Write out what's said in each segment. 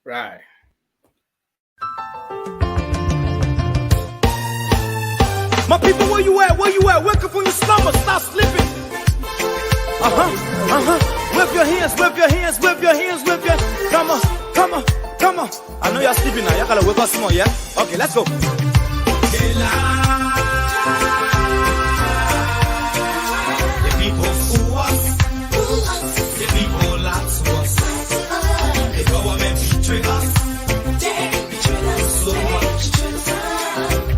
Right. My people, where you at? Where you at? Wake up from your slumber. Stop sleeping. Whip your hands, whip your hands, whip your hands, whip your. Come on, come on, come on. I know y'all sleeping now. Y'all gotta wake up some more, yeah? Okay, let's go. The people fool us. The people lie to us. The government betray us. They betray us so much.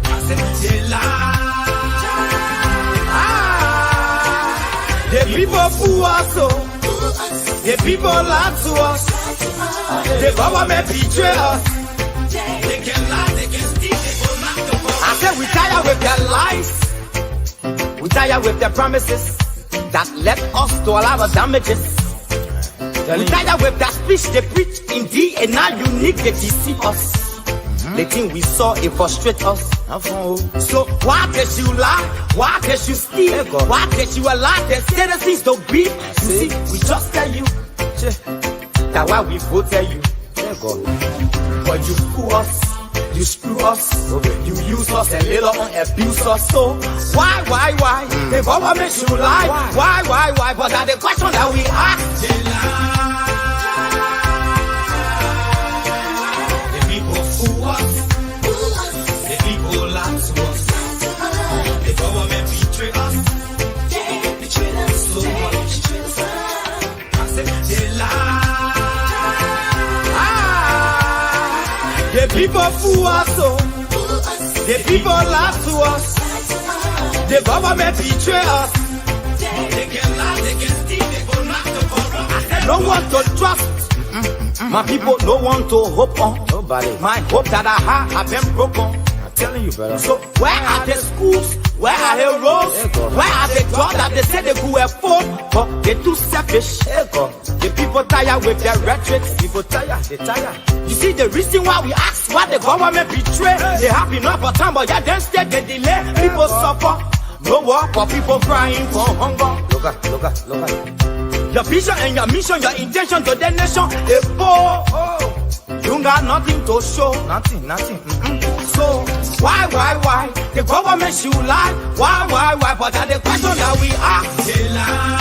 I said they lie. The people fool us, the people lie to us. The government betray us. They can lie, they can steal, they go knock the phone. I said we tired with their lies. We tired with their promises that led us to all our damages. We tired with their speech they preach indeed, and now unique they deceive us. The thing we saw, it frustrate us. So why can't you lie? Why can't you steal? Why can't you allow the citizens to be? You see, we just tell you that why we voted you. But you fool us, you screw us, you use us and later on abuse us. So why? The government should lie. Why? But that's the question that we ask. They lie. The people lie to us. The government betray us. They betray us so much. I said they lie. The people fool us, the people lie to us. The government betray us. They can lie, they can steal, they go knock the borough. I said no one to trust. My people, no one to hope on. Nobody. My hope that I have been broken. I'm telling you, brother. So where are the schools? Where are the roads? Where are the jobs that they said they could afford? But they're too selfish. The people tired with their rhetoric. People tired, they tired. You see the reason why we ask why the government betray. They have enough of time, but yeah, then stay they delay. People suffer. No work for people crying for hunger. Look at. Your vision and your mission, your intention to the nation, they poor. You got nothing to show. Nothing. So, why? The government should lie. Why? But that's the question that we ask. They lie.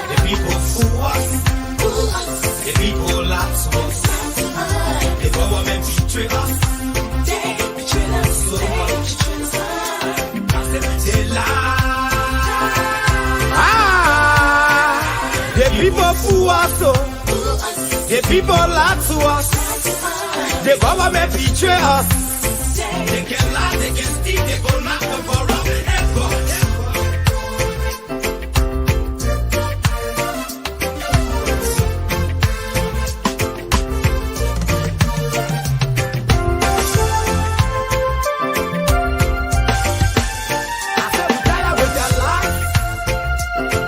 The people fool us. The people lie to us. The government betray us. They betray us so much. I said they lie. The people fool us, the people lie to us. The government betray us. They can lie, they can steal, they go knock the borough.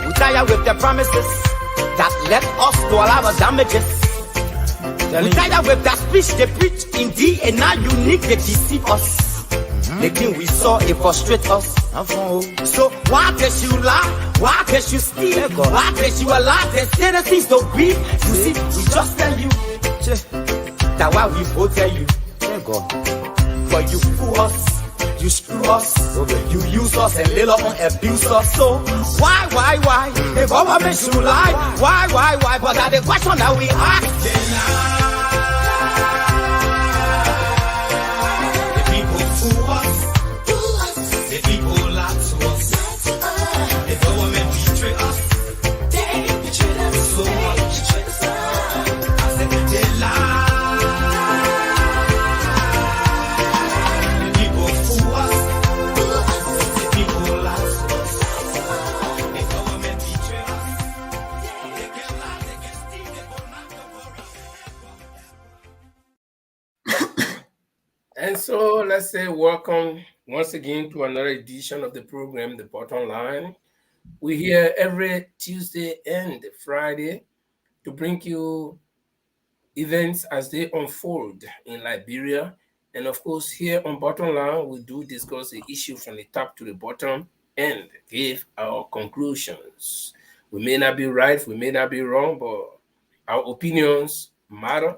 We tired with their promises that led us to all our damages. We tired with that speech they preach indeed, and now unique they deceive us. The thing we saw, it frustrate us. So why can't you lie? Why can't you steal? Why can't you allow the citizens to breathe? You see, we just tell you that why we voted you. But you fool us. You screw us, you use us and later on abuse us. So why? The government should lie. Why? But that's the question that we ask. The people fool us. The people lie to us. The government betray us. They betray us so much. I said they lie. And so let's say welcome once again to another edition of the program, The Bottom Line. We're here every Tuesday and Friday to bring you events as they unfold in Liberia. And of course, here on Bottom Line, we do discuss the issue from the top to the bottom and give our conclusions. We may not be right, we may not be wrong, but our opinions matter.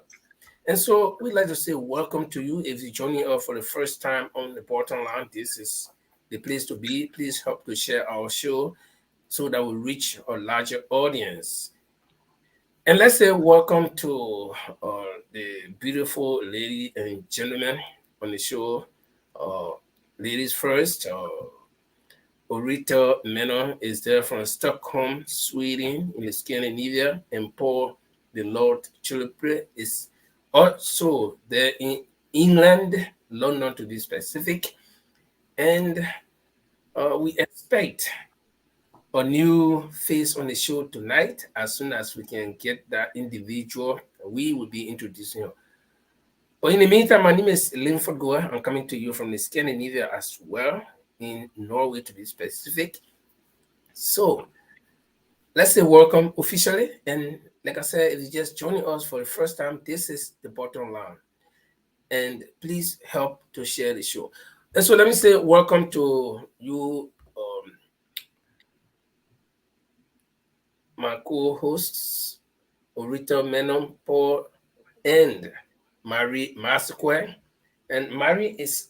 And so we'd like to say welcome to you. If you're joining us for the first time on the bottom line, this is the place to be. Please help to share our show so that we reach a larger audience. And let's say welcome to the beautiful lady and gentlemen on the show. Uh, Ladies first, Orita Menon is there from Stockholm, Sweden, in Scandinavia, and Paul the Lord Chilipre is also there in England, London to be specific. And we expect a new face on the show tonight. As soon as we can get that individual, we will be introducing her. But in the meantime, my name is Linford Goa. I'm coming to you from the Scandinavia as well, in Norway to be specific. So let's say welcome officially. And like I said, if you're just joining us for the first time, this is the bottom line. And please help to share the show. And so let me say welcome to you, my co-hosts, Orita Menon, Paul, and Marie Masque. And Marie is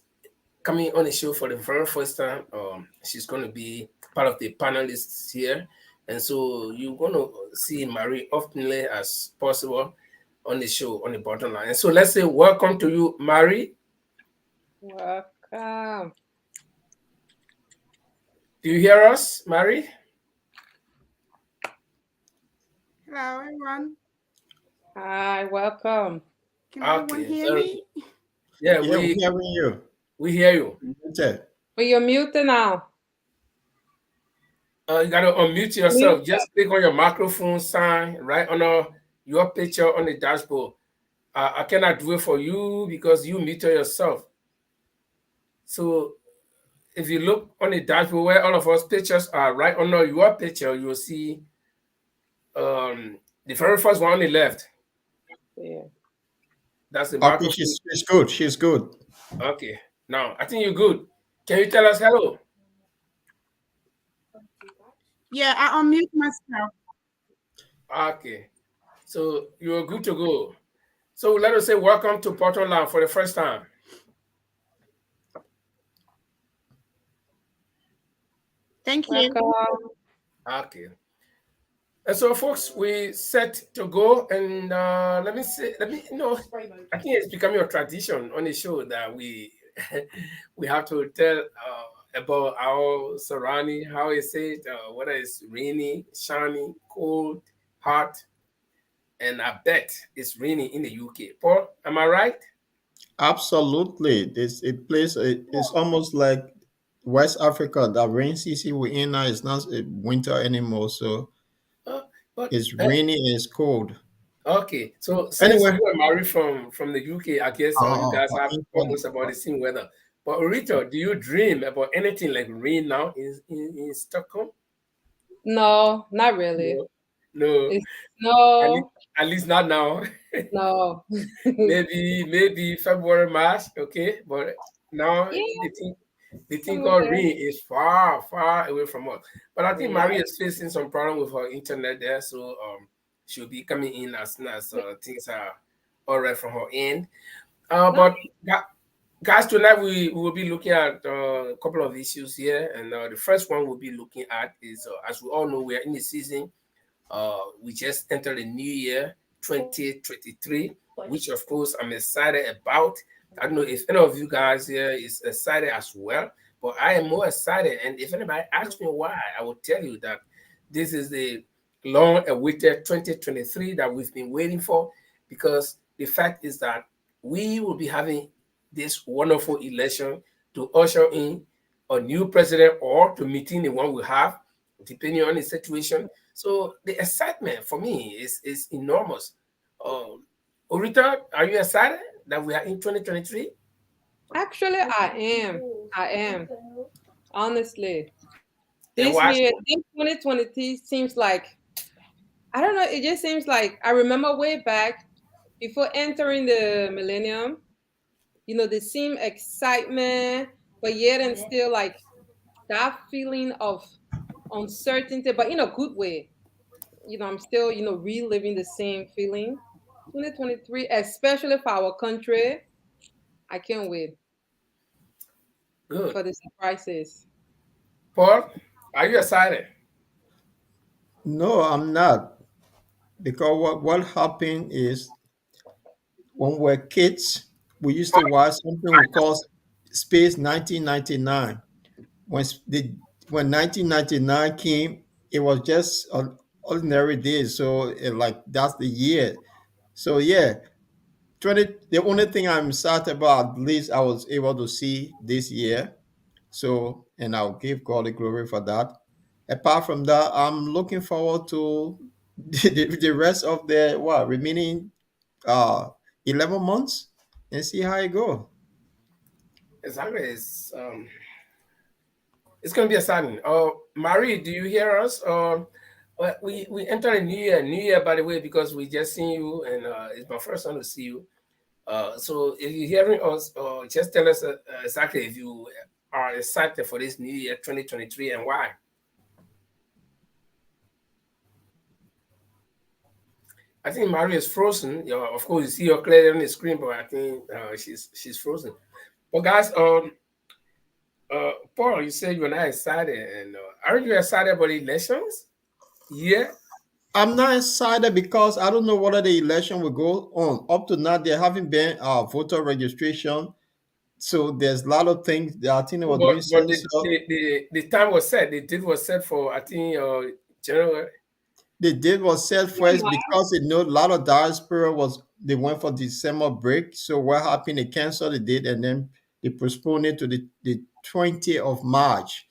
coming on the show for the very first time. She's going to be part of the panelists here. And so you're going to see Marie oftenly as possible on the show, on the bottom line. And so let's say welcome to you, Marie. Welcome. Do you hear us, Marie? Hello, everyone. Hi, welcome. Can everyone Okay, hear me? yeah, Yeah, we hearing you. we hear you. Okay. But you're muted now. You gotta unmute yourself. Just click on your microphone sign right under your picture on the dashboard. I cannot do it for you because you muted yourself. So if you look on the dashboard where all of us pictures are right under your picture, you will see the very first one on the left. Yeah. That's the Okay, microphone. she's good. She's good. Okay. Now I think you're good. Can you tell us hello? Yeah, I unmute myself. Okay. So you're good to go. So let us say welcome to Portland for the first time. Thank you. Welcome. Okay. And so, folks, we set to go, and let me say, I think it's becoming a tradition on the show that we we have to tell about our surrounding, how is it, whether it's rainy, shiny, cold, hot, and I bet it's raining in the UK. Paul, am I right? Absolutely. It's almost like West Africa. That rain season we're in now is not winter anymore. So Uh, but it's rainy and it's cold. Okay, so since Anyway, you are married from the UK, I guess you guys have England. almost about the same weather. But Rita, do you dream about anything like rain now in Stockholm? No, not really. No, no, It's at least, no, at least not now. no. Maybe February, March, okay. But now Yeah, the thing somewhere called there. rain is far, far away from us. But I think Yeah. Maria is facing some problem with her internet there, so she'll be coming in as soon as things are all right from her end. No. But guys, tonight we will be looking at a couple of issues here, and the first one we'll be looking at is, as we all know, we are in the season. We just entered the new year, 2023, which of course I'm excited about. I don't know if any of you guys here is excited as well, but I am more excited. And if anybody asks me why, I will tell you that this is the long-awaited 2023 that we've been waiting for, because the fact is that we will be having this wonderful election to usher in a new president or to maintain the one we have, depending on the situation. So the excitement for me is enormous. Orita, are you excited that we are in 2023? Actually, I am. I am. Honestly. And This why year, so? this 2023 seems like, I don't know, it just seems like I remember way back before entering the millennium, the same excitement, but yet and still like that feeling of uncertainty, but in a good way. I'm still, reliving the same feeling. 2023, especially for our country. I can't wait Good. for the surprises. Paul, are you excited? No, I'm not. Because what happened is when we were kids, we used to watch something we call Space 1999. When when 1999 came, it was just an ordinary day. So like that's the year. So yeah, 20. The only thing I'm sad about, at least I was able to see this year. So and I'll give God the glory for that. Apart from that, I'm looking forward to the rest of the remaining uh 11 months and see how it go. Exactly. It's going to be exciting. Marie, do you hear us? Well, we enter a new year. New year, by the way, because we just seen you, and it's my first time to see you. So if you're hearing us, just tell us exactly if you are excited for this new year 2023 and why. I think Marie is frozen. Of course, you see her clearly on the screen, but I think she's frozen. But guys, Paul, you said you're not excited, and aren't you excited about the elections? Yeah. I'm not excited because I don't know whether the election will go on. Up to now, there haven't been voter registration. So there's a lot of things that I think they were But doing the, census. the time was set. The date was set for I think January. They did was set first because they know a lot of diaspora was they went for December break. So what happened? They canceled the date and then they postponed it to the 20th of March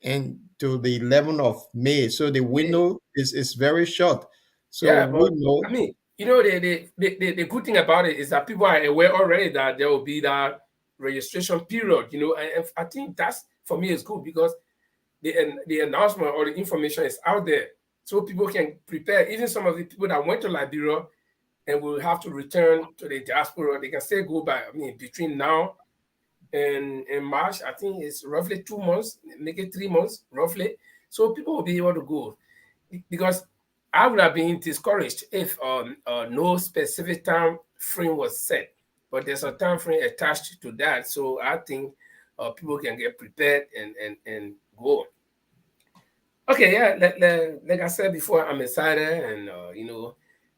and to the 11th of May. So the May. window is very short. So Yeah, we but I know mean, the good thing about it is that people are aware already that there will be that registration period. And I think that's for me is good because the announcement or the information is out there, so people can prepare. Even some of the people that went to Liberia and will have to return to the diaspora, they can still go back. I mean, between now and March, I think it's roughly 2 months, make it 3 months, roughly. So people will be able to go because I would have been discouraged if no specific time frame was set, but there's a time frame attached to that. So I think people can get prepared and go. Okay, yeah, like I said before, I'm excited, and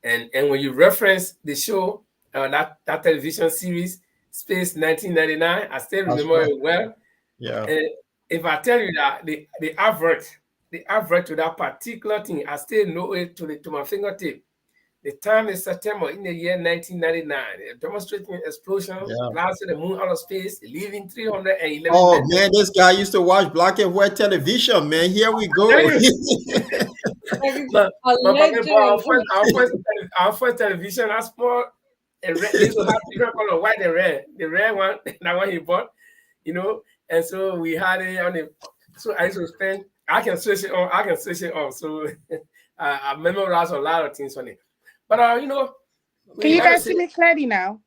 and when you reference the show, that television series, Space 1999, I still that's remember right. it well. Yeah. And if I tell you that the advert to that particular thing, I still know it to my fingertip. The time is September in the year 1999. A demonstrating explosion Yeah. blasted the moon out of space, leaving 311 Oh men. man, this guy used to watch black and white television, man. Here we Tell go. you, Like it's my a Papa bought legend. our first television, I sport a red, we used to have different color, white and red. The red one, that one he bought, and so we had it on the, so I used to spend, I can switch it on, I can switch it off. So I memorized a lot of things on it. But Can we you like to guys say, see me clearly now?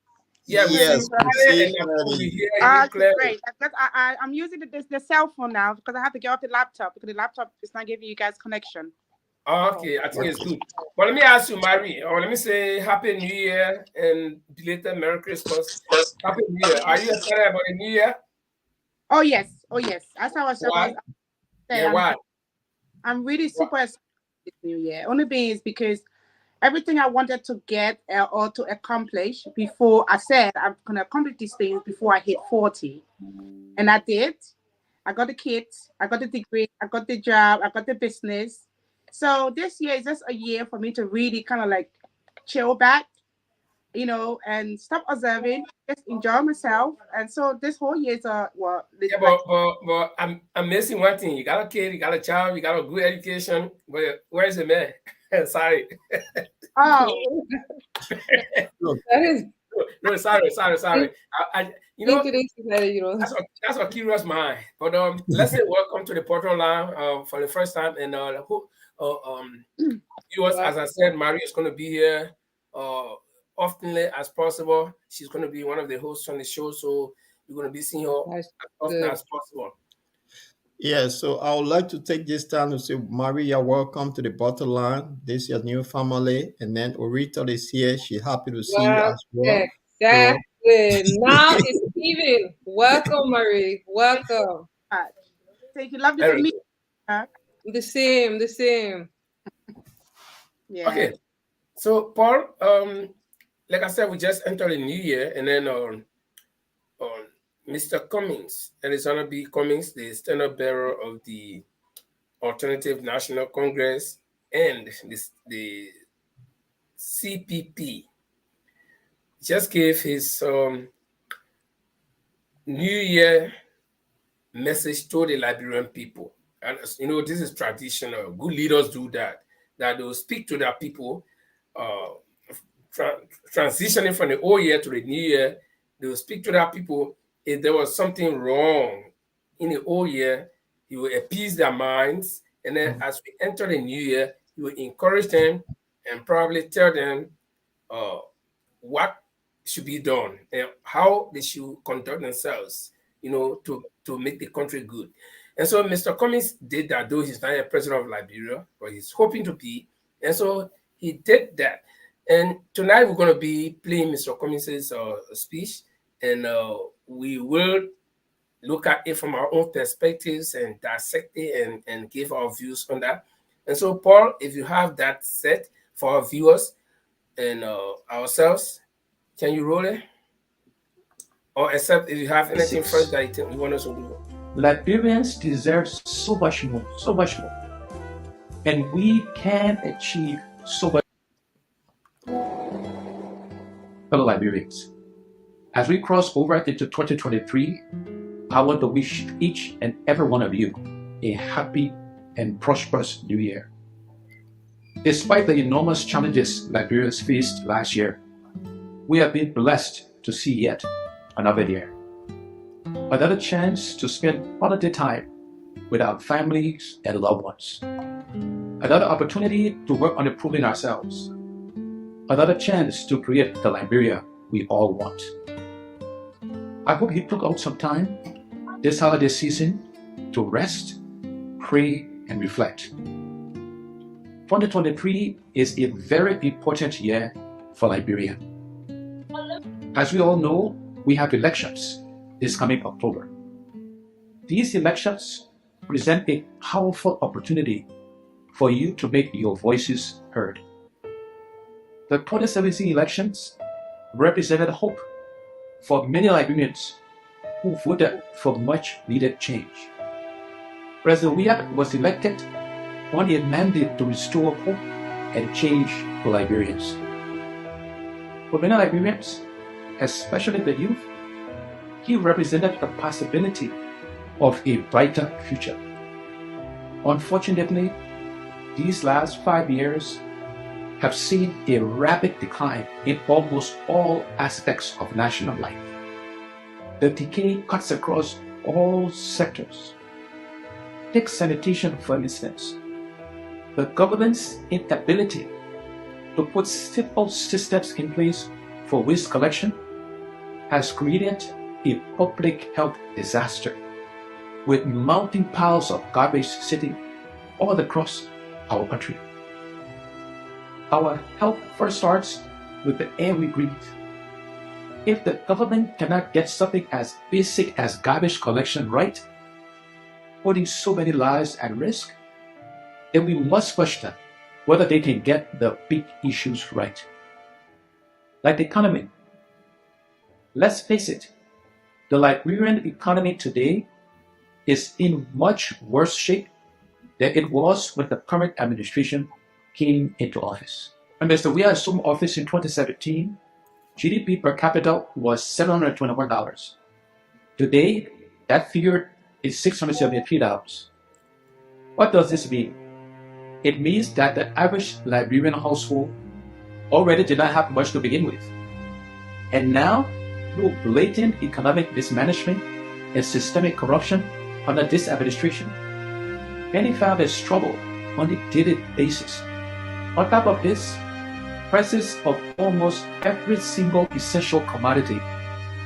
yeah, we see you Yes, we clearly, see and we clearly. hear you Okay, clearly. great. Because I'm using the cell phone now because I have to get off the laptop because the laptop is not giving you guys connection. Okay, I think it's good. But let me ask you, Marie, or let me say Happy New Year and belated Merry Christmas. Happy New Year. Are you excited about the New Year? Oh yes, oh yes. As I was Why? about to say, Yeah, why? I'm really Why? super excited this new year. Only being is because everything I wanted to get or to accomplish before I said I'm gonna accomplish these things before I hit 40, and I did. I got the kids, I got the degree, I got the job, I got the business. So this year is just a year for me to really kind of like chill back, and stop observing, just enjoy myself. And so this whole year is Yeah, like but I'm missing one thing. You got a kid, you got a child, you got a good education. But where's the man? Sorry. oh Look, That is No, sorry. in, I in today's society, that's a curious mind. But let's say welcome to the Portland line for the first time, and who viewers, Well, as I said, Marie is going to be here uh oftenly as possible. She's going to be one of the hosts on the show, so you're going to be seeing her that's as often good. as possible. Yeah, so I would like to take this time to say, Maria, welcome to the bottom line. This is your new family. And then Orita is here. She's happy to see you Well, as well. So, exactly. Now it's even. Welcome, Marie. Welcome. Thank you. Lovely to Very meet good. you. The same, the same. Yeah. Okay. So, Paul, like I said, we just entered a new year, and then on Mr. Cummings, Arizona B. Cummings, the standard bearer of the Alternative National Congress and the CPP, just gave his New Year message to the Liberian people. And this is traditional. Good leaders do that. That they will speak to their people, uh, transitioning from the old year to the new year. They will speak to their people. If there was something wrong in the old year, he will appease their minds. And then as we enter the new year, he will encourage them and probably tell them uh, what should be done and how they should conduct themselves, to make the country good. And so Mr. Cummings did that, though he's not a president of Liberia, but he's hoping to be. And so he did that. And tonight we're going to be playing Mr. Cummings' speech, and we will look at it from our own perspectives and dissect it and give our views on that. And so, Paul, if you have that set for our viewers and ourselves, can you roll it? Or except if you have anything first that you want us to do. Liberians deserve so much more, so much more. And we can achieve so much. Fellow Liberians, as we cross over into 2023, I want to wish each and every one of you a happy and prosperous new year. Despite the enormous challenges Liberians faced last year, we have been blessed to see yet another year. Another chance to spend quality time with our families and loved ones. Another opportunity to work on improving ourselves. Another chance to create the Liberia we all want. I hope you took out some time this holiday season to rest, pray, and reflect. 2023 is a very important year for Liberia. As we all know, we have elections this coming October. These elections present a powerful opportunity for you to make your voices heard. The 2017 elections represented hope for many Liberians who voted for much needed change. President Weah was elected on a mandate to restore hope and change for Liberians. For many Liberians, especially the youth, he represented the possibility of a brighter future. Unfortunately, these last 5 years have seen a rapid decline in almost all aspects of national life. The decay cuts across all sectors. Take sanitation, for instance. The government's inability to put simple systems in place for waste collection has created a public health disaster with mounting piles of garbage sitting all across our country. Our health first starts with the air we breathe. If the government cannot get something as basic as garbage collection right, putting so many lives at risk, then we must question whether they can get the big issues right. Like the economy. Let's face it, the Liberian economy today is in much worse shape than it was when the current administration came into office. When Mr. Weah assumed office in 2017, GDP per capita was $721. Today, that figure is $673. What does this mean? It means that the average Liberian household already did not have much to begin with. And now, through blatant economic mismanagement and systemic corruption under this administration, many families struggle on a daily basis. On top of this, prices of almost every single essential commodity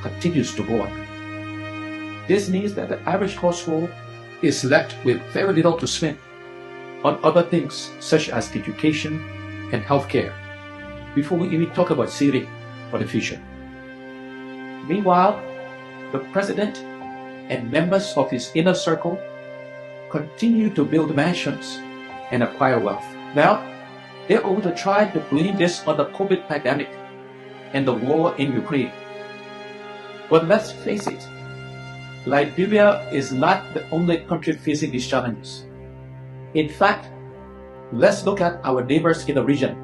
continues to go up. This means that the average household is left with very little to spend on other things such as education and healthcare before we even talk about saving for the future. Meanwhile, the president and members of his inner circle continue to build mansions and acquire wealth. Now, they're going to try to blame this on the COVID pandemic and the war in Ukraine. But let's face it, Liberia is not the only country facing these challenges. In fact, let's look at our neighbors in the region,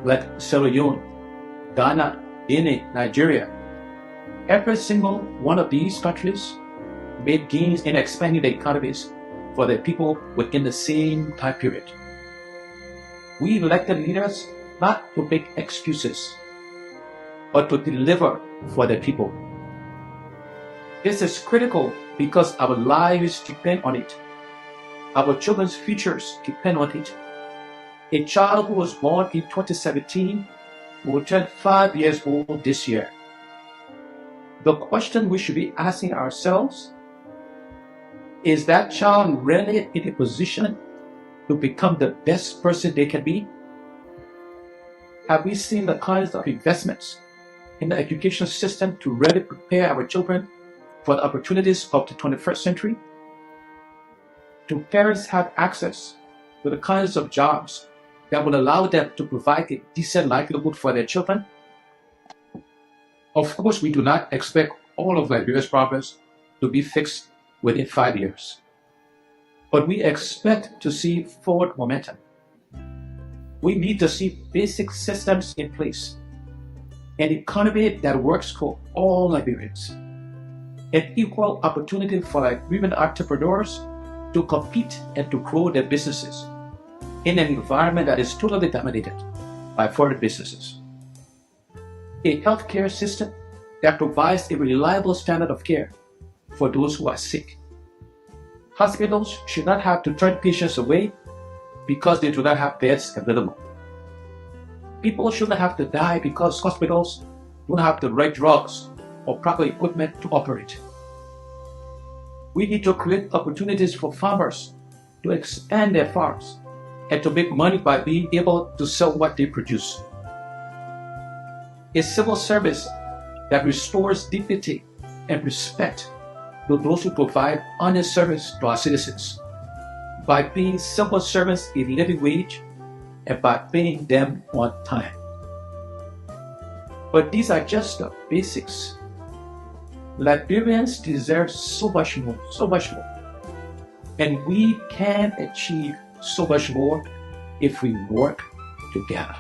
like Sierra Leone, Ghana, Guinea, Nigeria. Every single one of these countries made gains in expanding their economies for their people within the same time period. We elected leaders not to make excuses, but to deliver for their people. This is critical because our lives depend on it. Our children's futures depend on it. A child who was born in 2017 will turn 5 years old this year. The question we should be asking ourselves, is that child really in a position to become the best person they can be? Have we seen the kinds of investments in the education system to really prepare our children for the opportunities of the 21st century? Do parents have access to the kinds of jobs that will allow them to provide a decent livelihood for their children? Of course, we do not expect all of Liberia's problems to be fixed within 5 years, but we expect to see forward momentum. We need to see basic systems in place, an economy that works for all Liberians, an equal opportunity for Liberian entrepreneurs to compete and to grow their businesses in an environment that is totally dominated by foreign businesses, a healthcare system that provides a reliable standard of care for those who are sick. Hospitals should not have to turn patients away because they do not have beds available. People shouldn't have to die because hospitals don't have the right drugs or proper equipment to operate. We need to create opportunities for farmers to expand their farms and to make money by being able to sell what they produce. A civil service that restores dignity and respect to those who provide honest service to our citizens by paying civil servants a living wage and by paying them on time. But these are just the basics. Liberians deserve so much more, and we can achieve so much more if we work together.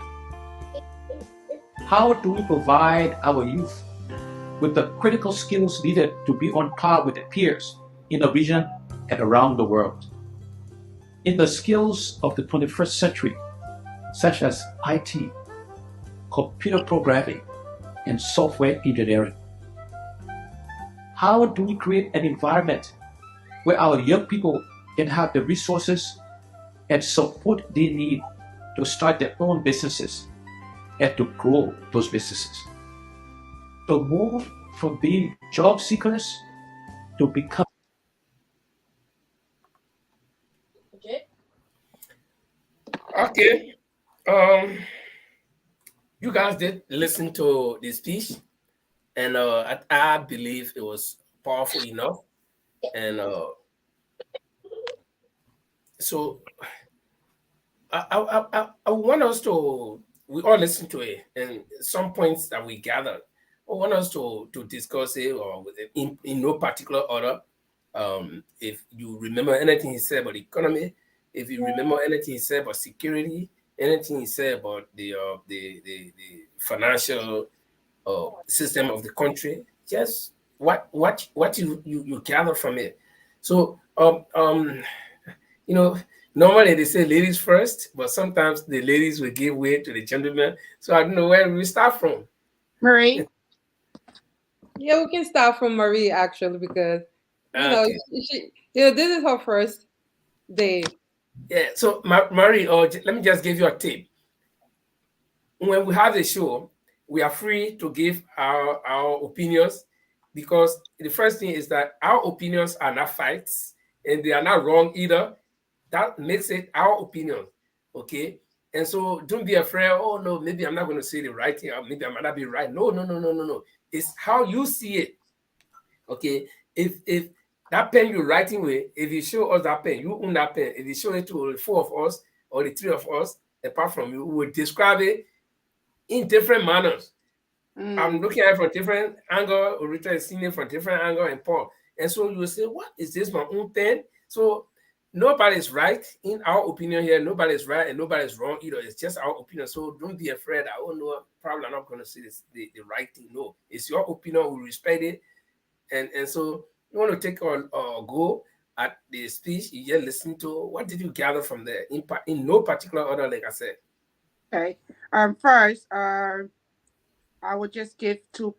How do we provide our youth with the critical skills needed to be on par with their peers in the region and around the world? In the skills of the 21st century, such as IT, computer programming, and software engineering. How do we create an environment where our young people can have the resources and support they need to start their own businesses and to grow those businesses? To move from being job seekers to become. Okay. You guys did listen to the speech, and I believe it was powerful enough. And so I want us to, we all listen to it, and some points that we gathered, I want us to discuss it, or in no particular order. If you remember anything he said about the economy, if you remember anything he said about security, anything he said about the financial system of the country, just what you gather from it. So you know, normally they say ladies first, but sometimes the ladies will give way to the gentlemen. So I don't know where we start from. Marie? Yeah, we can start from Marie actually, because this is her first day. Yeah. So Marie, let me just give you a tip. When we have a show, we are free to give our opinions, because the first thing is that our opinions are not facts. and they are not wrong either. That makes it our opinion, okay? And so don't be afraid. Oh no, maybe I'm not going to say the right thing, or maybe I might not be right. No, no, no, no, no, no. It's how you see it, okay? If that pen you're writing with, if you show us that pen, you own that pen. If you show it to the four of us or the three of us, apart from you, we will describe it in different manners. I'm looking at it from different angle, Rita is seeing it from different angle, and Paul. And so you will say, what is this my own pen? So nobody's right in our opinion here. Nobody's right and nobody's wrong either. It's just our opinion. So don't be afraid that, oh no, probably I'm not going to say this the right thing. No, it's your opinion. We respect it. And so you want to take a go at the speech you just listened to. What did you gather from there? In no particular order, like I said. Okay. First, I would just give two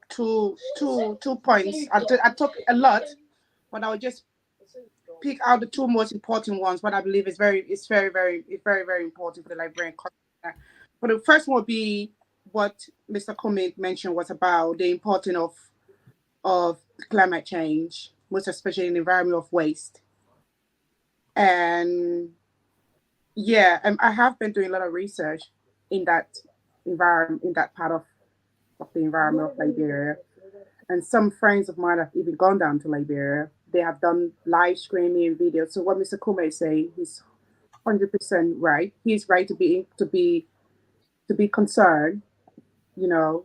points. I took a lot, but I would just pick out the two most important ones. What I believe is very important for the Liberian culture. But the first one would be what Mr. Cummings mentioned was about the importance of climate change, most especially in the environment of waste. And yeah, I have been doing a lot of research in that environment, in that part of the environment of Liberia. And some friends of mine have even gone down to Liberia. They have done live streaming videos. So what Mr. Kume is saying, he's 100% right. He's right to be concerned, you know,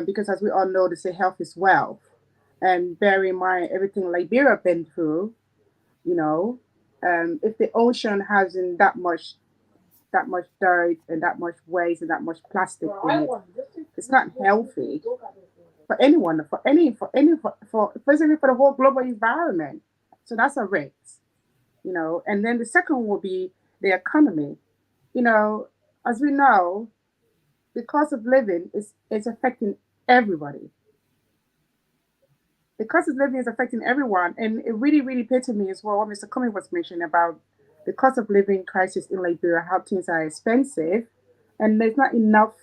because as we all know, they say health is wealth. And bear in mind everything Liberia been through, you know, if the ocean hasn't that much dirt and that much waste and that much plastic in it, it's not healthy for anyone, for basically for the whole global environment. So that's a risk, you know. And then the second will be the economy. You know, as we know, the cost of living is affecting everybody. The cost of living is affecting everyone, and it really paid to me as well what Mr. Cummings was mentioning about the cost of living crisis in Liberia, how things are expensive, and there's not enough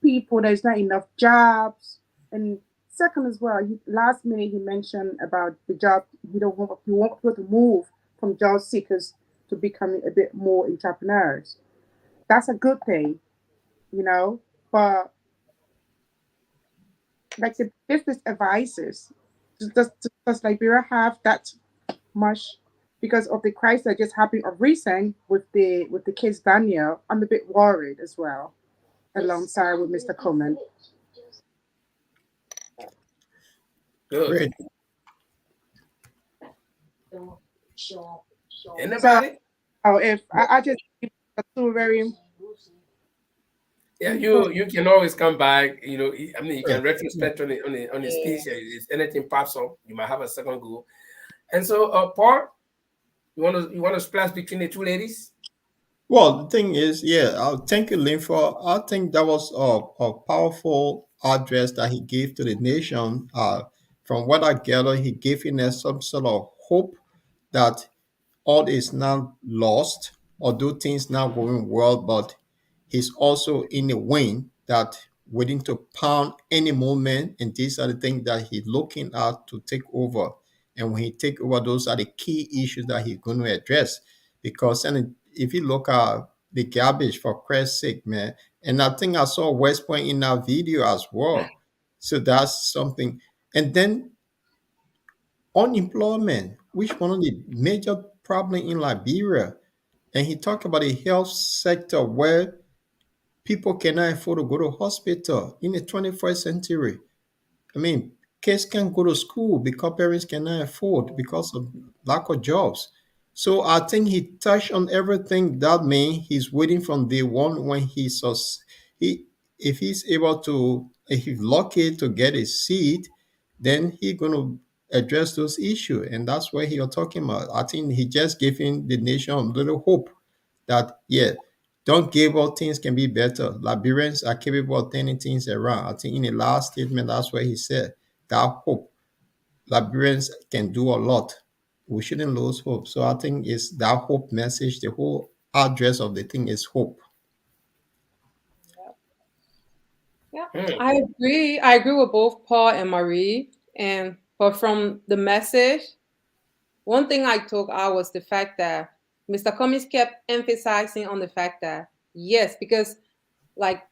people, there's not enough jobs. And second as well, last minute he mentioned about the job, he want people to move from job seekers to becoming a bit more entrepreneurs. That's a good thing, you know, but like the business advisors, does Liberia have that much because of the crisis that just happened of recent with the Kizz Daniel? I'm a bit worried as well, alongside with Mr. Coleman. Good. Great. Anybody? Oh, if I just two very Yeah, you can always come back. You know, I mean, you can Sure. retrospect on the speech. If anything pops up, you might have a second go. And so, Paul, you want to splash between the two ladies? Well, the thing is, yeah, thank you, Lynn, for I think that was a powerful address that he gave to the nation. From what I gather, he gave in there some sort of hope that all is not lost, although things now going well, but he's also in a wing that waiting to pound any moment, and these are the things that he's looking at to take over. And when he take over, those are the key issues that he's going to address. Because and if you look at the garbage, for Christ's sake, man, and I think I saw West Point in that video as well. So that's something. And then unemployment, which one of the major problem in Liberia. And he talked about the health sector where people cannot afford to go to hospital in the 21st century. I mean, kids can't go to school because parents cannot afford because of lack of jobs. So I think he touched on everything. That means he's waiting from day one when he if he's able to, if he's lucky to get a seat, then he's gonna address those issues. And that's what you're talking about. I think he just giving the nation a little hope that yeah, don't give up, things can be better. Liberians are capable of turning things around. I think in the last statement, that's what he said. That hope. Liberians can do a lot. We shouldn't lose hope. So I think it's that hope message. The whole address of the thing is hope. Yeah, Hmm. I agree. I agree with both Paul and Marie. And but from the message, one thing I took out was the fact that Mr. Cummings kept emphasizing on the fact that yes, because like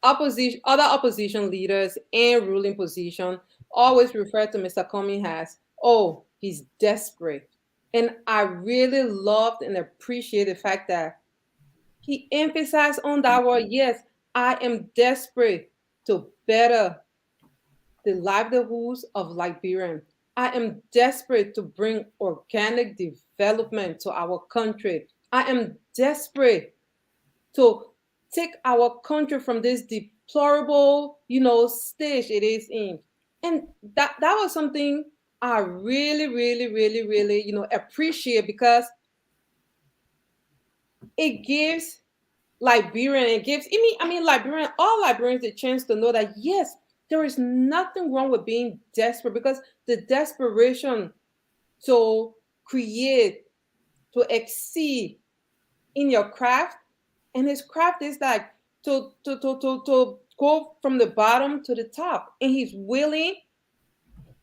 other opposition leaders and ruling position always refer to Mr. Cummings as, oh, he's desperate. And I really loved and appreciated the fact that he emphasized on that word, yes, I am desperate to better the livelihoods of Liberians. I am desperate to bring organic development to our country. I am desperate to take our country from this deplorable, stage it is in. And that was something I really, really, really, really, appreciate, because it gives Liberian, it gives Liberian, all Liberians a chance to know that yes, there is nothing wrong with being desperate, because the desperation to create, to exceed in your craft, and his craft is like to go from the bottom to the top, and he's willing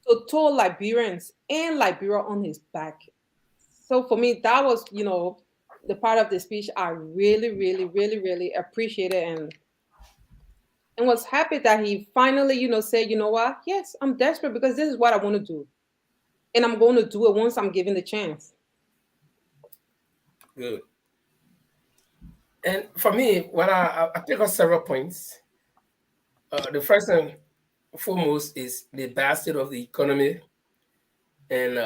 to tow Liberians and Liberia on his back. So for me, that was the part of the speech I really, really, really, really appreciated, and was happy that he finally said, you know what, yes, I'm desperate because this is what I want to do, and I'm going to do it once I'm given the chance. Good. And for me, what I pick up several points. The first and foremost is the basket of the economy, and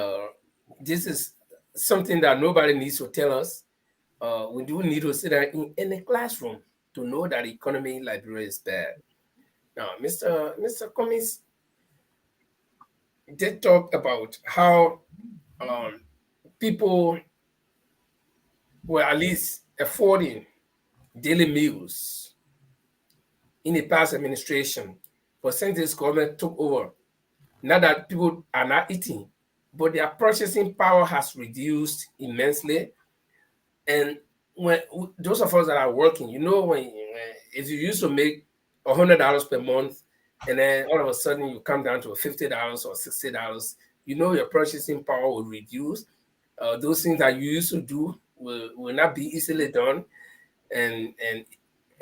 this is something that nobody needs to tell us. We do need to sit there in a classroom to know that the economy in Liberia is bad. Now, Mr. Cummings did talk about how people were at least affording daily meals in the past administration, but since this government took over, now that people are not eating, but their purchasing power has reduced immensely. And when those of us that are working, when if you used to make $100 per month, and then all of a sudden you come down to $50 or $60, your purchasing power will reduce. Those things that you used to do will not be easily done, and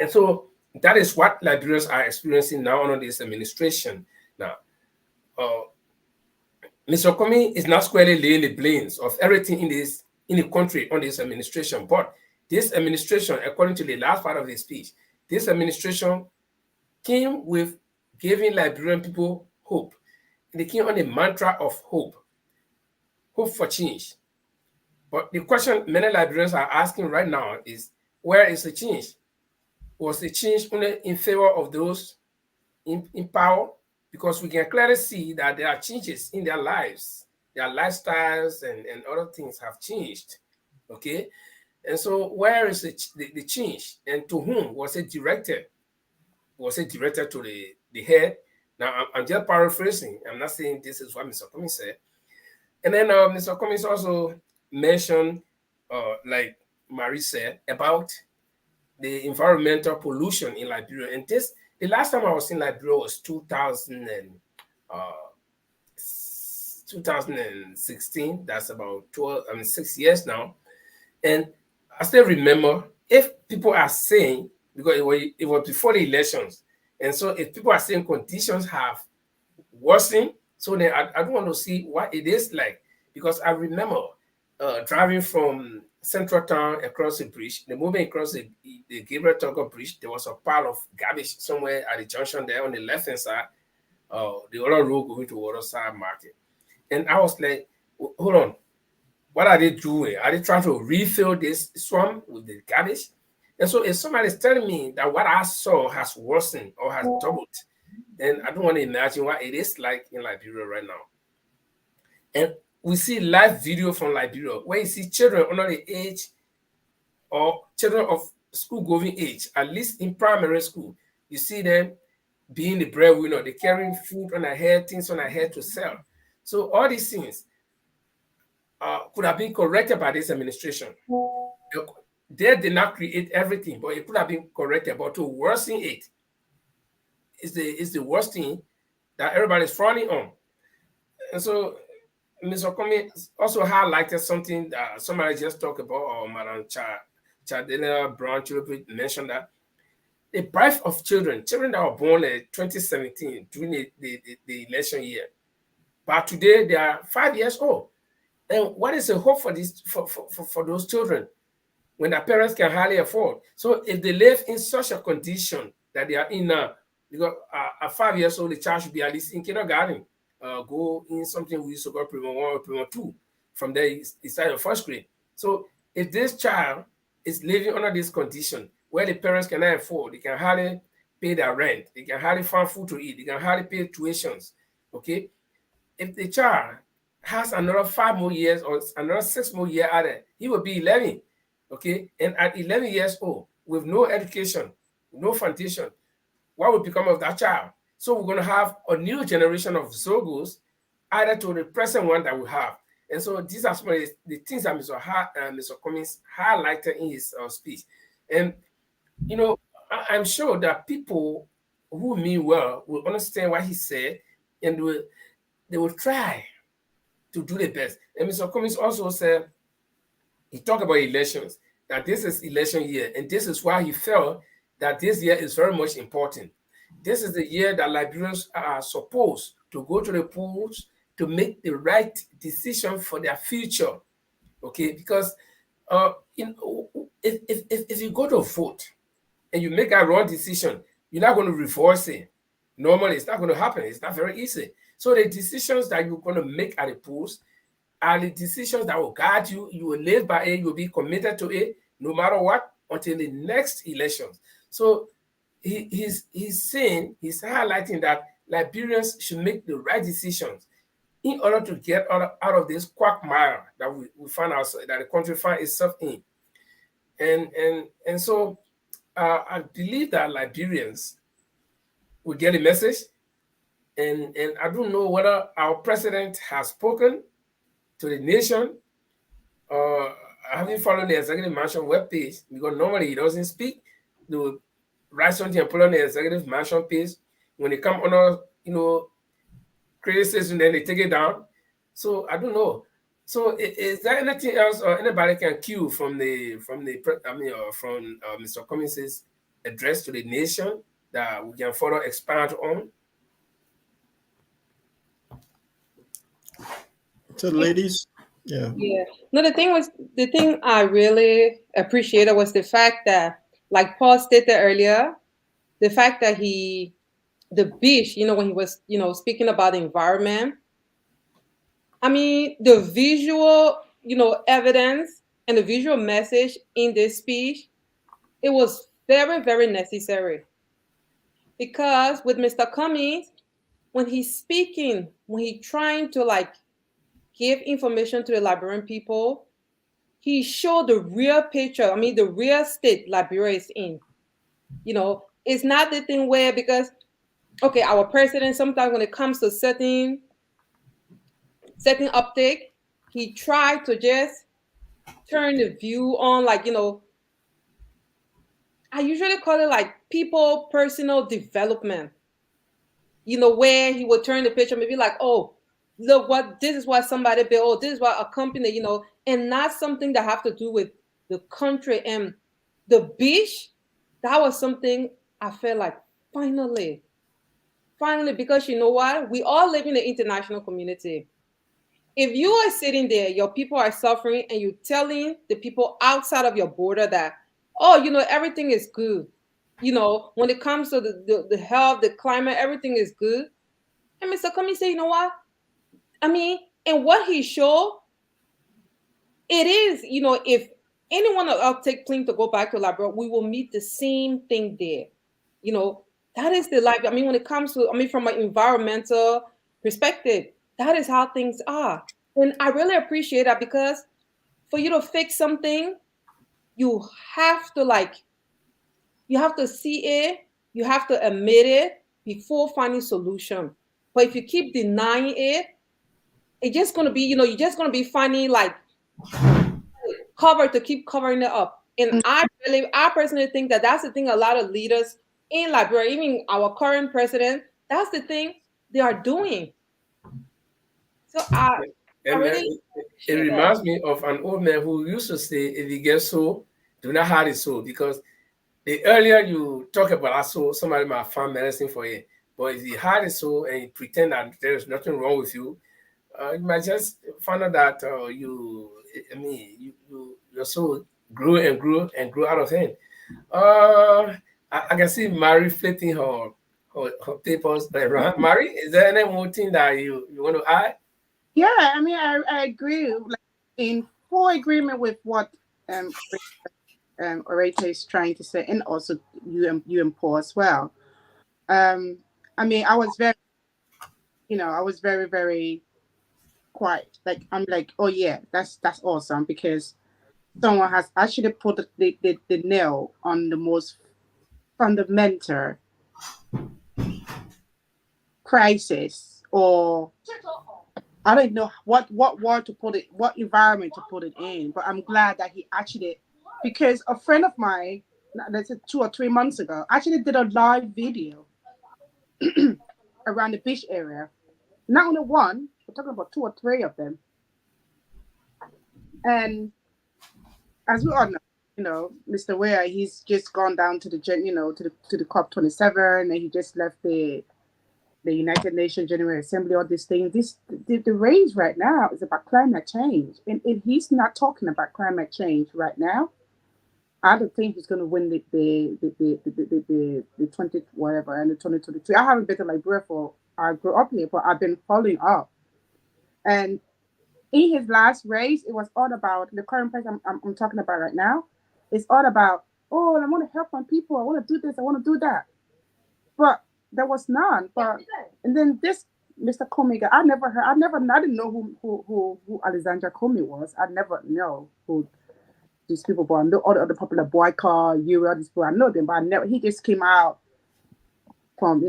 so that is what Liberians are experiencing now under this administration. Now, Mr. Comey is not squarely laying the blames of everything in the country on this administration, but this administration, according to the last part of the speech, this administration came with giving Liberian people hope. They came on the mantra of hope for change. But the question many Liberians are asking right now is, where is the change? Was the change only in favor of those in power? Because we can clearly see that there are changes in their lives. Their lifestyles and other things have changed. Okay? And so where is the change? And to whom was it directed? Was it directed to the head? Now, I'm just paraphrasing. I'm not saying this is what Mr. Cummings said. And then Mr. Cummings also mentioned, like Marie said, about the environmental pollution in Liberia. And the last time I was in Liberia was 2016. That's about 6 years now. And I still remember, if people are saying, because it was before the elections, and so if people are saying conditions have worsened, so then I don't want to see what it is like, because I remember driving from Central Town across the bridge. The moment you cross the Gabriel Tugger Bridge, there was a pile of garbage somewhere at the junction there on the left-hand side, the other road going to Waterside Market. And I was like, hold on, what are they doing? Are they trying to refill this swamp with the garbage? And so if somebody's telling me that what I saw has worsened or has doubled, then I don't want to imagine what it is like in Liberia right now. And we see live video from Liberia where you see children under the age, or children of school-going age, at least in primary school. You see them being the breadwinner. They're carrying food on their head, things on their head to sell. So all these things could have been corrected by this administration. They did not create everything, but it could have been corrected. But to worsen it is the worst thing that everybody's frowning on. And so Mr. Cummings also highlighted something that somebody just talked about, or Madam Chadela Brown mentioned that the birth of children that were born in 2017 during the election year, but today they are 5 years old. And what is the hope for this for those children when their parents can hardly afford? So if they live in such a condition that they are in now, because at 5 years old, the child should be at least in kindergarten, go in something we used to call Primo 1 or Primo 2. From there, he started first grade. So if this child is living under this condition where the parents cannot afford, they can hardly pay their rent, they can hardly find food to eat, they can hardly pay tuitions, okay? If the child has another 5 more years or another 6 more years added, he will be 11, okay? And at 11 years old, with no education, no foundation, what will become of that child? So we're going to have a new generation of Zogos added to the present one that we have. And so these are some of the things that Mr. Cummings highlighted in his speech. And, you know, I'm sure that people who mean well will understand what he said, and they will try to do the best. And Mr. Cummings also said, he talked about elections, that this is election year, and this is why he felt that this year is very much important. This is the year that Liberians are supposed to go to the polls to make the right decision for their future, okay? Because if you go to vote and you make a wrong decision, you're not going to reverse it. Normally, it's not going to happen. It's not very easy. So the decisions that you're going to make at the polls are the decisions that will guide you. You will live by it. You'll be committed to it, no matter what, until the next elections. So he's saying, he's highlighting that Liberians should make the right decisions in order to get out of this quagmire that we find ourselves, that the country finds itself in. And so I believe that Liberians will get a message. And I don't know whether our president has spoken to the nation. I haven't followed the executive mansion webpage, because normally he doesn't speak. They will write something and put on the executive mansion page. When they come under, criticism, then they take it down. So I don't know. So is there anything else, or anybody can cue from Mr. Cummings' address to the nation that we can further expand on? So, ladies, yeah. Yeah. No, the thing I really appreciated was the fact that, like Paul stated earlier, the fact that the beach, when he was, speaking about the environment, I mean, the visual, evidence and the visual message in this speech, it was very, very necessary. Because with Mr. Cummings, when he's speaking, when he's trying to give information to the Liberian people, he showed the real picture. I mean, the real state Liberia is in. It's not the thing where, because, okay, our president, sometimes when it comes to certain uptake, he tried to just turn the view on, I usually call it people personal development, where he would turn the picture, maybe oh, look this is what somebody built, oh, this is what a company, and not something that have to do with the country. And the beach, that was something I felt like finally, because you know what? We all live in the international community. If you are sitting there, your people are suffering, and you're telling the people outside of your border that, oh, everything is good. When it comes to the health, the climate, everything is good. And Mr. Cummings said, you know what? I mean, and what he showed, it is, if anyone else take plane to go back to Liberia, we will meet the same thing there. That is the life. I mean, when it comes to, from an environmental perspective, that is how things are. And I really appreciate that, because for you to fix something, you have to see it, you have to admit it before finding solution. But if you keep denying it, it's just gonna be, you're just gonna be finding cover to keep covering it up. And I personally think that that's the thing a lot of leaders in Liberia, even our current president, that's the thing they are doing. So I And really it appreciate that. reminds me of an old man who used to say, if you get so, do not hide it so. Because the earlier you talk about a soul, somebody might find medicine for you. But if you hide it so and you pretend that there is nothing wrong with you, you might just find out that your soul grew and grew and grew out of hand. I can see Mary flipping her papers around. Mary, is there any more thing that you want to add? Yeah, I mean, I agree, like, in full agreement with what um, orator is trying to say, and also you and Paul as well. Um, I mean, I was very, very quiet. Like, I'm like, oh yeah, that's awesome, because someone has actually put the nail on the most fundamental crisis, or I don't know what word to put it, what environment to put it in. But I'm glad that he actually, because a friend of mine, let's say 2 or 3 months ago, actually did a live video around the beach area. Not only one, we're talking about 2 or 3 of them. And as we all know, Mr. Ware, he's just gone down to the to the COP27, and he just left the United Nations General Assembly, all these things. The race right now is about climate change. And if he's not talking about climate change right now, I don't think he's going to win the 20 whatever and the 2022. I haven't been to Liberia for, I grew up here, but I've been following up. And in his last race, it was all about the current president I'm talking about right now. It's all about, oh, I want to help my people. I want to do this. I want to do that. But there was none. But and then this Mr. Comey, I didn't know who Alexandra Comey was. I never know who these people were. I know all the other popular boycott, you, all these people. I know them, but I never. He just came out from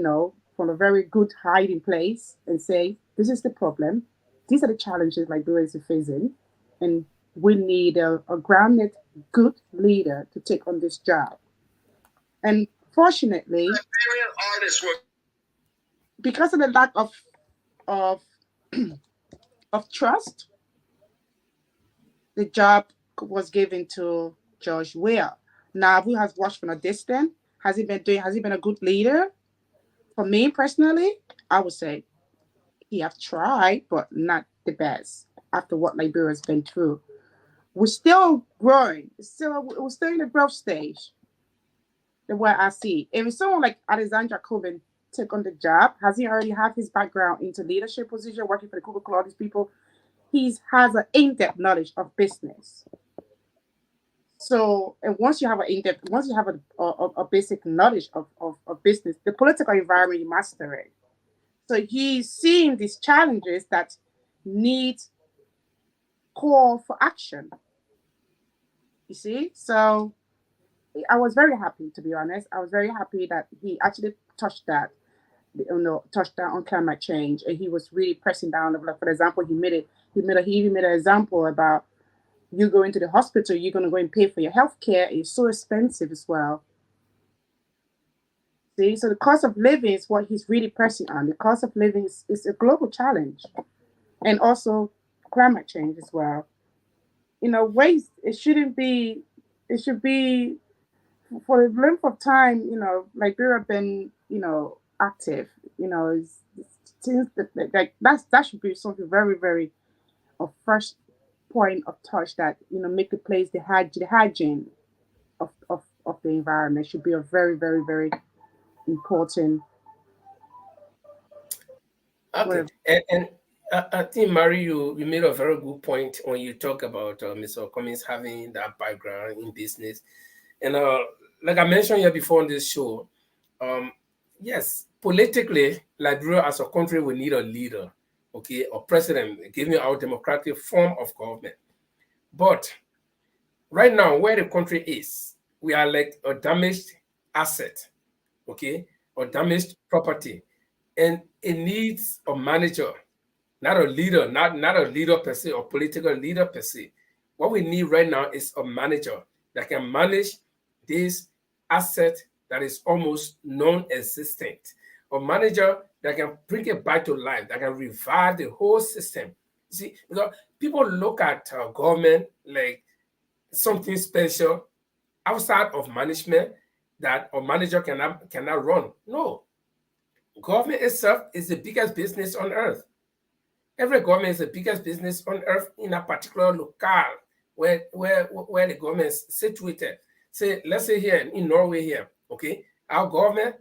a very good hiding place and say, this is the problem. These are the challenges Liberia is facing, and we need a grounded, good leader to take on this job. And fortunately, because of the lack of of trust, the job was given to George Weah. Now, who has watched from a distance? Has he been a good leader? For me personally, I would say he have tried, but not the best after what Liberia has been through. We're still growing. We're still in the growth stage. The way I see. If someone like Alexandra Coben take on the job, has he already have his background into leadership position, working for the Coca-Cola, all these people? He has an in-depth knowledge of business. So, and once you have a basic knowledge of business, the political environment, you master it. So he's seeing these challenges that need call for action. You see? So I was very happy, to be honest. I was very happy that he actually touched that, on climate change, and he was really pressing down. Like, for example, he even made an example about you going to the hospital, you're going to go and pay for your health care. It's so expensive as well. See, so the cost of living is what he's really pressing on. The cost of living is a global challenge, and also climate change as well. Waste, it should be for the length of time, Liberia been, active, since that should be something very, very a first point of touch that, make the place the hygiene of the environment should be a very, very, very important. Okay, and I think Mary, you made a very good point when you talk about Mr. Cummings having that background in business, and like I mentioned here before on this show, yes, politically, Liberia as a country will need a leader, okay, or president, giving our democratic form of government. But right now, where the country is, we are like a damaged asset, okay, or damaged property, and it needs a manager, not a leader, not a leader per se or political leader per se. What we need right now is a manager that can manage this asset that is almost non-existent. A manager that can bring it back to life, that can revive the whole system See, because people look at government like something special outside of management that a manager cannot run. No, government itself is the biggest business on earth. Every government is the biggest business on earth in a particular locale where the government is situated. Say, let's say here in Norway here, okay, our government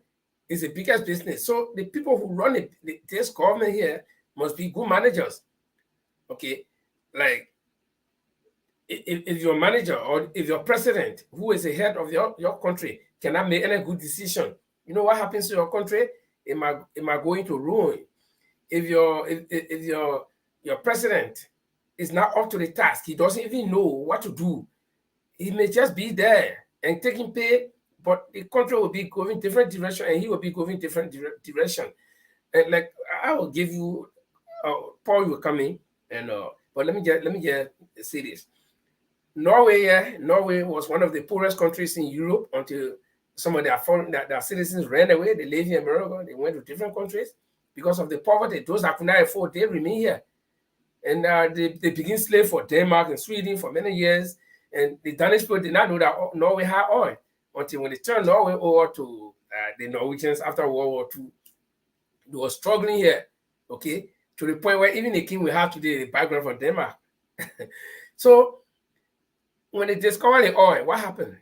is the biggest business. So the people who run this government here must be good managers. Okay, like if your manager or if your president, who is the head of your country, cannot make any good decision, you know what happens to your country? It might go into ruin. If your president is not up to the task, he doesn't even know what to do. He may just be there and taking pay, but the country will be going different direction, and he will be going different direction. And like I will give you, Paul will come in, and but let me just say this. Norway was one of the poorest countries in Europe until some of their citizens ran away. They live in America. They went to different countries because of the poverty. Those that could not afford, they remain here. And they begin slave for Denmark and Sweden for many years. And the Danish people did not know that Norway had oil until when they turned Norway over to the Norwegians after World War II. They were struggling here, okay, to the point where even the king we have today, the background from Denmark. So when they discovered the oil, what happened?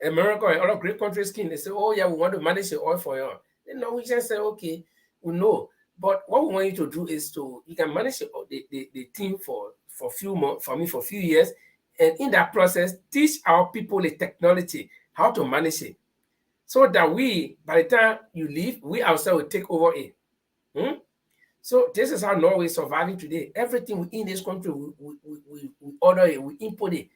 America and other great countries came. They said, "Oh yeah, we want to manage the oil for you." The Norwegians said, "Okay, we know, but what we want you to do is you can manage the team for few months, for a few years, and in that process, teach our people the technology, how to manage it, so that by the time you leave, we ourselves will take over it." So this is how Norway is surviving today. Everything in this country, we order it, we import it.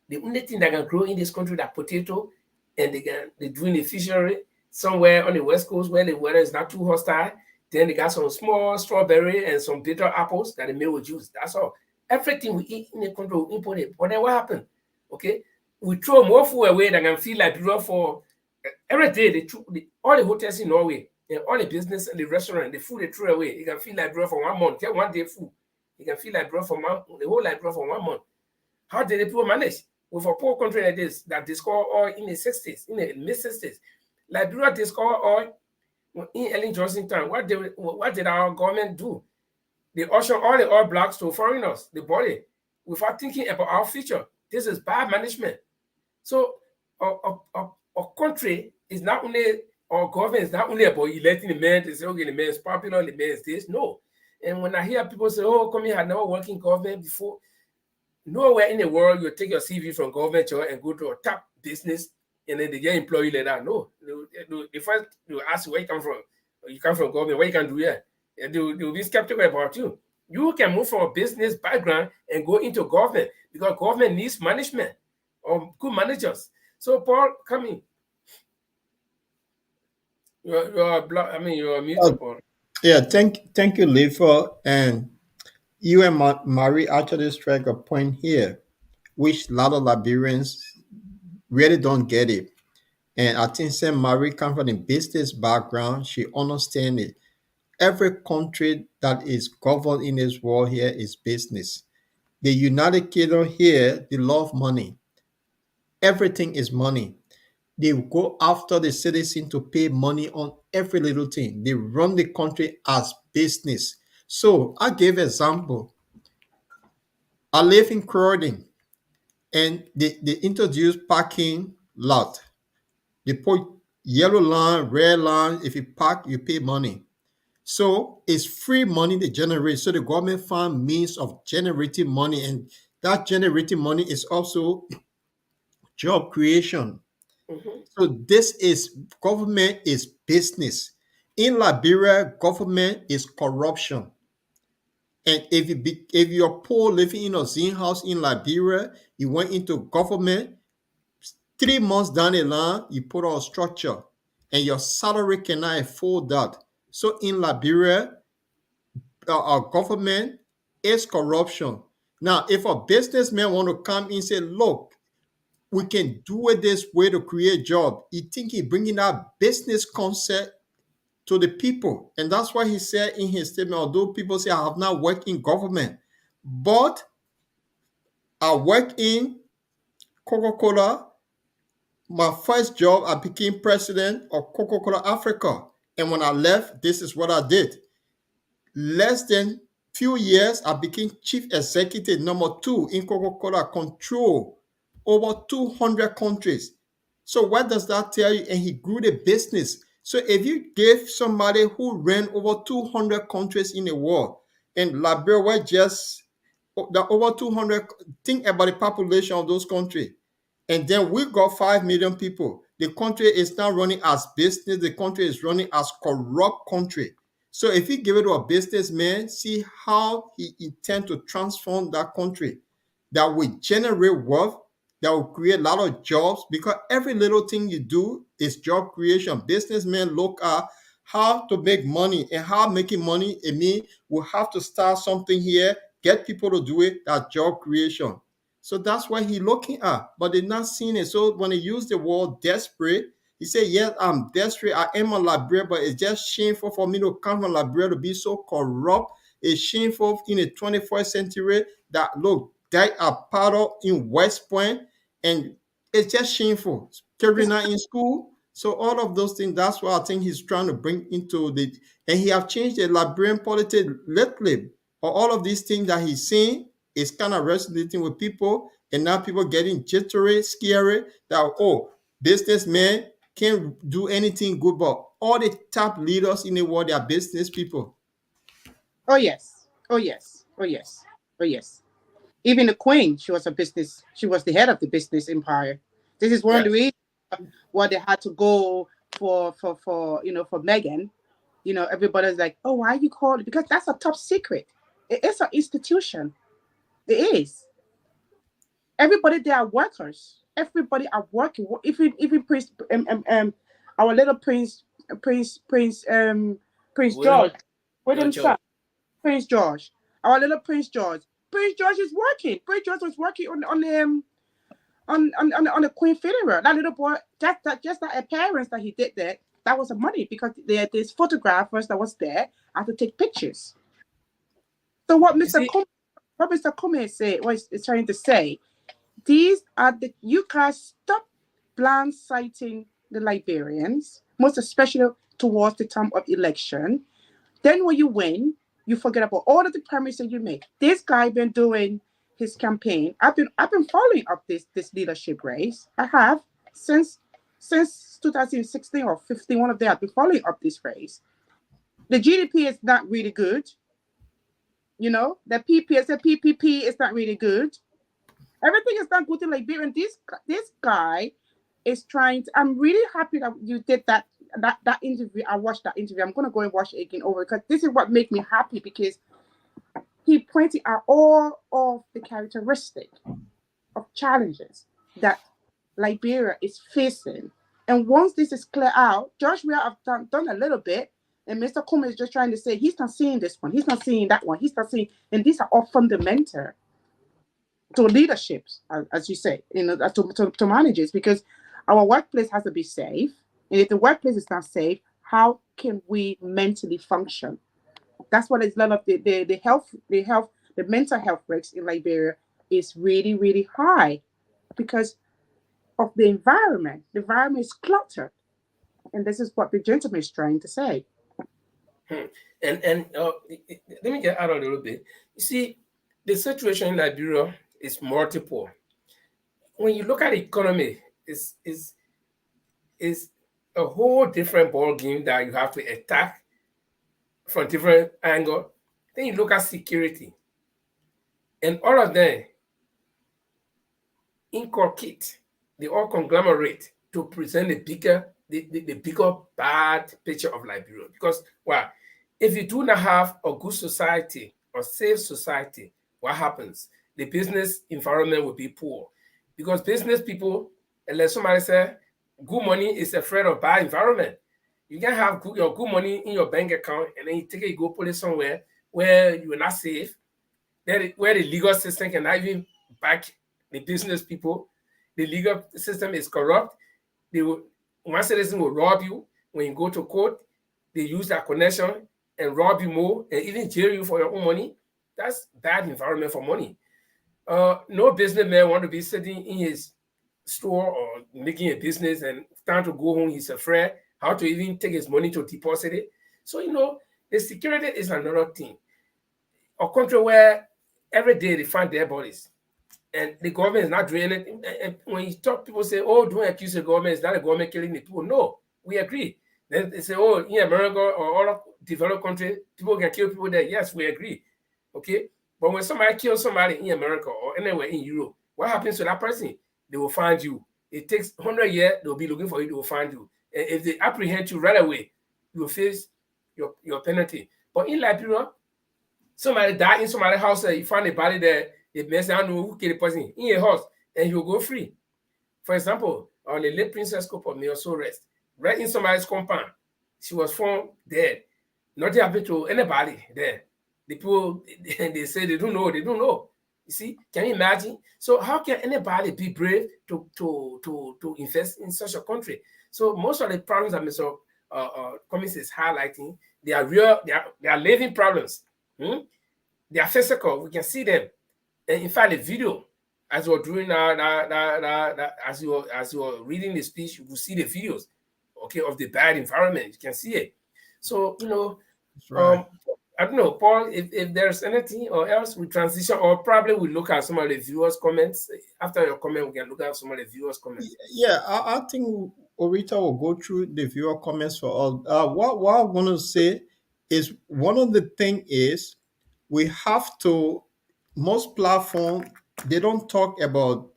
The only thing that can grow in this country is potato, and they're doing a fishery somewhere on the west coast where the weather is not too hostile. Then they got some small strawberry and some bitter apples that they make with juice. That's all. Everything we eat in the country, we import it. But then what happened? Okay, we throw more food away than can feel like for every day. All the hotels in Norway and all the business and the restaurant, the food they throw away, you can feel like for 1 month. Get 1 day food, you can feel like for the whole life for 1 month. How did the people manage? With a poor country like this that discovered oil in the 60s, in the mid-60s. Liberia discovered oil in Ellen Johnson time. What did our government do? They ushered all the oil blocks to foreigners, the body, without thinking about our future. This is bad management. So our country is not only, our government is not only about electing the man to say, okay, the man is popular, the man is this. No. And when I hear people say, oh, Cummings had never worked in government before, nowhere in the world you take your CV from government and go to a top business and then they get employee like that. No. The first they ask you where you come from. You come from government, what you can do here? And they'll be skeptical about you. You can move from a business background and go into government because government needs management or good managers. So Paul, come in. You're muted, Paul. Yeah, thank you, Leifa. And you and Marie actually strike a point here, which a lot of Liberians really don't get it. And I think since Marie comes from a business background, she understands it. Every country that is governed in this world here is business. The United Kingdom here, they love money. Everything is money. They go after the citizen to pay money on every little thing. They run the country as business. So I gave example. I live in Croydon and they introduced parking lot. They put yellow line, red line. If you park, you pay money. So it's free money they generate. So the government find means of generating money, and that generating money is also job creation. So this is government is business. In Liberia, government is corruption. And if you're poor living in a zen house in Liberia, you went into government, 3 months down the line, you put on a structure and your salary cannot afford that. So in Liberia, our government is corruption. Now, if a businessman want to come in and say, look, we can do it this way to create job, he think he bringing that business concept to the people. And that's why he said in his statement, although people say I have not worked in government, But I worked in Coca-Cola. My first job, I became president of Coca-Cola Africa. And when I left, this is what I did. Less than few years, I became chief executive number 2 in Coca-Cola, control over 200 countries. So what does that tell you? And he grew the business. So if you give somebody who ran over 200 countries in the world, and Liberia were just over 200, think about the population of those countries. And then we got 5 million people. The country is not running as business. The country is running as corrupt country. So if you give it to a businessman, see how he intends to transform that country that will generate wealth, that will create a lot of jobs, because every little thing you do is job creation. Businessmen look at how to make money, and how making money, it means we have to start something here, get people to do it, that job creation. So that's what he's looking at, but they're not seeing it. So when he used the word desperate, he said, yes, I'm desperate. I am a Liberia, but it's just shameful for me to come from Liberia to be so corrupt. It's shameful in the 21st century that, look, that are part of in West Point, and it's just shameful. Children are in school. So all of those things, that's what I think he's trying to bring into the, and he have changed the Liberian politics lately. All of these things that he's saying is kind of resonating with people, and now people getting jittery, scary, that, oh, businessmen can't do anything good, but all the top leaders in the world, they are business people. Oh yes. Oh yes. Oh yes. Oh yes. Even the queen, she was a business. She was the head of the business empire. This is one of the reasons why they had to go for for Megan. You know, everybody's like, oh, why you call it? Because that's a top secret. It is an institution. It is. Everybody there are workers. Everybody are working. Even Prince, our little Prince George, William son, Prince George, our little Prince George. Prince George is working. Prince George was working on the Queen funeral. That little boy, just that appearance that he did there, that was the money, because there's photographers that was there had to take pictures. So what Mr. Cummings said, what is trying to say, these are you guys stop blindsiding the Liberians, most especially towards the time of election. Then when you win, you forget about all of the promises you make. This guy been doing his campaign. I've been following up this leadership race. I have since 2016 or 15. One of them, I've been following up this race. The GDP is not really good. You know, the PPP is not really good. Everything is not good in Liberia. And this guy is trying to. I'm really happy that you did that interview. I watched that interview. I'm gonna go and watch it again over, because this is what made me happy, because he pointed out all of the characteristics of challenges that Liberia is facing. And once this is clear out, George Weah have done a little bit, and Mr. Cummings is just trying to say he's not seeing this one, he's not seeing that one, he's not seeing, and these are all fundamental to leaderships, as you say, you know, to managers, because our workplace has to be safe. And if the workplace is not safe, how can we mentally function? That's what it's a lot of the mental health rates in Liberia is really, really high because of the environment. The environment is cluttered. And this is what the gentleman is trying to say. And let me get out a little bit. You see, the situation in Liberia is multiple. When you look at the economy, is a whole different ball game that you have to attack from different angle. Then you look at security, and all of them inculcate, they all conglomerate to present the bigger bad picture of Liberia. Because if you do not have a good society or safe society, what happens? The business environment will be poor, because business people, unless somebody say good money is afraid of bad environment. You can have your good money in your bank account, and then you take it, you go put it somewhere where you are not safe, where the legal system cannot even back the business people. The legal system is corrupt. One citizen will rob you when you go to court. They use that connection and rob you more, and even jail you for your own money. That's bad environment for money. No businessman want to be sitting in his store or making a business and time to go home, he's afraid how to even take his money to deposit it. So the security is another thing. A country where every day they find dead bodies and the government is not doing anything. And when you talk, people say, "Oh, don't accuse the government. It's not the government killing the people." No, we agree. Then they say, "Oh, in America or all of developed countries, people can kill people there." Yes, we agree. Okay, but when somebody kills somebody in America or anywhere in Europe, what happens to that person? They will find you. It takes 100 years. They will be looking for you. They will find you. And if they apprehend you right away, you will face your penalty. But in Liberia, somebody died in somebody's house, you find a body there, the person I know who killed the person in a house, and you'll go free. For example, on the late Princess Couple may also rest, right in somebody's compound. She was found dead. Nothing happened to anybody there. The people they say they don't know, they don't know. You see, can you imagine? So how can anybody be brave to invest in such a country? So most of the problems that Mr. Cummings is highlighting, they are real, they are living problems. They are physical. We can see them. And in fact, the video, as you're doing as you're reading the speech, you will see the videos, okay, of the bad environment. You can see it. So That's right. I don't know, Paul, if there's anything or else we transition, or probably we look at some of the viewers' comments. After your comment, we can look at some of the viewers' comments. Yeah, I think Orita will go through the viewer comments for all. What I want to say is one of the thing is we have to, most platform, they don't talk about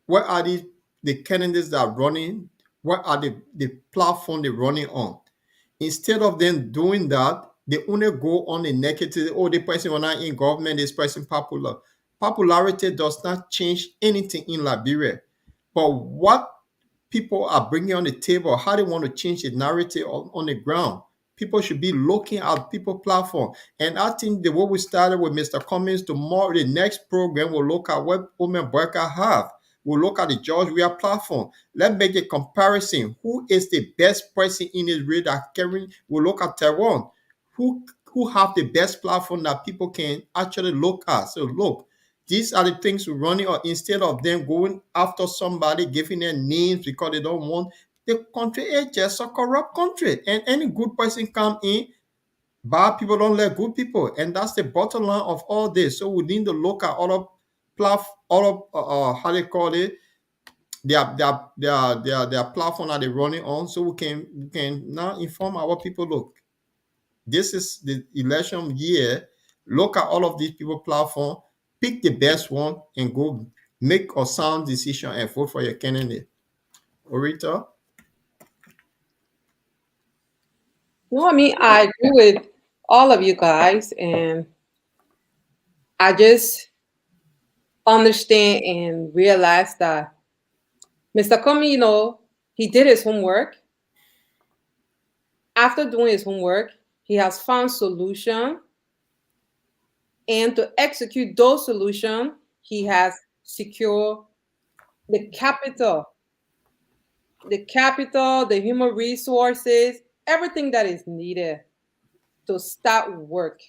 what are the candidates that are running, what are the platform they're running on. Instead of them doing that, they only go on the negative. Oh, the person was not in government, this person popular. Popularity does not change anything in Liberia. But what people are bringing on the table, how they want to change the narrative on the ground. People should be looking at people platform. And I think the way we started with Mr. Cummings, tomorrow, the next program will look at what women worker have. We'll look at the George Weah platform. Let's make a comparison. Who is the best person in this radar carrying? We'll look at Taiwan. Who have the best platform that people can actually look at? So look, these are the things we're running on. Instead of them going after somebody, giving them names because they don't want, the country is just a corrupt country. And any good person come in, bad people don't let good people. And that's the bottom line of all this. So we need to look at all of how they call it, their platform that they're running on, so we can now inform our people, look, this is the election year. Look at all of these people platform, pick the best one, and go make a sound decision and vote for your candidate. Orita? No, I mean, I agree with all of you guys, and I just understand and realize that Mr. Comey, he did his homework. After doing his homework, he has found solution, and to execute those solutions, he has secured the capital, the human resources, everything that is needed to start work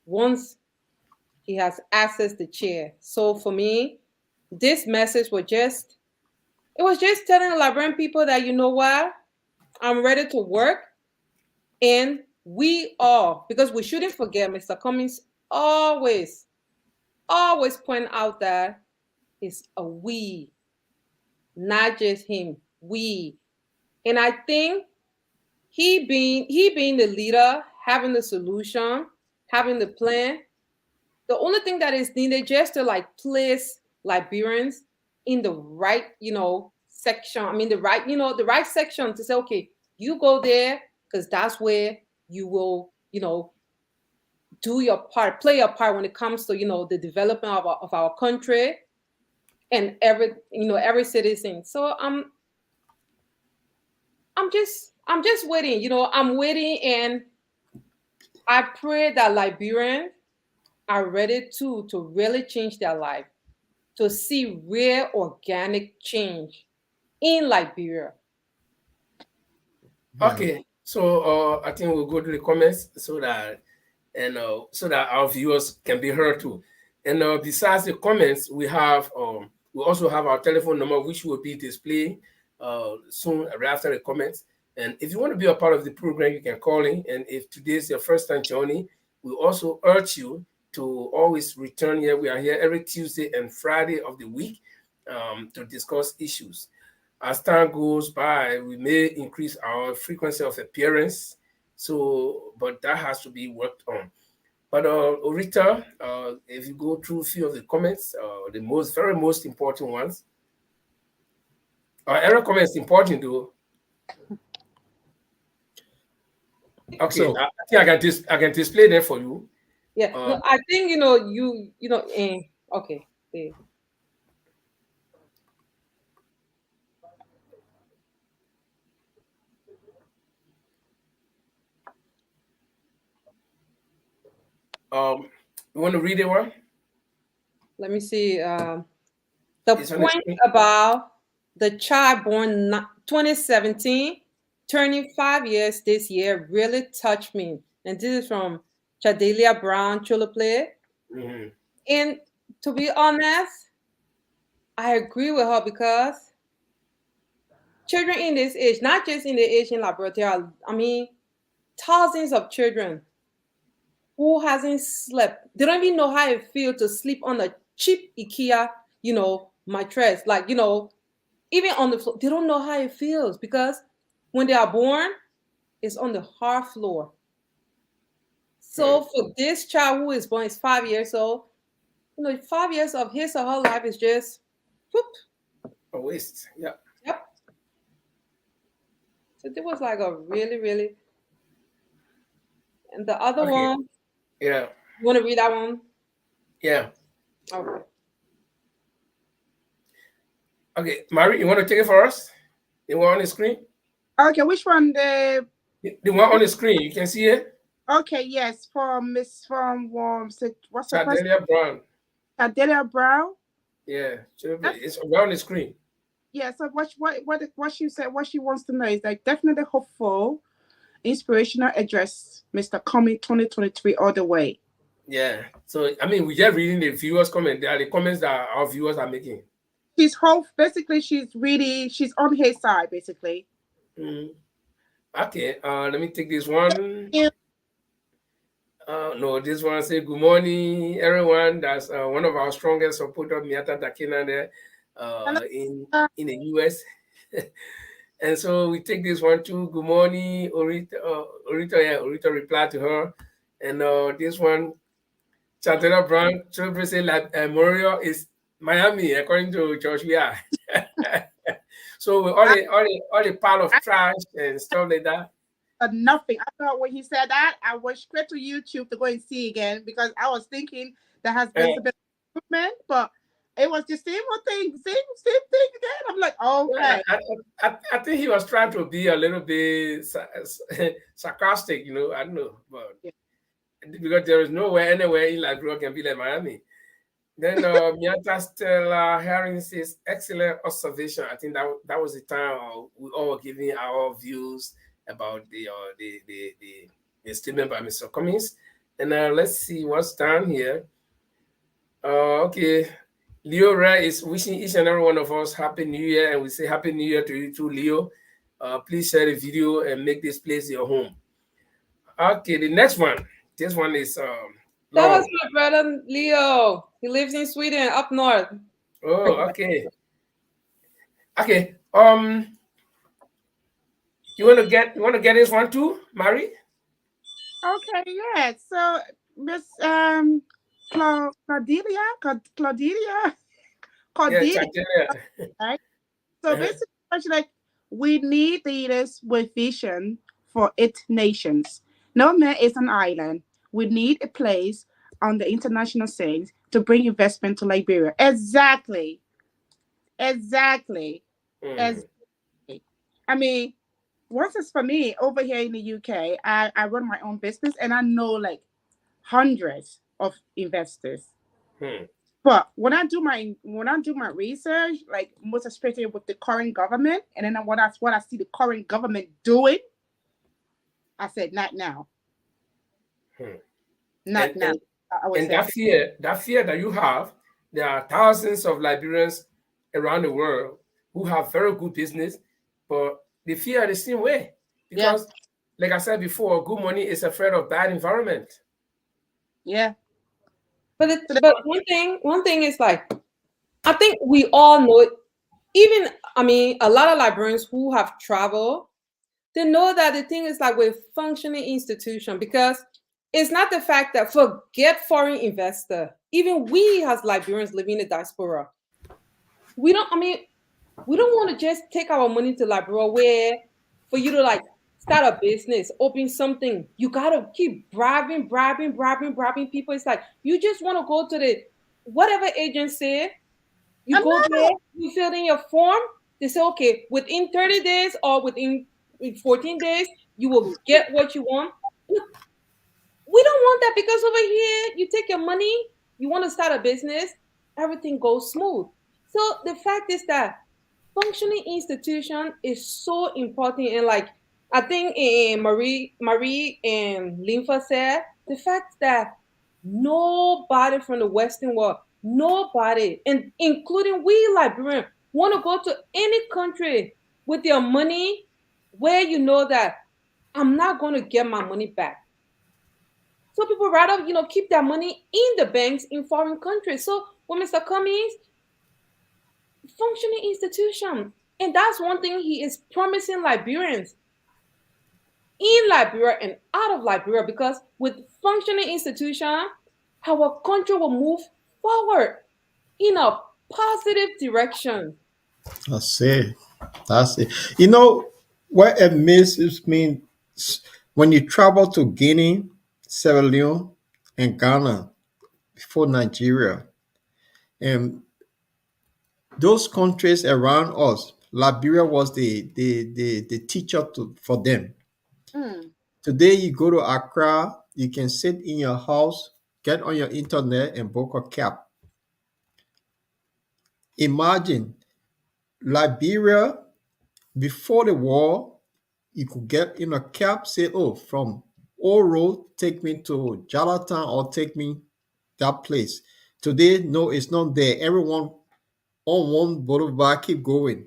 once he has accessed the chair. So for me, this message was just telling the Liberian people that, you know what, I'm ready to work. And we all, because we shouldn't forget, Mr. Cummings always point out that it's a we, not just him, we. And I think he being the leader, having the solution, having the plan, the only thing that is needed just to place Liberians in the right, section. I mean the right section to say, okay, you go there because that's where you will, do your part, play your part when it comes to, the development of our country and every citizen. So I'm just waiting, I'm waiting, and I pray that Liberians are ready to really change their life, to see real organic change in Liberia. Yeah. Okay, so I think we'll go to the comments so that and so that our viewers can be heard too. And besides the comments, we also have our telephone number, which will be displayed soon right after the comments. And if you want to be a part of the program, you can call in. And if today is your first time joining, we also urge you to always return here. We are here every Tuesday and Friday of the week to discuss issues. As time goes by, we may increase our frequency of appearance. So, but that has to be worked on. But Orita, if you go through a few of the comments, the very most important ones. Every comment is important though. Okay, So I think I can display them for you. Yeah. No, I think okay. Yeah. You want to read it one? Let me see. The It's on the point screen. about the child born 2017, turning 5 years this year, really touched me. And this is from Chadelia Brown Chulaplay. Mhm. And to be honest, I agree with her because children in this age, not just in the age in Liberia, I mean, thousands of children who hasn't slept. They don't even know how it feels to sleep on a cheap IKEA, mattress. Like, even on the floor, they don't know how it feels because when they are born, it's on the hard floor. So for this child who is born is 5 years old, 5 years of his or her life is just whoop. A waste. Yeah. Yep. So it was like a really, really. And the other Okay. one, Yeah. you want to read that one? Yeah. Okay. Okay, Mary, you want to take it for us? The one on the screen? Okay, which one? The one on the screen. You can see it? Okay, yes, from what's her first? Chadelia Brown. Adelia Brown. Yeah. It's right on the screen. Yeah. So what she said, what she wants to know is like definitely hopeful, inspirational address, Mr. Cummings 2023 all the way. Yeah. So I mean, we just reading the viewers' comment. They are the comments that our viewers are making. She's basically she's on his side basically. Okay. Let me take this one. Yeah. No, this one say good morning, everyone. That's one of our strongest supporters, Miata Dakina there in the US. And so we take this one too. Good morning, Orita. Orita replied to her. And this one, Chantella Brown, children say like Monrovia is Miami, according to George. Yeah. So with all the pile of trash and stuff like that. Nothing. I thought when he said that, I went straight to YouTube to go and see again because I was thinking there has been some bit of improvement, but it was the same old thing, same thing again. I'm like, okay. I think he was trying to be a little bit sarcastic, I don't know, but because there is nowhere anywhere in Liberia can be like Miami. Then Miata Stella Herring says, excellent observation. I think that was the time we all were giving our views about the statement by Mr. Cummings. And let's see what's down here. Okay. Leo Ray is wishing each and every one of us Happy New Year, and we say Happy New Year to you too, Leo. Please share the video and make this place your home. Okay, the next one. This one is that was my brother Leo. He lives in Sweden, up north. Oh, okay. Okay. You want to get this one too, Mary? Okay, yeah. So Miss Claudia. Yeah, right? So basically, like we need leaders with vision for 8 nations. No man is an island. We need a place on the international scene to bring investment to Liberia. Exactly. Exactly. I mean, once it's for me over here in the UK, I run my own business and I know like hundreds of investors. But when I do my research, like most especially with the current government, and then what I see the current government doing, I said not now. Not and now. and I would and say. that fear that you have, there are thousands of Liberians around the world who have very good business, but they fear the same way Yeah. because, like I said before, good money is afraid of bad environment. Yeah. So but one thing is like, I think we all know it. Even, I mean, a lot of librarians who have traveled, they know that the thing is like with functioning institution, because it's not the fact that, forget foreign investor, even we as Liberians living in the diaspora, we don't, I mean, we don't want to just take our money to Liberia where for you to like start a business, open something, you gotta keep bribing people. It's like you just want to go to the whatever agency, you I go there, know. you fill in your form. They say, okay, within 30 days or within 14 days, you will get what you want. Look, we don't want that, because over here, you take your money, you want to start a business, everything goes smooth. So the fact is that functioning institution is so important. And like I think Marie and Linfa said, the fact that nobody from the Western world, nobody, and including we Liberians, want to go to any country with your money where you know that I'm not going to get my money back. So people rather, keep their money in the banks in foreign countries. So when Mr. Cummings, functioning institution, and that's one thing he is promising Liberians in Liberia and out of Liberia, because with functioning institution, our country will move forward in a positive direction. That's it. That's it. You know, what it misses mean when you travel to Guinea, Sierra Leone, and Ghana before Nigeria, and those countries around us, Liberia was the teacher for them. Mm. Today, you go to Accra, you can sit in your house, get on your internet, and book a cab. Imagine Liberia before the war, you could get in a cab, say, oh, from Oro, take me to Jalatan or take me that place. Today, no, it's not there. Everyone on one boulevard, keep going.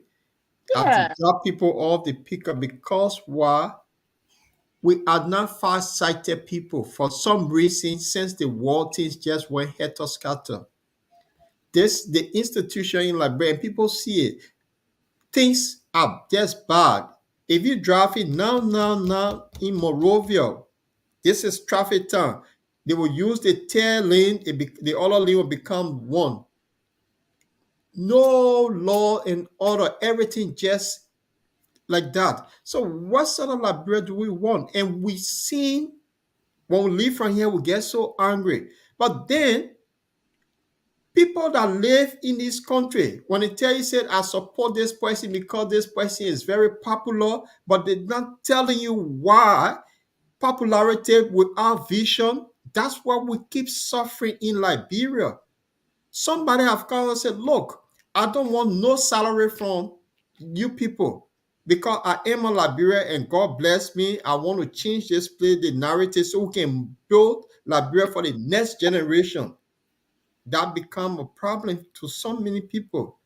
Have to Yeah. drop people off the pickup because why? We are not far-sighted people. For some reason, since the war, things just went helter-skelter. This the institution in Liberia, and people see it. Things are just bad. If you drive it now in Monrovia, this is traffic time. They will use the tail lane, the other lane will become one. No law and order, everything just like that. So, what sort of Liberia do we want? And we see when we leave from here, we get so angry. But then people that live in this country, when they tell you, said, I support this person because this person is very popular, but they're not telling you why popularity without vision, that's why we keep suffering in Liberia. Somebody have come and said, look, I don't want no salary from you people because I am a Liberia and God bless me. I want to change this place, the narrative, so we can build Liberia for the next generation. That become a problem to so many people.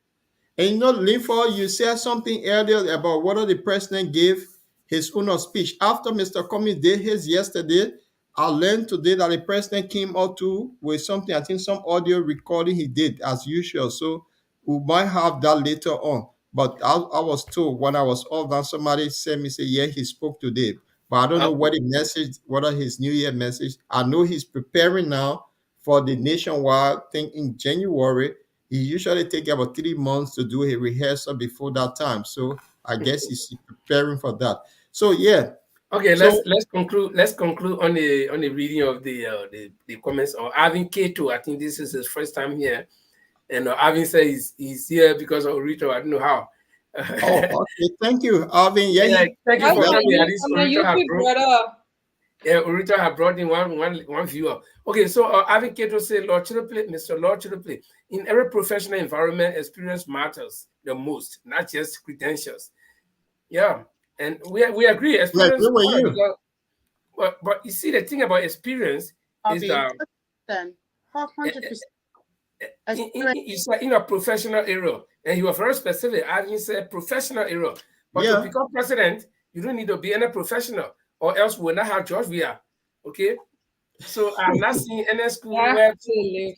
And you know, Linford, you said something earlier about whether the president gave his own speech. After Mr. Cummings did his yesterday, I learned today that the president came out too with something, I think some audio recording he did as usual. So we might have that later on. But I was told when I was off that somebody sent me, say, yeah, he spoke today. But I don't know what the message, whether his New Year message. I know he's preparing now for the nationwide thing in January. He usually take about 3 months to do a rehearsal before that time. So I guess he's preparing for that. So yeah. Okay, So let's conclude. Let's conclude on the reading of the comments of Avin Keto. I think this is his first time here, and Avin says he's here because of Rito. I don't know how. oh, okay. Thank you, Alvin. Yeah, Yeah, thank you That's for well, coming. At least my Orito had YouTube brought. brother. Yeah, Orito had brought in one viewer. Okay, so Avin Keto said, Lord Chirople, Mr. Lord Chirople, in every professional environment, experience matters the most, not just credentials. Yeah, and we agree. yeah, Experience where were matter you? because, but you see, the thing about experience Is Hobby. the 100%. it's like in a professional area, and he was very specific. I didn't say professional area, but to Yeah. become president, you don't need to be any professional, or else we'll not have George Weah. Okay, so I'm not seeing any school where Absolutely.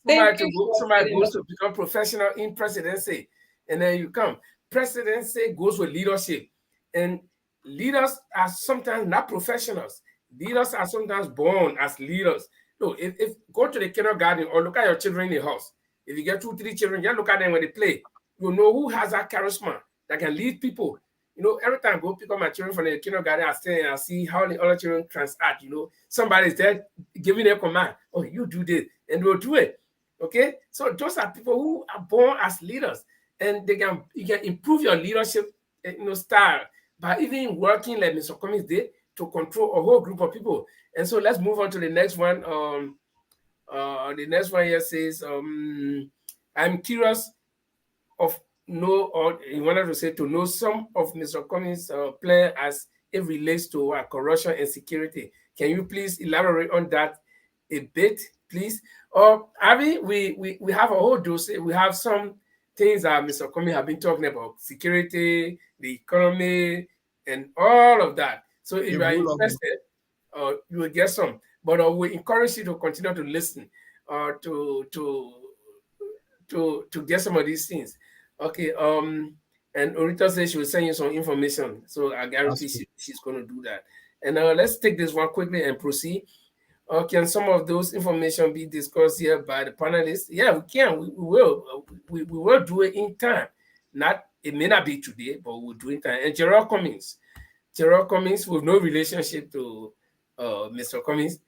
Thank you for somebody setting goes up. to become professional in presidency, and then you come. Presidency goes with leadership, and leaders are sometimes not professionals. Leaders are sometimes born as leaders. No, if go to the kindergarten or look at your children in the house. If you get 2, 3 children, just look at them when they play. You know who has that charisma that can lead people. You know, every time I go pick up my children from the kindergarten, I stay and I see how the other children transact. You know, somebody's there giving a command. Oh, you do this, and they'll do it. Okay, so those are people who are born as leaders, and you can improve your leadership, style by even working like Mr. Cummings did to control a whole group of people. And so let's move on to the next one. The next one here says, I'm curious of know, or he wanted to say to know some of Mr. Cummings' plan as it relates to corruption and security. Can you please elaborate on that a bit, please? Or Abby, we have a whole dose. We have some things that Mr. Cummings have been talking about: security, the economy, and all of that. So if The you are rule of law. interested, you will get some. But we encourage you to continue to listen, to get some of these things. Okay. And Orita says she will send you some information, so I guarantee That's good. she's going to do that. And let's take this one quickly and proceed. Can some of those information be discussed here by the panelists? Yeah, we can. We will. We will do it in time. Not it may not be today, but we'll do it in time. And Gerald Cummings with no relationship to Mr. Cummings.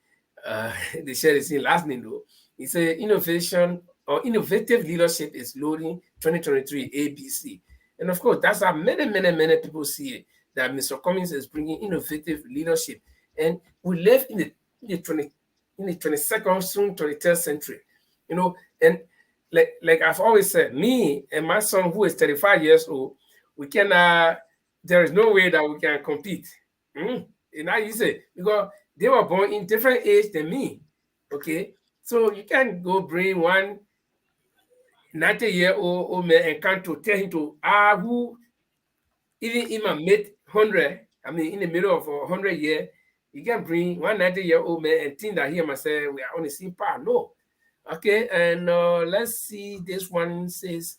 They share the same last name though. He said innovation or innovative leadership is loading 2023 ABC. And of course, that's how many people see it, that Mr. Cummings is bringing innovative leadership. And we live in the 22nd, soon 23rd century. You know, and like I've always said, me and my son, who is 35 years old, we can there is no way that we can compete. And I say because they were born in different age than me. Okay, so you can't go bring one 90-year-old man and come to tell him to who even in my mid 100, I mean in the middle of 100 year, you can bring one 90-year-old man and think that he must say we are on the same path. No. Okay, and let's see, this one says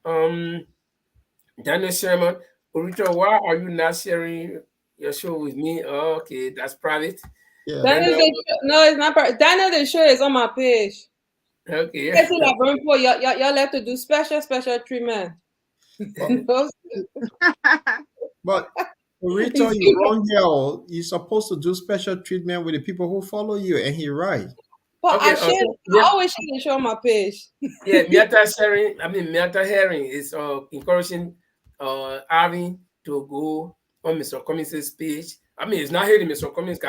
Daniel Sherman, Orita, why are you not sharing your show with me? Okay, that's private. Yeah. Daniel, no, it's not. Daniel, the show is on my page. Okay. Y'all have to do special treatment. But Rita, you're wrong here. You're supposed to do special treatment with the people who follow you, and he right. But Okay, I always share the show on my page. Yeah, Miata Hearing is encouraging Arvin to go on Mr. Cummings' page. I mean, it's not hitting Mr. Cummings.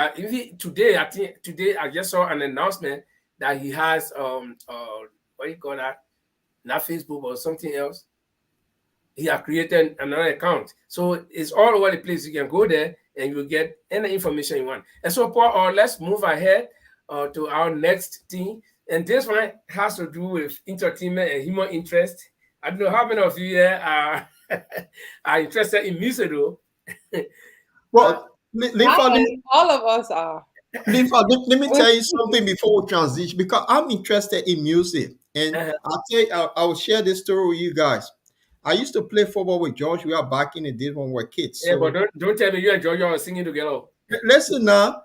Today I just saw an announcement that he has what do you call that? Not Facebook or something else. He has created another account. So it's all over the place. You can go there and you'll get any information you want. And so, Paul, let's move ahead to our next thing. And this one has to do with entertainment and human interest. I don't know how many of you here are interested in music, though. Well, all of us are. Let me tell you something before we transition, because I'm interested in music, and I will share this story with you guys. I used to play football with George. We are back in the days when we were kids. Yeah, but don't tell me you and George are singing together. Listen now,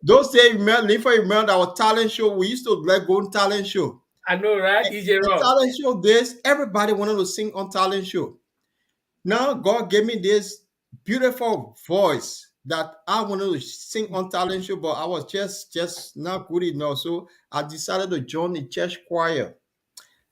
those days, remember our talent show. We used to like go on talent show. I know, right? EJ Rock. Talent show days, everybody wanted to sing on talent show. Now God gave me this beautiful voice that I wanted to sing on talent show, but I was just not good enough. So I decided to join the church choir.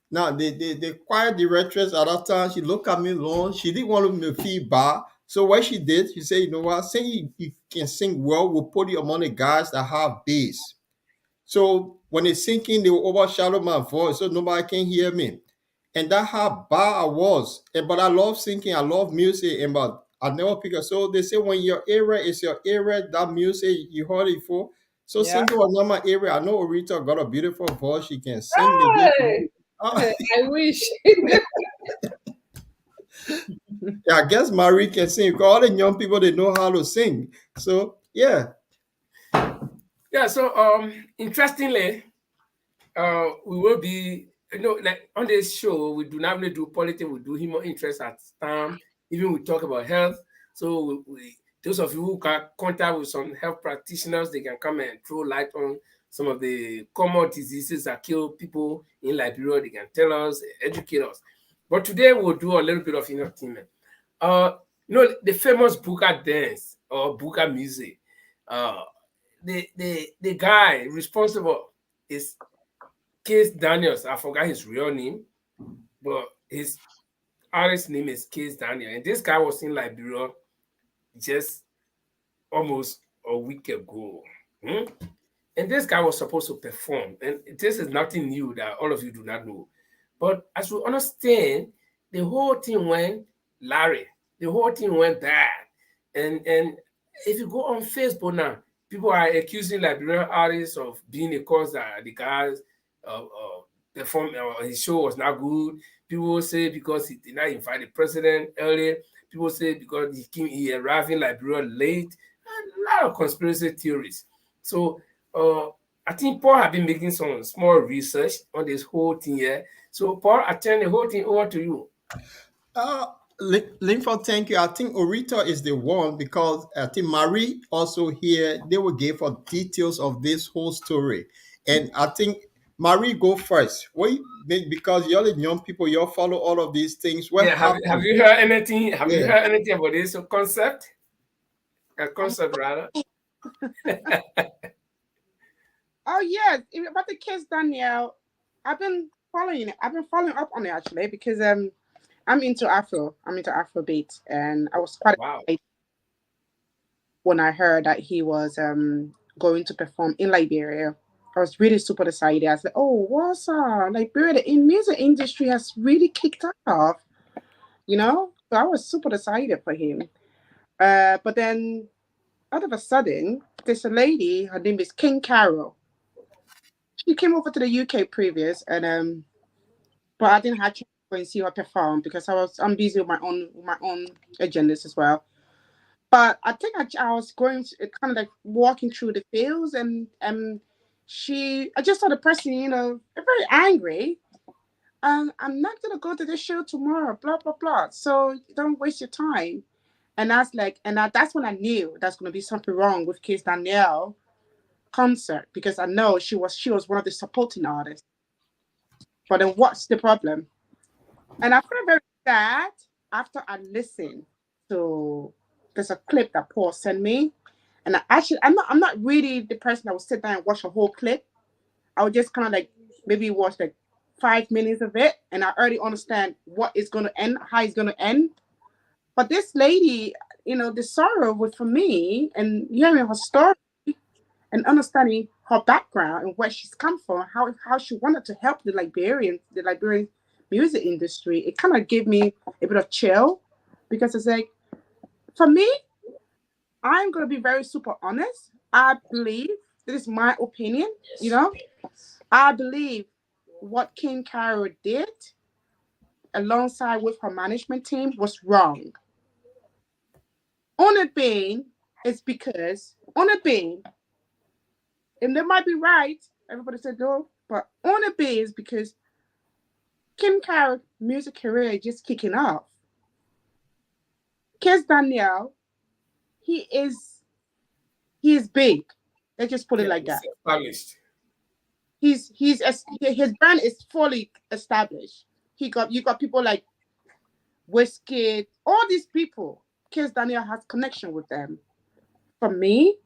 Now the choir directress at that time, she looked at me long. She didn't want me to feel bad. So what she did, she said, you know what, saying you can sing well, we'll put you among the guys that have bass. So when they singing, they will overshadow my voice so nobody can hear me. And that's how bad I was. But I love singing, I love music, but I never pick up. So they say when your area is your area, that music you heard it before, So Yeah. singing was not my area. I know Orita got a beautiful voice. She can sing the Hey, good. Uh, I wish. yeah, I guess Marie can sing. Because all the young people, they know how to sing. So yeah. Yeah. So interestingly, we will be, like on this show, we do not really do politics, we do human interest at time. Even we talk about health. So those of you who can contact with some health practitioners, they can come and throw light on some of the common diseases that kill people in Liberia. They can tell us, educate us. But today we'll do a little bit of entertainment. Uh, the famous Buka dance or Buka music. Uh, the guy responsible is Kizz Daniels. I forgot his real name, but his artist name is Kizz Daniel. And this guy was in Liberia just almost a week ago. Hmm? And this guy was supposed to perform. And this is nothing new that all of you do not know. But as we understand, the whole thing went Larry. The whole thing went bad. And if you go on Facebook now, people are accusing Liberian artists of being a cause that the guys perform his show was not good. People say because he did not invite the president early. People say because he arrived in Liberia late. A lot of conspiracy theories. So I think Paul have been making some small research on this whole thing here. So Paul, I turn the whole thing over to you. Uh, Linford, thank you. I think Orita is the one because I think Marie also here, they will give us details of this whole story. And I think Marie go first. Wait, because you're the young people, you all follow all of these things. What Yeah, have happened? you heard anything? Have you Yeah. heard anything about this concept? A concept rather. Oh yes, about the Kizz Daniel, I've been following it. I've been following up on it actually because I'm into Afro. I'm into Afrobeat, and I was quite Wow. excited when I heard that he was going to perform in Liberia. I was really super excited. I was like, "Oh, what's up? Liberia, the music industry has really kicked off." You know, so I was super excited for him. But then all of a sudden, there's a lady. Her name is King Carol. She came over to the UK previous, and but I didn't have to go and see her perform because I'm busy with my own agendas as well. But I think I was going to, kind of like walking through the fields, and I just saw the person, very angry. I'm not gonna go to the show tomorrow, blah blah blah. So don't waste your time. And that's like, that's when I knew that's gonna be something wrong with Kizz Daniel concert because I know she was one of the supporting artists. But then what's the problem? And I felt very sad after I listened to there's a clip that Paul sent me. And I'm not really the person that would sit down and watch a whole clip. I would just kind of like maybe watch like 5 minutes of it and I already understand what is gonna end, how it's gonna end. But this lady, the sorrow was for me and hearing her story and understanding her background and where she's come from, how she wanted to help the Liberian music industry, it kind of gave me a bit of chill because it's like, for me, I'm gonna be very super honest. I believe this is my opinion, I believe what King Carol did alongside with her management team was wrong. On it being is because on it being and they might be right. Everybody said no, but on a base because Kim Carroll's music career is just kicking off. Kizz Daniel, he is he is big. Let's just put it Yeah, like it's that. established. His brand is fully established. You got people like Whiskey, all these people. Kizz Daniel has connection with them. For me,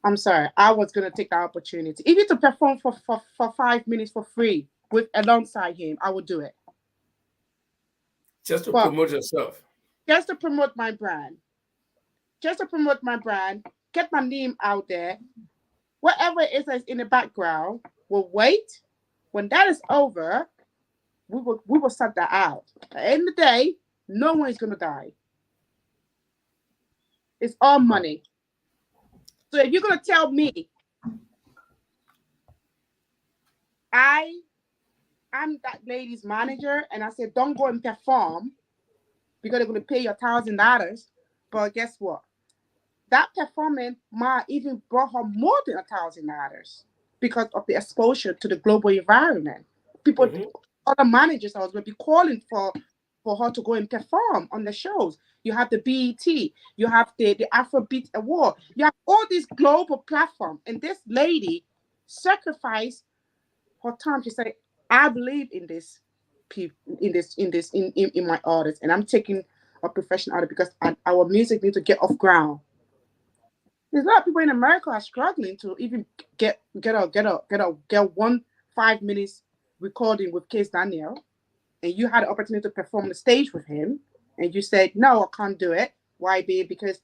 I'm sorry, I was gonna take that opportunity. Even to perform for 5 minutes for free with alongside him, I would do it. Just to But promote yourself. just to promote my brand, get my name out there. Whatever it is that's in the background, we'll wait. When that is over, we will sort that out. At the end of the day, no one is gonna die. It's all money. So if you're gonna tell me I'm that lady's manager and I said don't go and perform because they're gonna pay you $1,000, but guess what? That performance might even brought her more than $1,000 because of the exposure to the global environment. People, other managers I was going to be calling for her to go and perform on the shows. You have the BET, you have the Afrobeat Award, you have all these global platforms, and this lady sacrificed her time. She said, "I believe in this, in my artists, and I'm taking a professional artist because our music needs to get off ground." There's a lot of people in America are struggling to even get 1 5 minutes recording with Kizz Daniel, and you had the opportunity to perform on the stage with him, and you said, "No, I can't do it." Why? Because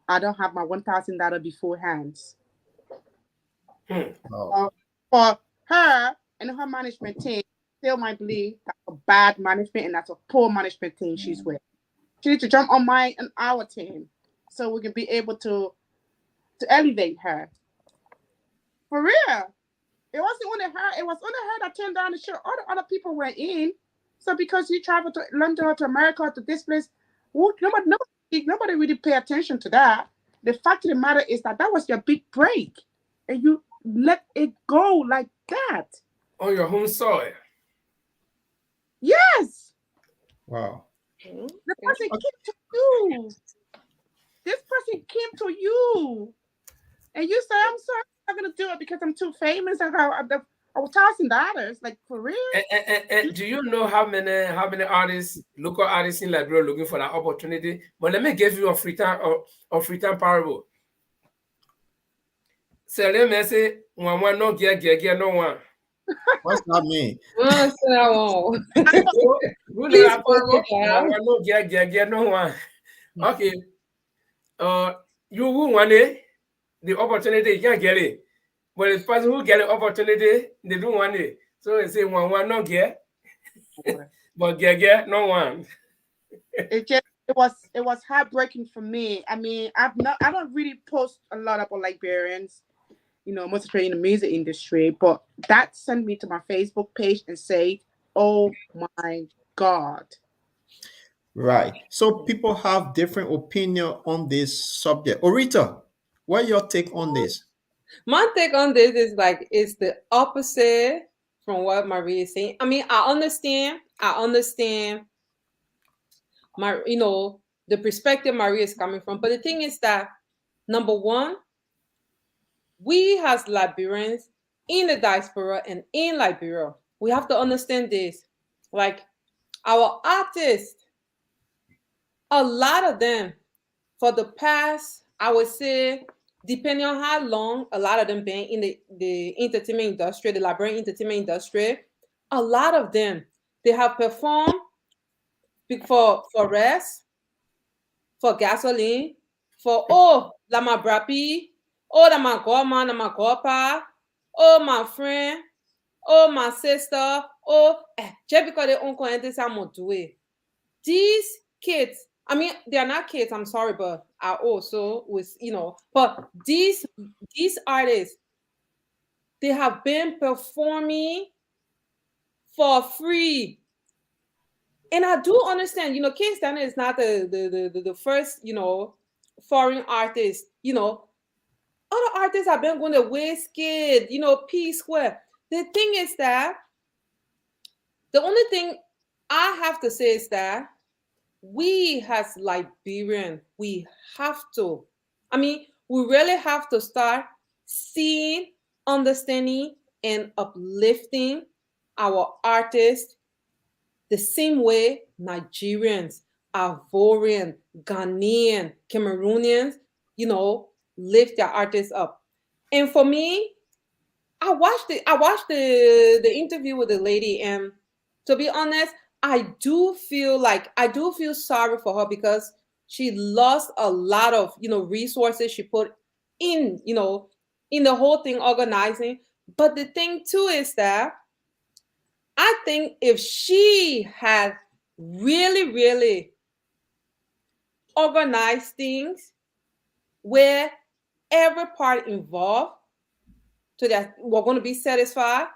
I don't have my $1,000 beforehand. Wow. For her and her management team, still might believe that's a bad management and that's a poor management team she's with. She needs to jump on our team so we can be able to elevate her. For real. It wasn't only her. It was only her that turned down the show. All the other people were in. So because you traveled to London or to America to this place, nobody really pay attention to that. The fact of the matter is that was your big break. And you let it go like that. On your home soil. Yes. Wow. The person came to you. This person came to you. And you say, "I'm sorry, I'm not gonna do it because I'm too famous." I got $1,000, like for real. And do you know how many artists, local artists in Liberia, are looking for that opportunity? But let me give you a free time parable. So let me say, one no get no one. What's that mean? Please break it down. One no get no one. Okay. You who want it, the opportunity you can't get it. But the person who get the opportunity, they don't want it. So they say one no get, but get no one. It was heartbreaking for me. I mean, I don't really post a lot about Liberians, mostly in the music industry, but that sent me to my Facebook page and said, "Oh my God." Right. So people have different opinion on this subject. Orita, what your take on this? My take on this is like it's the opposite from what Marie is saying. I mean, I understand my the perspective Marie is coming from. But the thing is that number one, we as Liberians in the diaspora and in Liberia, we have to understand this. Like our artists, a lot of them for the past, I would say, depending on how long a lot of them been in the entertainment industry, the Liberian entertainment industry, a lot of them, they have performed for rest, for gasoline, for la ma brapi, la ma goma, la ma gopa, my friend, my sister, just because they own to do it. These kids, I mean, they are not kids, I'm sorry, but I also was, but these artists, they have been performing for free. And I do understand, Kizz Daniel is not the first, foreign artist, other artists have been going to Wizkid, P Square. The thing is that the only thing I have to say is that we as Liberian, we have to, we really have to start seeing, understanding, and uplifting our artists the same way Nigerians, Ivorian, Ghanaian, Cameroonians, lift their artists up. And for me, I watched the interview with the lady, and to be honest, I do feel sorry for her because she lost a lot of resources she put in in the whole thing organizing. But the thing too is that I think if she had really, really organized things where every part involved so that we're going to be satisfied,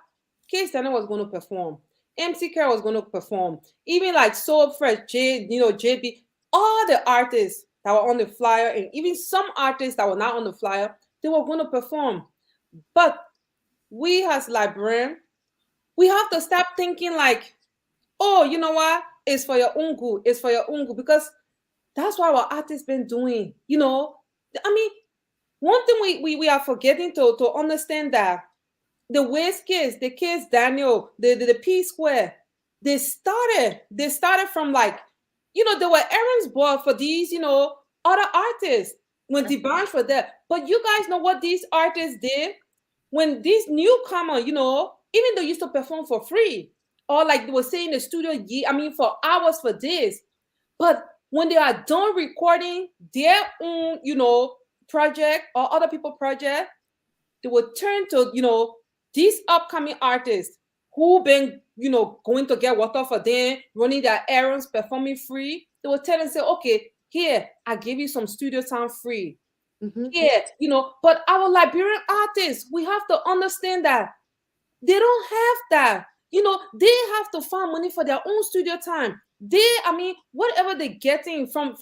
Kizz Daniel was going to perform. MC Carey was going to perform. Even like Soul Fresh, JB, all the artists that were on the flyer, and even some artists that were not on the flyer, they were going to perform. But we as librarians, we have to stop thinking like, oh, you know what? It's for your own good. It's for your own good. Because that's what our artists been doing. I mean, one thing we are forgetting to understand that the Wiz Kids, the Kizz Daniel, the P Square, they started from like, they were errands boy for these, other artists when the bands were there. But you guys know what these artists did? When these newcomer, even though used to perform for free, or like they were saying in the studio, for hours for this. But when they are done recording their own, project or other people project, they will turn to, these upcoming artists who been, going to get water for them, running their errands, performing free. They will tell them, say, okay, here, I give you some studio time free. Mm-hmm. Here, but our Liberian artists, we have to understand that they don't have that. They have to find money for their own studio time. Whatever they're getting from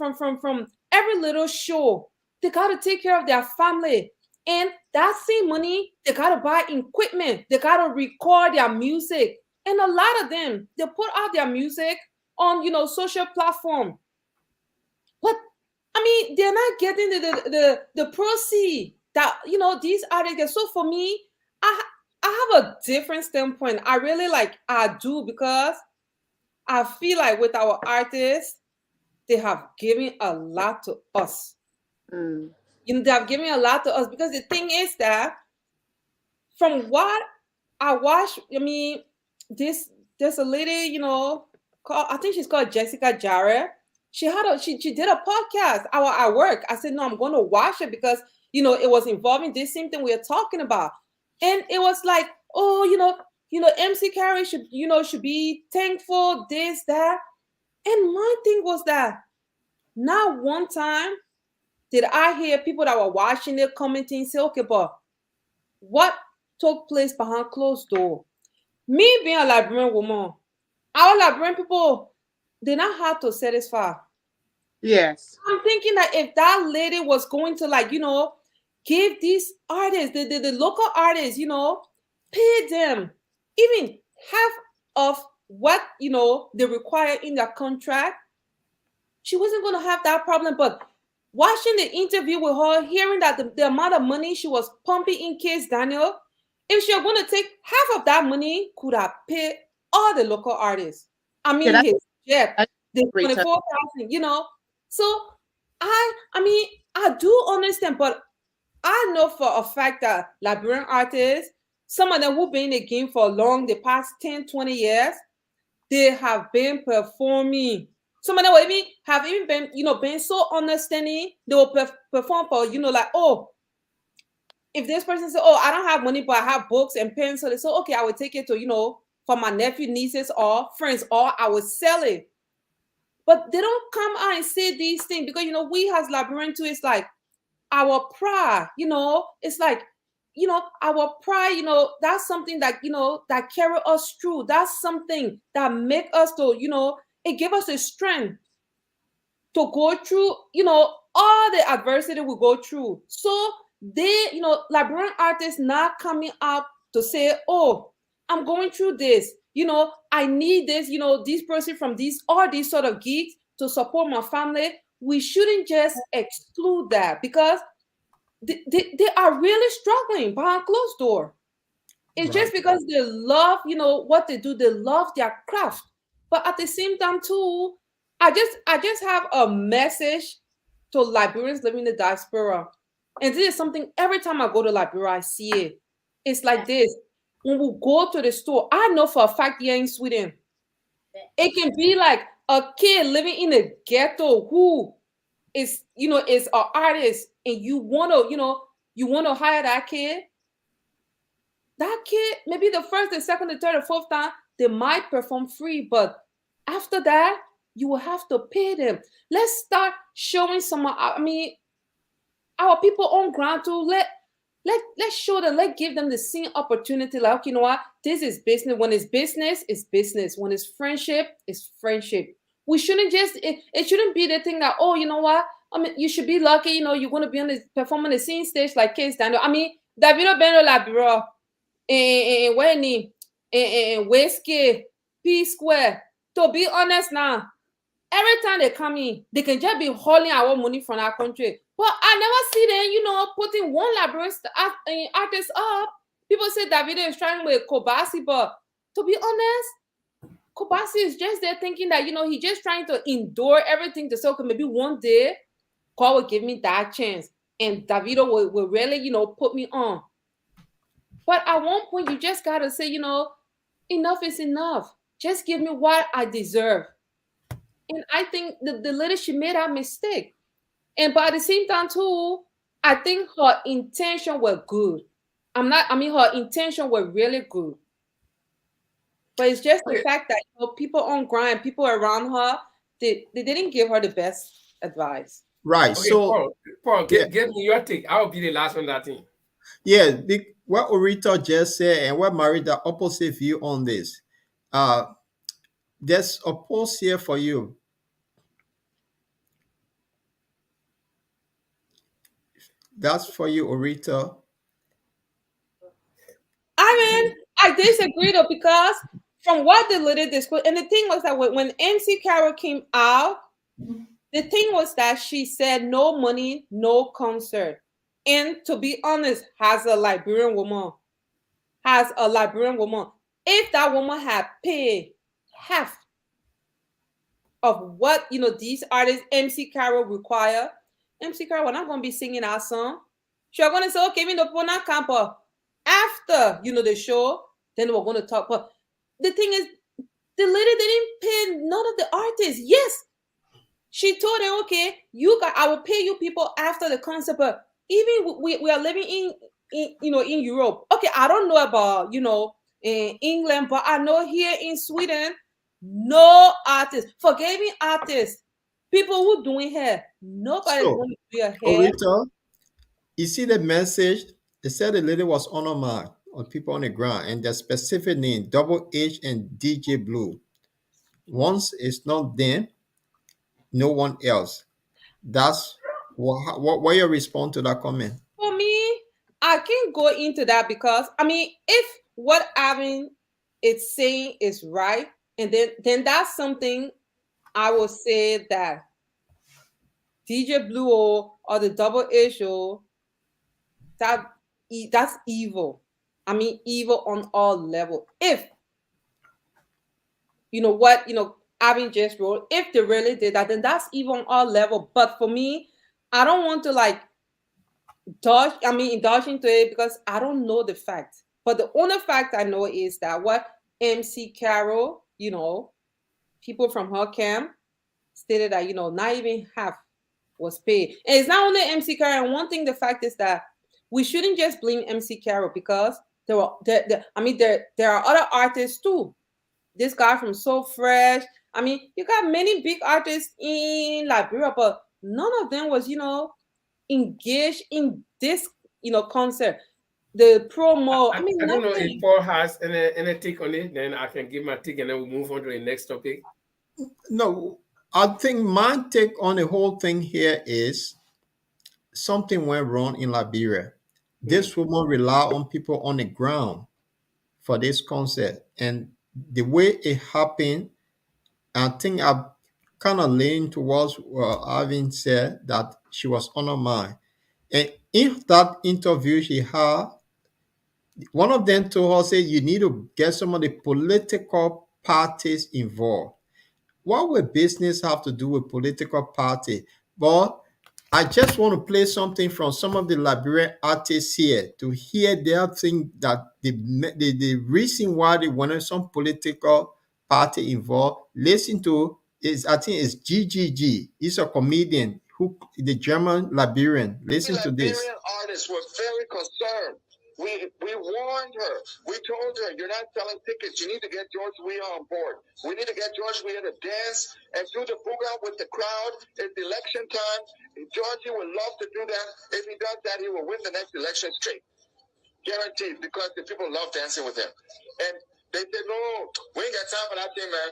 every little show, they got to take care of their family. And that same money, they got to buy equipment. They got to record their music. And a lot of them, they put out their music on, social platform. But, they're not getting the proceeds that, these artists get. So for me, I have a different standpoint. I do, because I feel like with our artists, they have given a lot to us. Mm. They have given a lot to us, because the thing is that from what I watched, there's a lady, I think she's called Jessica Jarrett. She did a podcast at work. I said, no, I'm going to watch it because, it was involving this same thing we are talking about. And it was like, oh, MC Carey should be thankful, this, that. And my thing was that not one time did I hear people that were watching it commenting, say, okay, but what took place behind closed door? Me being a Liberian woman, our Liberian people, they not have to satisfy. Yes. I'm thinking that if that lady was going to give these artists, the local artists, pay them even half of what, they require in their contract, she wasn't going to have that problem. But watching the interview with her, hearing that the amount of money she was pumping in Kizz Daniel, if she was going to take half of that money, could have paid all the local artists. His jet, the 24,000, So I do understand, but I know for a fact that Liberian artists, some of them who've been in the game for the past 10, 20 years, they have been performing. Some of them will have been, been so understanding. They will perform for, if this person says, oh, I don't have money, but I have books and pens, so they say, okay, I will take it to, for my nephew, nieces, or friends, or I will sell it. But they don't come out and say these things because, we as Liberians too, it's like our pride, it's like, our pride, that's something that, that carry us through. That's something that make us to, it give us the strength to go through, all the adversity we go through. So they, Liberian artists not coming up to say, oh, I'm going through this. I need this, this person from all these sort of gigs to support my family. We shouldn't just exclude that because they are really struggling behind closed door. It's just because they love, what they do. They love their craft. But at the same time, too, I just have a message to Liberians living in the diaspora. And this is something every time I go to Liberia, I see it. It's like this. When we go to the store, I know for a fact here in Sweden, it can be like a kid living in a ghetto who is, is an artist, and you want to hire that kid. That kid, maybe the first, the second, the third, the fourth time, they might perform free, but after that, you will have to pay them. Let's start showing some. our people on ground to let's show them, let's give them the same opportunity. Like, okay, you know what? This is business. When it's business, it's business. When it's friendship, it's friendship. We shouldn't just it shouldn't be the thing that, oh, you know what? I mean, you should be lucky, you know, you're gonna be on the performing the same stage like Kizz Daniel. I mean, Davido Beno Labiro, Wenny, Whiskey, P Square. To be honest now, every time they come in, they can just be hauling our money from our country. But I never see them, you know, putting one artist up. People say Davido is trying with Kobasi, but to be honest, Kobasi is just there thinking that, you know, he's just trying to endure everything to say, okay, maybe one day God will give me that chance. And Davido will really, you know, put me on. But at one point, you just got to say, you know, enough is enough. Just give me what I deserve. And I think the leadership made that mistake. And but at the same time, too, I think her intention were good. Her intention were really good. But it's just the fact that, you know, people on ground, people around her, they didn't give her the best advice. Right. Okay, So Paul, give me your take. I'll be the last on that thing. yeah, what Orita just said and what Marie, the opposite view on this. There's a post here for you. That's for you, Orita. I mean, I disagree though, because from what the leader disclosed, and the thing was that when MC Carol came out, the thing was that she said no money, no concert. And to be honest, as a Liberian woman, if that woman had paid half of what, you know, these artists MC Carol require, MC Carol, we're not going to be singing our song. She's going to say, okay, we no pona camper. After, you know, the show, then we're going to talk. But the thing is, the lady didn't pay none of the artists. Yes, she told them, okay, I will pay you people after the concert. But even we are living in you know, in Europe. Okay, I don't know about, you know, in England, but I know here in Sweden, no artists. Forget me, artists. People who doing hair, nobody's going to do your hair. Orita, you see the message? They said the lady was on her mind on people on the ground, and the specific name, Double H and DJ Blue. Once it's not them, no one else. That's what your response to that comment? For me, I can't go into that because I mean, if what Avin is saying is right, and then that's something I will say that DJ Blue or the Double H that's evil. I mean, evil on all level. If you know what, you know, Avin just wrote, if they really did that, then that's evil on all level. But for me, I don't want to like indulge into it because I don't know the fact. But the only fact I know is that what MC Carol, you know, people from her camp stated that, you know, not even half was paid. And it's not only MC Carol. And one thing, the fact is that we shouldn't just blame MC Carol because there are other artists too. This guy from So Fresh. I mean, you got many big artists in Liberia, but none of them was, you know, engaged in this, you know, concert. The promo. I mean, I don't know nothing. if Paul has any take on it. Then I can give my take, and then we'll move on to the next topic. No, I think my take on the whole thing here is something went wrong in Liberia. This woman relied on people on the ground for this concert, and the way it happened, I think I kind of leaned towards having said that she was on her mind. And in that interview she had, one of them told her, say, you need to get some of the political parties involved. What will business have to do with political party? But I just want to play something from some of the Liberian artists here to hear their thing that the reason why they wanted some political party involved. Listen to is I think it's GGG. He's a comedian who the German Liberian. Listen to this. Liberian artists were very concerned We warned her. We told her, you're not selling tickets. You need to get George Weah on board. We need to get George Weah to dance and do the program with the crowd. It's election time. Georgie would love to do that. If he does that, he will win the next election straight. Guaranteed, because the people love dancing with him. And they said, no, we ain't got time for that thing, man.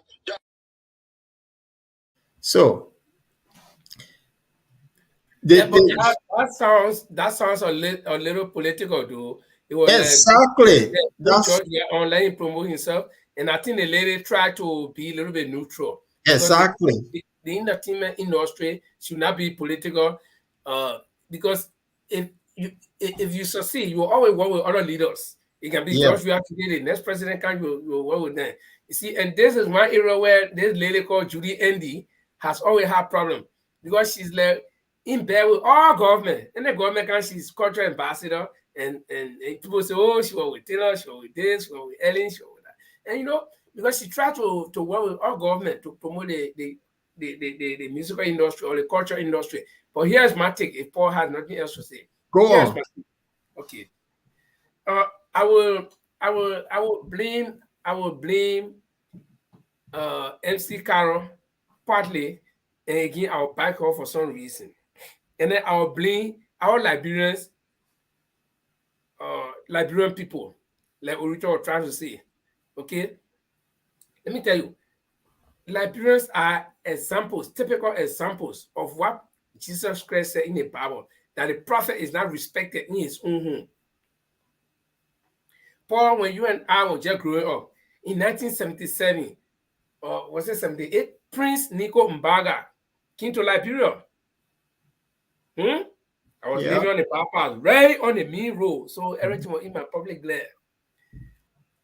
So Yeah, but the that sounds a little political, though. It was like exactly book that's George online promote himself, and I think the lady tried to be a little bit neutral because exactly the entertainment industry should not be political. Because if you succeed, you will always work with other leaders. It can be yeah. George Weah today, the next president can you work with them. You see, and this is one area where this lady called Judy Andy has always had problem because she's like in bed with all government, and the government can she's cultural ambassador, and people say, oh, she was with Taylor, she was with this, she was with Ellen, she was with that, and because she tried to work with all government to promote the musical industry or the culture industry. But here's my take. If Paul has nothing else to say, Go here's on. my take. Okay. I will blame MC Carroll partly, and again I'll back off for some reason. And then I'll blame our Liberian people, like Orito was trying to say. Okay? Let me tell you, Liberians are examples, typical examples of what Jesus Christ said in the Bible, that the prophet is not respected in his own home. Paul, when you and I were just growing up, in 1977, or was it 78, Prince Nico Mbaga came to Liberia. I was living on the bypass, right on the main road, so everything was in my public glare.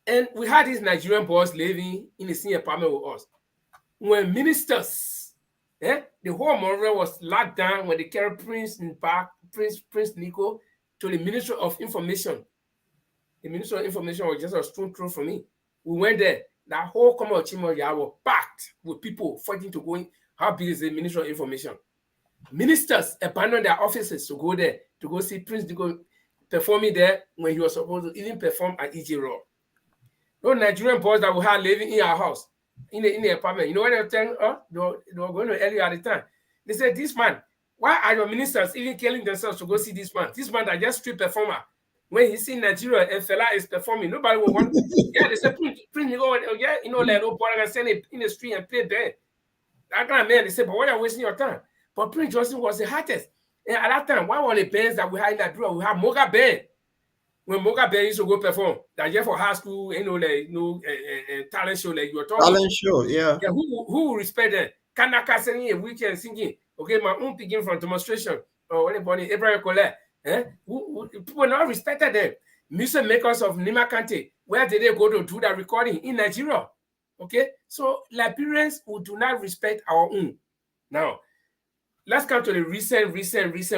And we had these Nigerian boys living in the same apartment with us. When ministers, the whole Monrovia was locked down when they carried Prince Nico to the Ministry of Information. The Ministry of Information was just a stone throw for me. We went there. That whole common chamber was packed with people fighting to go in. How big is the Ministry of Information? Ministers abandoned their offices to go there, to go see Prince Nico performing there when he was supposed to even perform at EJ Raw. Those Nigerian boys that we had living in our house, in the apartment, you know what they were telling us? They were going to earlier at the time. They said, this man, why are your ministers even killing themselves to go see this man? This man that just street performer. When he's in Nigeria and fella is performing, nobody will want. Yeah, they said, Prince Nico, yeah, like no boy can stand in the street and play band. That kind of man, they said, but why are you wasting your time? But Prince Johnson was the hottest. And at that time, one of the bands that we had in Nigeria, we had Moga Band. When Moga Band used to go perform, that year for high school, talent show, like you were talking. Talent show, yeah. Yeah, who will respect them? Kanaka singing a weekend singing. Okay, my own begin from demonstration. Or anybody, Abraham Colette. People not respected them. Music makers of Nima Kante, where did they go to do that recording? In Nigeria. Okay, so Liberians who do not respect our own. Now, let's come to the recent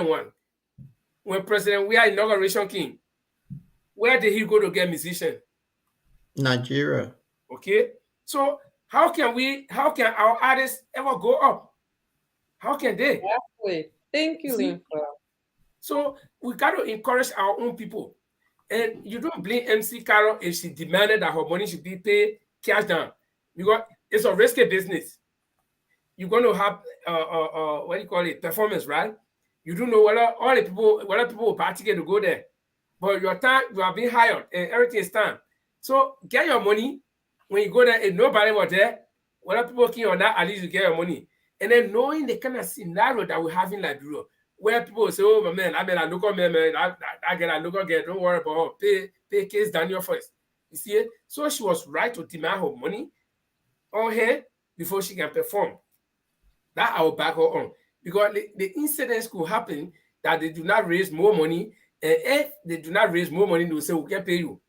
one. When President Weah inauguration came, where did he go to get musician? Nigeria. Okay, so how can our artists ever go up? How can they? Exactly. Thank you, Lincoln. So we got to encourage our own people. And you don't blame MC Carol if she demanded that her money should be paid cash down. Because it's a risky business. You're going to have what do you call it, performance, right? You don't know whether people will participate to go there. But your time, you are being hired and everything is time. So get your money when you go there. If nobody was there, whether people came or not, at least you get your money. And then knowing the kind of scenario that we have in Liberia, where people say, oh, man, I look man, I get a local girl, don't worry about her, pay Kizz Daniel first. You see it? So she was right to demand her money on her before she can perform. That I will back her on. Because the incidents could happen that they do not raise more money, and if they do not raise more money, they will say, we can pay you.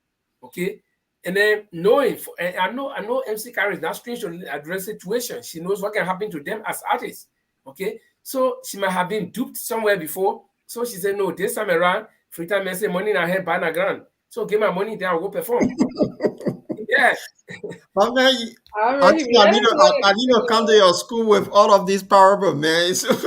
Okay? And then knowing, and I know MC Carol is not strange to address situation. She knows what can happen to them as artists. Okay? So she might have been duped somewhere before. So she said, no, this time around, free time I say money in her head, buy a grand. So give my money there, I'll go perform. Yeah. But man, I need to come to your school with all of these parable, man. So we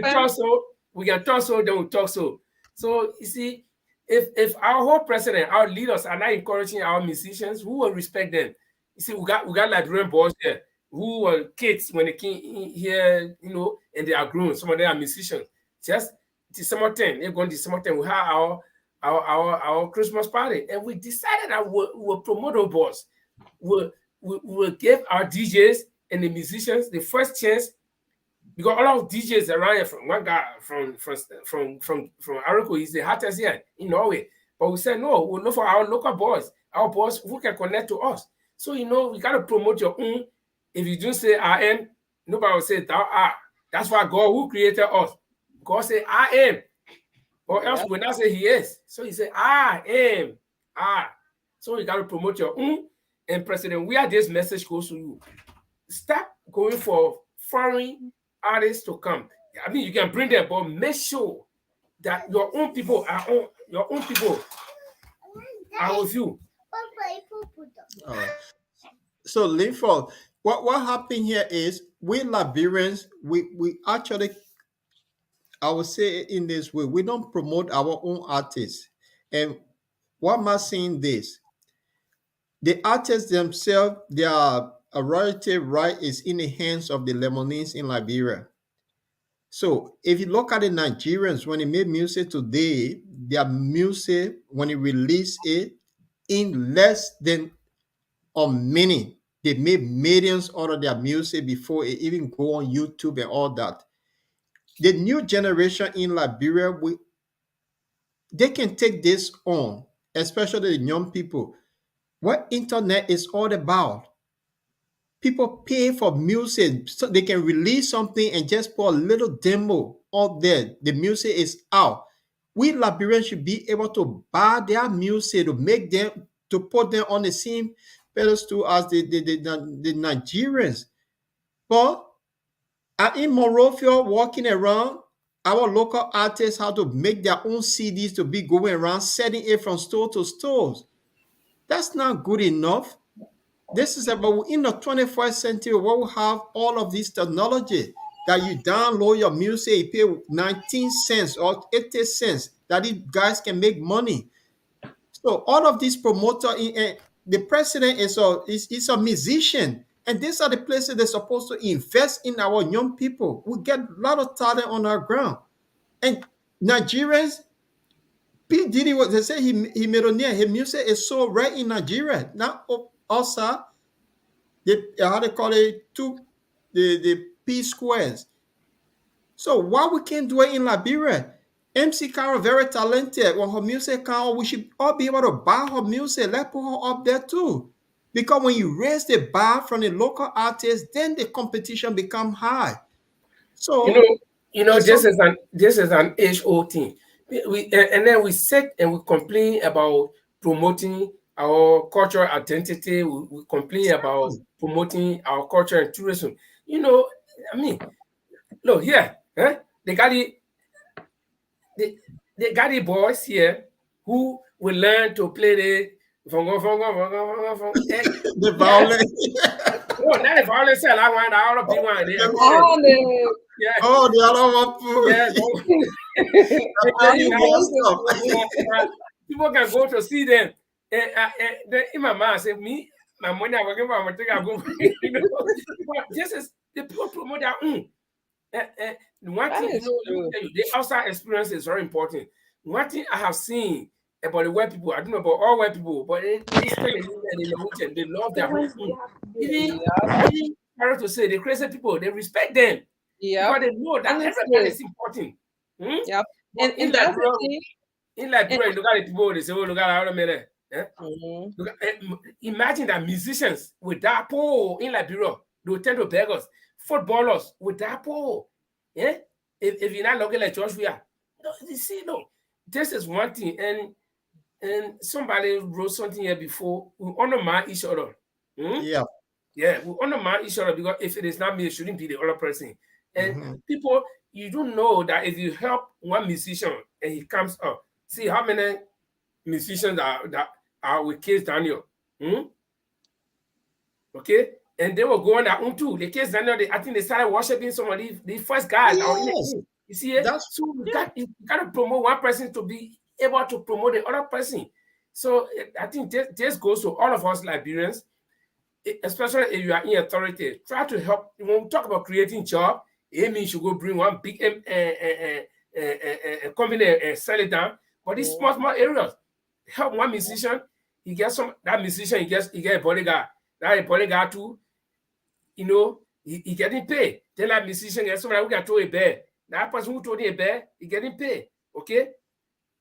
talk so, we can talk so, then we talk so. So you see, if our whole president, our leaders are not encouraging our musicians, who will respect them? You see, we got Liberian boys there who were kids when they came here, and they are grown. Some of them are musicians. Just December 10, they're going December 10. We have our Christmas party, and we decided that we'll promote those boys. We'll give our DJs and the musicians the first chance, because all of DJs around here, from one guy from Arako, he's the hottest here in Norway. But we said no, we'll look for our local boys, our boys who can connect to us. So we gotta promote your own. If you don't say I am, nobody will say thou art. That's why God, who created us, God said I am, or else we will not say He is. So He said I am. So you gotta promote your own. And President, where this message goes to you, stop going for foreign artists to come. I mean, you can bring them, but make sure that your own people are with you. All right. So, Linford, what happened here is we Liberians, we actually, I would say it in this way, we don't promote our own artists. And what am I saying this? The artists themselves, their royalty right is in the hands of the Lemonese in Liberia. So if you look at the Nigerians, when they make music today, their music, when they release it, in less than a minute, they made millions out of their music before it even go on YouTube and all that. The new generation in Liberia, they can take this on, especially the young people. What internet is all about. People pay for music so they can release something and just put a little demo out there. The music is out. We Liberians should be able to buy their music to make them, to put them on the same pedestal as the Nigerians. But I'm in Monrovia walking around. Our local artists have to make their own CDs to be going around selling it from store to stores. That's not good enough. This is about in the 21st century where we have all of this technology that you download your music, you pay 19 cents or 80 cents, that these guys can make money. So all of these promoters, the president is a musician, and these are the places they're supposed to invest in our young people. We get a lot of talent on our ground. And Nigerians, P. Diddy, they say he millionaire. His music is so rare in Nigeria. Now also, how they call it, the P squares. So why we can't do it in Liberia? MC Carol very talented. When her music come, we should all be able to buy her music. Let's put her up there too. Because when you raise the bar from the local artists, then the competition become high. So This is an age-old thing. And then we sit and we complain about promoting our cultural identity. We complain about promoting our culture and tourism. I mean, look here, they got the boys here who will learn to play the the violin. Oh, not the violin. I want all of them. Yeah. Oh, the other one. People can go to see them. Then in my mind, say me, my money I'm working for, I'm going to go. This is the people promote their own. One thing, the outside experience is very important. One thing I have seen about the white people, I don't know about all white people, but they stay in the they love their own. Even to say the crazy people, they respect them. Yeah, because they know that everybody is important. Yeah, and in Liberia, look at the people, they say, oh, look at how many. Imagine that musicians with that pole in Liberia, they will tend to beg us. Footballers with that pole. Yeah? If you're not looking like George, we are. You see, this is one thing. And somebody wrote something here before. We honor each other. Yeah. Yeah, we honor each other, because if it is not me, it shouldn't be the other person. And people, you don't know that if you help one musician and he comes up, see how many musicians that are with Kizz Daniel. Okay? And they will go on their own too. The Kizz Daniel, I think they started worshiping some of the first guys. Yes. You see it? That's So you got to promote one person to be able to promote the other person. So I think this goes to all of us Liberians, especially if you are in authority. Try to help. When we talk about creating job, it means you go bring one big company and sell it down. But these small areas, help one musician. He gets that musician. He gets a bodyguard. That a bodyguard too. You know, he getting paid. Then that musician gets somebody who can throw a bear. That person who throw a bear, he getting paid. Okay,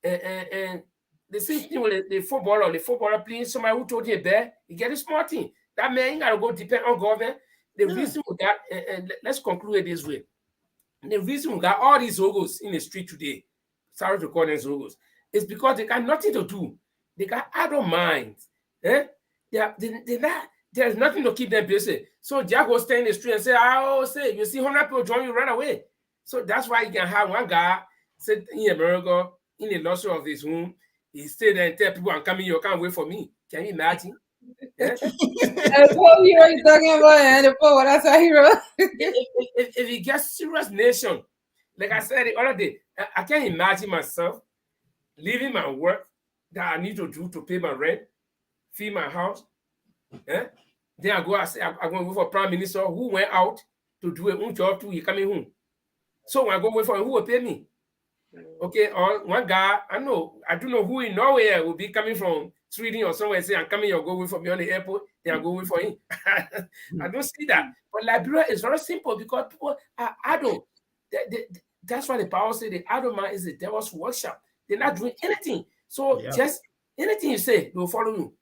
and the same thing with the footballer. The footballer playing somebody who throw a bear, he getting small thing. That man ain't gotta go depend on government. The reason we got, and let's conclude it this way. The reason we got all these logos in the street today, sorry to call them logos, is because they got nothing to do. They got idle minds. Eh? There's nothing to keep them busy. So Jack will stand in the street and say, "Oh, say you see 100 people join you, run away." So that's why you can have one guy sit in America in the luxury of his home. He stay there and tell people, "I'm coming. You can't wait for me." Can you imagine? Yeah. The poor hero you're talking about, and the poor that's a hero. If he gets serious nation, like I said the other day, I can't imagine myself leaving my work that I need to do to pay my rent, feed my house. Eh? Then I go and say, I'm going to go for Prime Minister who went out to do a own job too. He coming home. So when I go wait for him, who will pay me? Okay, or one guy, I don't know who in Norway will be coming from Sweden or somewhere and say, "I'm coming, you'll go wait for me on the airport," then I'll go wait for him. I don't see that. But Liberia is very simple because people are idle. That's why the Bible says the idle man is the devil's workshop. They're not doing anything. So just anything you say, they'll follow you.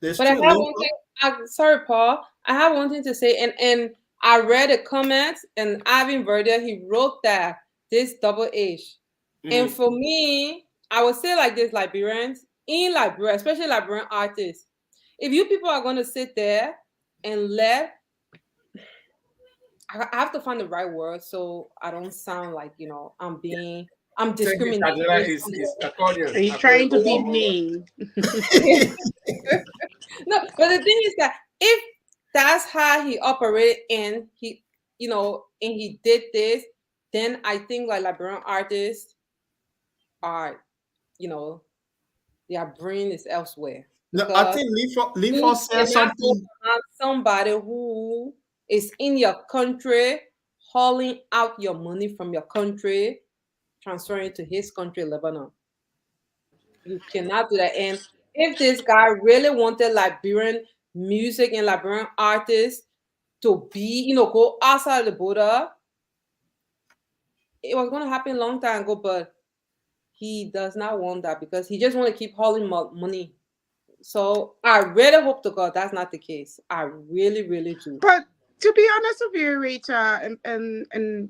there's But I two have links. one thing. Sorry, Paul. I have one thing to say, and I read the comments, and Ivan Verder, he wrote that this double H. And for me, I would say like this: Liberians in Liberia, especially Liberian artists, if you people are going to sit there and I have to find the right word so I don't sound like I'm discriminating. Are you trying to be mean? No, but the thing is that if that's how he operated and he did this, then I think like Liberian artists are, their brain is elsewhere. No, I think Leaford said something. Somebody who is in your country, hauling out your money from your country, transferring to his country, Lebanon. You cannot do that. And if this guy really wanted Liberian music and Liberian artists to be, go outside the border, it was going to happen a long time ago, but he does not want that because he just want to keep hauling money. So I really hope to God that's not the case. I really, really do. But to be honest with you, Rita, and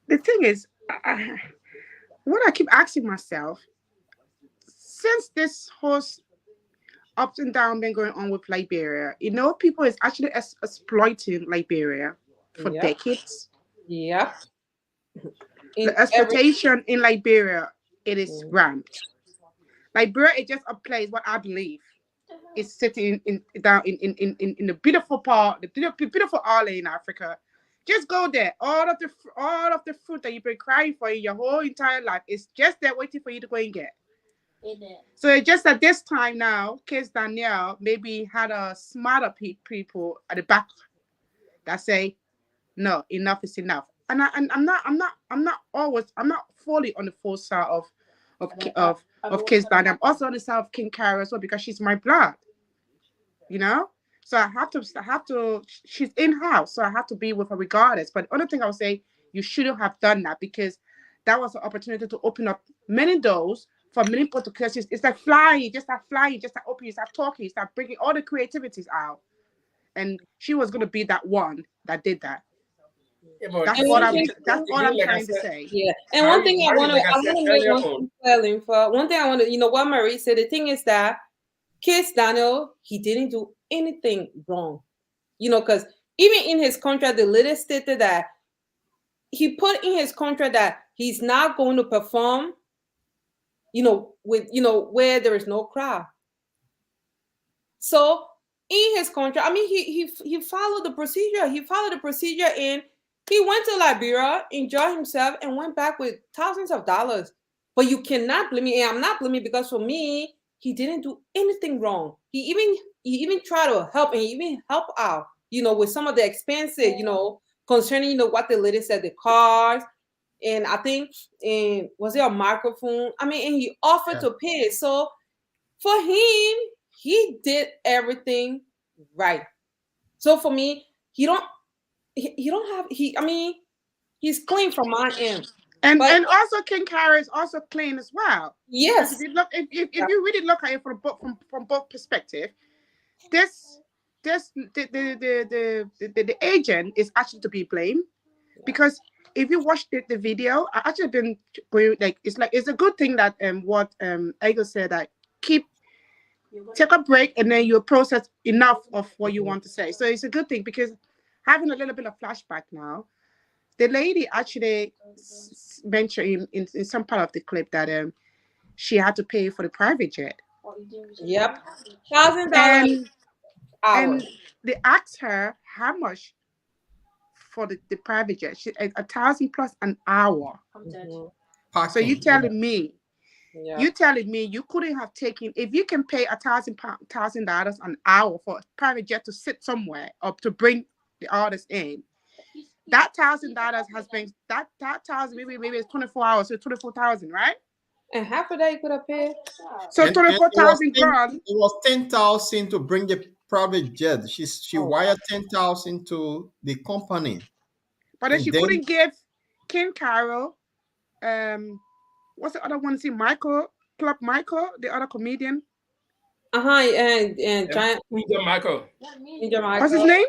the thing is, what I keep asking myself, since this whole ups and down been going on with Liberia, people is actually exploiting Liberia for decades. Yeah. The exploitation in Liberia, it is ramped. Liberia is just a place, what I believe, is sitting down in the beautiful part, the beautiful island in Africa. Just go there. All of the fruit that you've been crying for in your whole entire life is just there waiting for you to go and get. So it's just at this time now, Kizz Daniel maybe had a smarter people at the back that say, no, enough is enough. And I'm not fully on the full side of Kizz Daniel. I'm also on the side of King Kara as well because she's my blood. So I have to. She's in house, so I have to be with her regardless. But the only thing I would say, you shouldn't have done that because that was an opportunity to open up many doors for many people to because it's like flying, just like opening, start talking, start bringing all the creativities out. And she was gonna be that one that did that. That's all I'm trying to say. Yeah. And one thing I want to make one thing clear, for one thing I want to, what Marie said. The thing is that Kizz Daniel, he didn't do anything wrong, because even in his contract, the letter stated that he put in his contract that he's not going to perform, with where there is no crowd. So in his contract, I mean, he followed the procedure. He followed the procedure, and He went to Liberia, enjoyed himself, and went back with thousands of dollars. But you cannot blame me. And I'm not blaming because for me, he didn't do anything wrong. He even tried to help and he even helped out, with some of the expenses, concerning, what the lady said, the cars. And I think, and was it a microphone? I mean, and he offered to pay. So for him, he did everything right. So for me, he's clean from my end. And But also King Kara is also clean as well. yes, Because if you really look at it from both perspective, the agent is actually to be blamed, because if you watch the video, I actually been going it's a good thing that what Ego said, that take a break and then you process enough of what you want to say. So it's a good thing, because having a little bit of flashback now, the lady actually mentioned in some part of the clip that she had to pay for the private jet. yep, $1,000 And hour. they asked her how much for the private jet. She 1,000 plus an hour. Mhm. So you Parking. telling me Yeah. you telling me you couldn't have taken, if you can pay $1,000 an hour for a private jet to sit somewhere or to bring the artist in, that $1,000 has been that thousand, maybe it's 24 hours, so 24,000, right? And half of that you could have paid. So And it was 24,000 gone. 10,000 to bring the private jet. She Oh, wired 10,000 to the company, But then and she then couldn't give Kim Carroll, what's the other one? See, Club Michael, the other comedian. And Yeah. giant Angel Michael. Angel What's his Michael. name?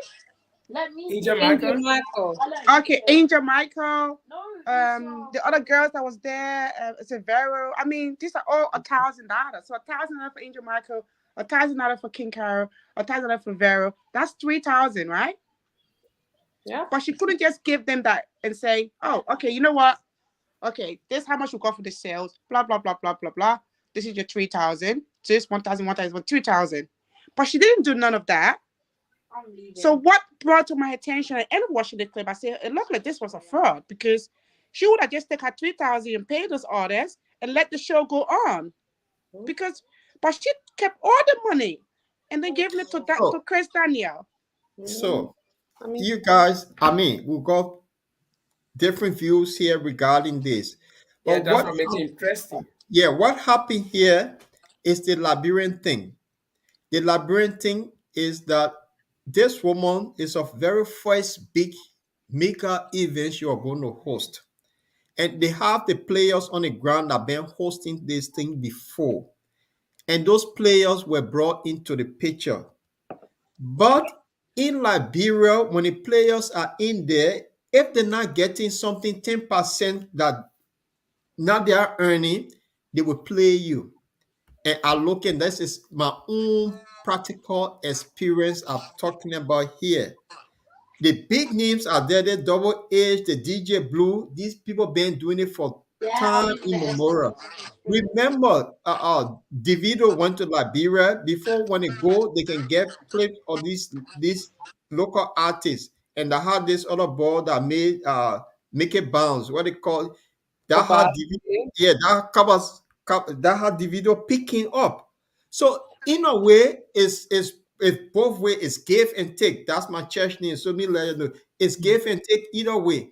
Angel Angel Michael. Michael. Okay, Angel Michael. The other girls that was there, Severo. I mean, these are all $1,000. So $1,000 for Angel Michael, $1,000 for King Carol, $1,000 for Vero. That's 3,000, right? Yeah. But she couldn't just give them that and say, "Oh, okay, you know what? Okay, this is how much we got for the sales. Blah blah blah blah blah blah. This is your 3,000. This 1,000, 1,000, 2,000." But she didn't do none of that. So what brought to my attention, I ended up watching the clip. I said, it looked like this was a fraud, because she would have just taken her 3,000 and paid those orders and let the show go on. But she kept all the money and then gave it to Kizz Daniel. so I mean, you guys, we got different views here regarding this. Yeah, But that's what makes it interesting. what happened here is the Liberian thing. The Liberian thing is that this woman is of very first big mega event you are going to host. And they have the players on the ground that have been hosting this thing before. And those players were brought into the picture. But in Liberia, when the players are in there, if they're not getting something 10% that now they are earning, they will play you. And I look, and this is my own practical experience I'm talking about here. The big names are there, the Double H, the DJ Blue. These people been doing it for time immemorial. Remember, Davido went to Liberia before. When they go, they can get clips of these local artists, and I had this other ball that made make it bounce. What they call that had about Davido, it. yeah, that had Davido picking up. So in a way, it's both way. It's give and take. That's my church name. So me let you know, it's give and take either way.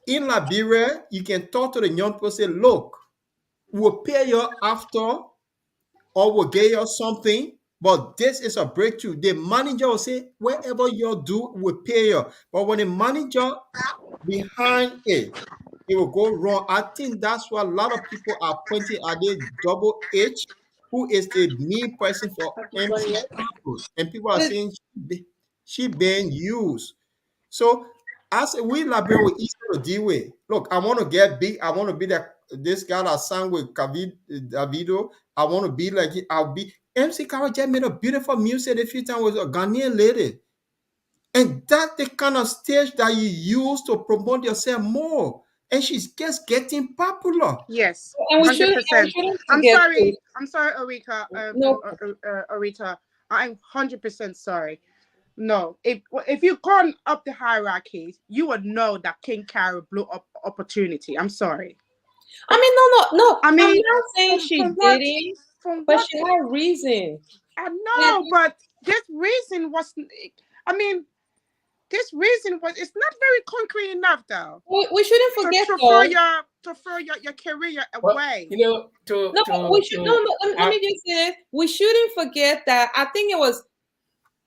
In Liberia, you can talk to the young people, say, look, we'll pay you after, or we'll get you something, but this is a breakthrough. The manager will say, wherever you do, we'll pay you. But when the manager behind it will go wrong. I think that's why a lot of people are pointing at the Double H, who is the main person for MC Campbell. And people are saying she being used. So as we Liberian, we easy to deal with. Look, I want to get big. I want to be this guy that sang with Davido. I want to be like it. I'll be MC Carol just made a beautiful music a few times with a Ghanaian lady. And that's the kind of stage that you use to promote yourself more. And she's just getting popular. Yes, And we shouldn't 100%. I'm forget to sorry, Arita. no Arita. I'm 100% sorry. No, if you've gone up the hierarchies, you would know that King Carol blew up opportunity. I'm sorry. I mean, no. I mean, I'm not saying she from didn't, but what she had a reason. I And know, but this reason was, I mean, this reason was, it's not very concrete enough though. we shouldn't forget to though. throw your career Well, away. you know, No, we should. No, let me just say this. We shouldn't forget that. I think it was.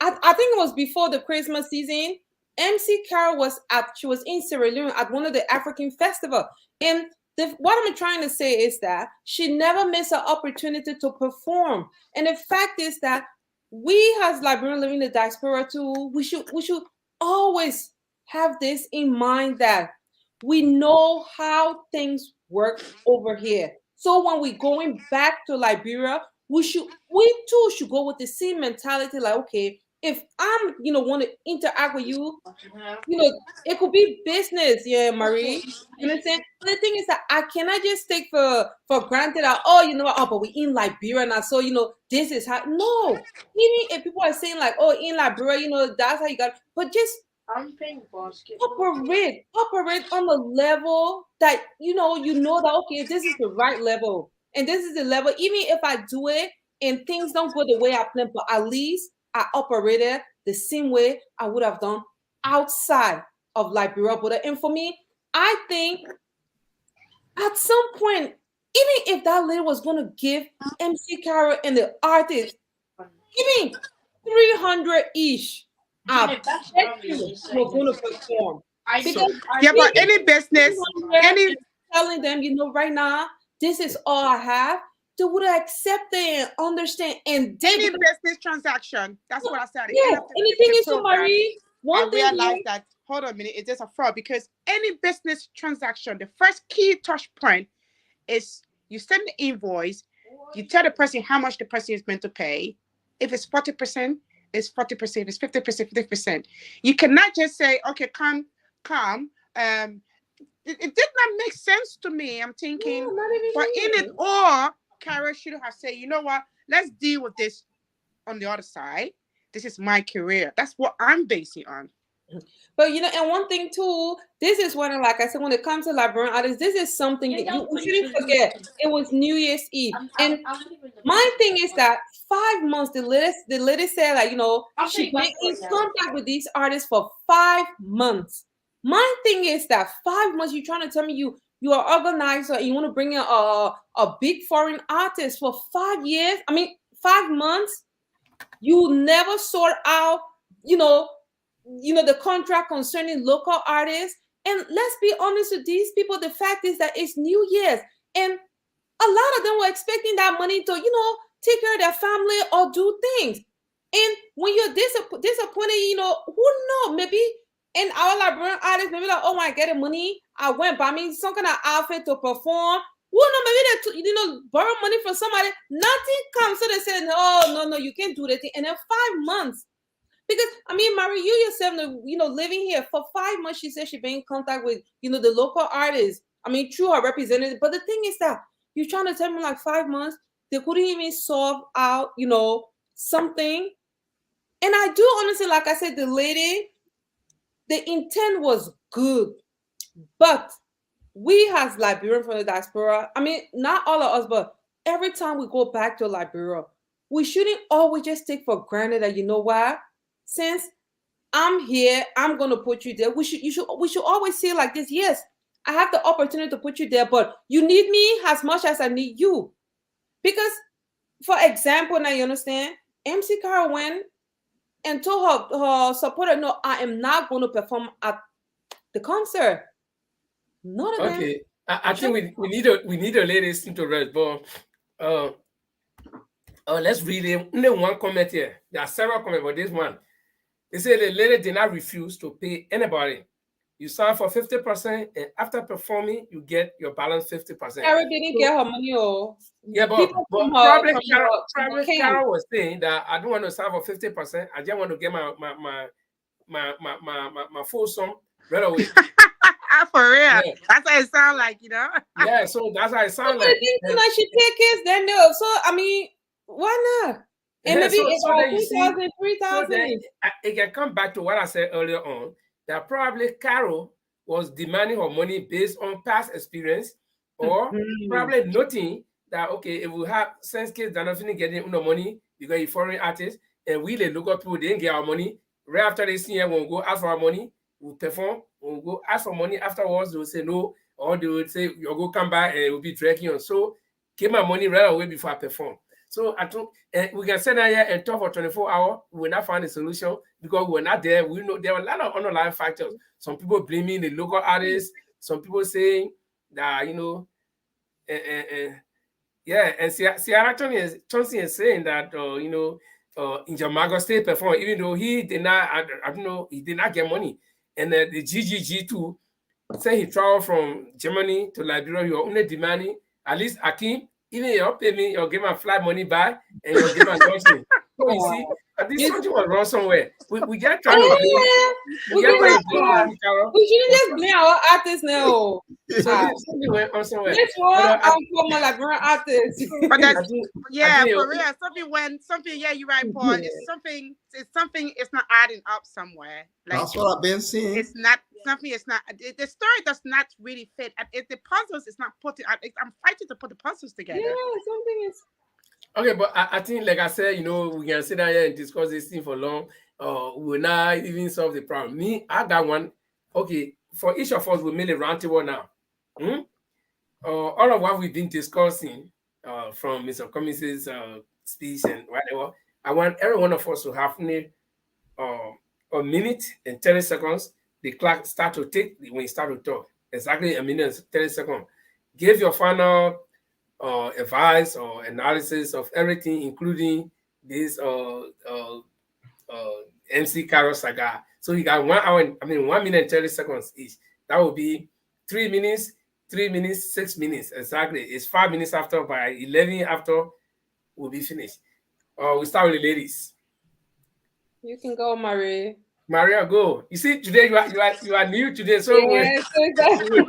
I think it was before the Christmas season. MC Carol was in Sierra Leone at one of the African festival, and what I'm trying to say is that she never missed an opportunity to perform. And the fact is that we as Liberians living in the diaspora too, we should always have this in mind that we know how things work over here. So when we're going back to Liberia, we too should go with the same mentality, like, okay, if I'm want to interact with you, it could be business, yeah, Marie. You understand? But the thing is that I cannot just take for granted that, but we in Liberia now, so this is how. No, even if people are saying like, oh, in Liberia, that's how you got, but just operate on the level that you know that, okay, this is the right level and this is the level. Even if I do it and things don't go the way I planned, but at least I operated the same way I would have done outside of Liberia. But and for me, I think at some point, even if that lady was going to give MC Carol and the artist, give me 300 each, I bet you we're going to perform. But any business, telling them, right now, this is all I have, they would accept it and understand. And any business transaction, that's what I said. Yeah, anything is so, Marie. I realized that, hold on a minute, it's just a fraud, because any business transaction, the first key touch point is you send the invoice, you tell the person how much the person is meant to pay. If it's 40%, it's 40%, it's 50%, 50%. You cannot just say, okay, come. It did not make sense to me. I'm thinking, but in it all, Carol should have said, you know what, let's deal with this on the other side. This is my career. That's what I'm basing on. But and one thing too, this is when, like I said, when it comes to Liberian artists, this is something that you shouldn't forget. It was New Year's Eve, and my thing is that 5 months. The lady said, like, she been in contact with these artists for 5 months. My thing is that 5 months, you're trying to tell me you are organizer and you want to bring in a big foreign artist for 5 years. I mean, 5 months. You never sort out, the contract concerning local artists. And let's be honest with these people. The fact is that it's New Year's, and a lot of them were expecting that money to, take care of their family or do things. And when you're disappointed, who knows? Maybe in our Liberian artists, maybe like, oh, I get the money, I went buy me some kind of outfit to perform. Well, no, maybe they borrow money from somebody. Nothing comes, so they say, no, you can't do that thing. And then 5 months, because I mean, Marie, you yourself, living here for 5 months, she said she been in contact with, the local artists. I mean, through her representative. But the thing is that you're trying to tell me like 5 months they couldn't even solve out, something. And I do honestly, like I said, the lady, the intent was good, but we as Liberians from the diaspora, I mean, not all of us, but every time we go back to Liberia, we shouldn't always just take for granted that, what, since I'm here, I'm going to put you there. We should always say like this, yes, I have the opportunity to put you there, but you need me as much as I need you. Because, for example, now you understand, MC Carol went and told her supporter, no, I am not going to perform at the concert. Not again. Okay, I think we need a ladies to rest, but let's read it. Only one comment here. There are several comments, but this one. They say the lady did not refuse to pay anybody. You sign for 50%, and after performing, you get your balance 50%. Carol didn't get her money, yeah, but probably Carol was saying that I don't want to sign for 50%. I just want to get my full sum right away. For real, yeah. That's how it sounds like, Yeah, so that's how it sounds like. She take Kizz Daniel, so I mean, why not? And maybe so about then you see, 2,000, so then 3,000. it can come back to what I said earlier on, that probably Carol was demanding her money based on past experience, or probably noting that, okay, if we have since Kizz Daniel getting no money because he's foreign artist, and we the local people didn't get our money, right after they see him, we'll go ask for our money, we'll perform, we'll go ask for money afterwards, they'll say no, or they will say, you'll go come back and it will be dragging on. So give my money right away before I perform. So I think we can sit down here and talk for 24 hours. We will not find a solution because we're not there. We know there are a lot of underlying factors. Some people blaming the local artists. Some people saying that, yeah, and Sierra Johnson is saying that, in Jamago State perform, even though he did not, I don't know, he did not get money. And the GGG too, say he traveled from Germany to Liberia, you're only demanding, at least Akim, even you pay me, you'll give my flight money back and you'll give my lodging. So you see, at least something was wrong somewhere. We get trying to blame. We get trying to blame Carol. We shouldn't just blame our artists now. Something went on somewhere. This one, I'm from a Liberian artist. But that's, I think for real. Something, yeah, you're right, Paul. It's something, it's not adding up somewhere. Like, That's what I've been seeing. it's not, the story does not really fit. The puzzles is not putting, I'm fighting to put the puzzles together. Yeah, something is. Okay, but I think, like I said, we can sit down here and discuss this thing for long. We will not even solve the problem. Me, I got one. Okay, for each of us, we made a round table now. All of what we've been discussing from Mr. Cummings' speech and whatever, I want every one of us to have a minute and 30 seconds. The clock start to tick when you start to talk. Exactly a minute and 30 seconds. Give your final advice or analysis of everything, including this MC Carol saga. So you got 1 minute and 30 seconds each. That will be 3 minutes, 3 minutes, 6 minutes. Exactly. It's 5 minutes after. By 11 after, we'll be finished. We start with the ladies. You can go, Marie. Maria, go. You see, today you are new today, so yes, exactly.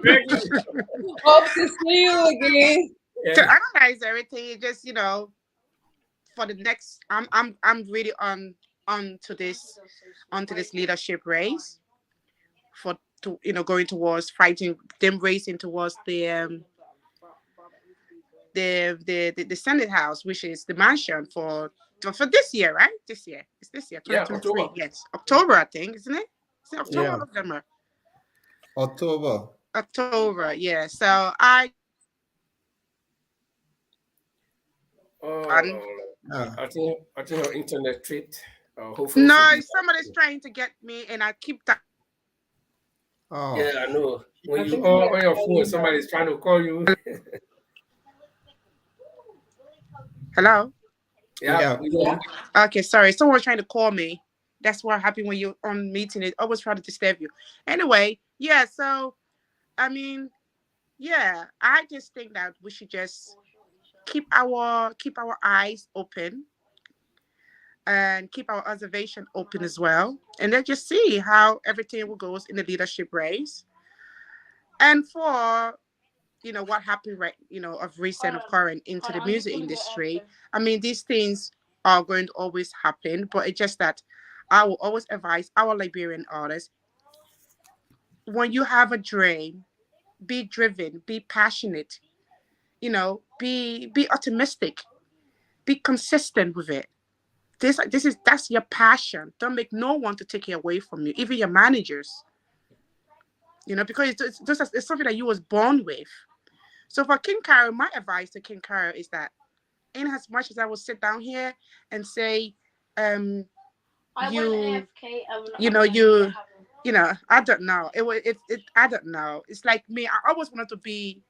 Hope to see you again. Yeah. To analyze everything, it just for the next, I'm really onto this leadership race going towards fighting them, racing towards the Senate House, which is the mansion for this year, right? This year. It's this year, 2023. Yeah, October. Yes, October, I think, isn't it? Is it October or November? October, yeah. So I think our internet tripped. Hopefully no, somebody's trying to get me, and I keep that. Oh. Yeah, I know. When you are on your phone, somebody's trying to call you. Hello? Yeah. Okay, sorry. Someone's trying to call me. That's what happens when you're on meeting. It always try to disturb you. Anyway, yeah, so, I just think that we should just keep our eyes open and keep our observation open as well. And then just see how everything will goes in the leadership race. And for what happened of recent, of current into the music industry. I mean, these things are going to always happen, but it's just that I will always advise our Liberian artists, when you have a dream, be driven, be passionate, be optimistic, be consistent with it. That's your passion. Don't make no one to take it away from you, even your managers. Because it's something that you was born with. So for King Carol, my advice to King Carol is that, in as much as I will sit down here and say, I don't know. I don't know. It's like me. I always wanted to be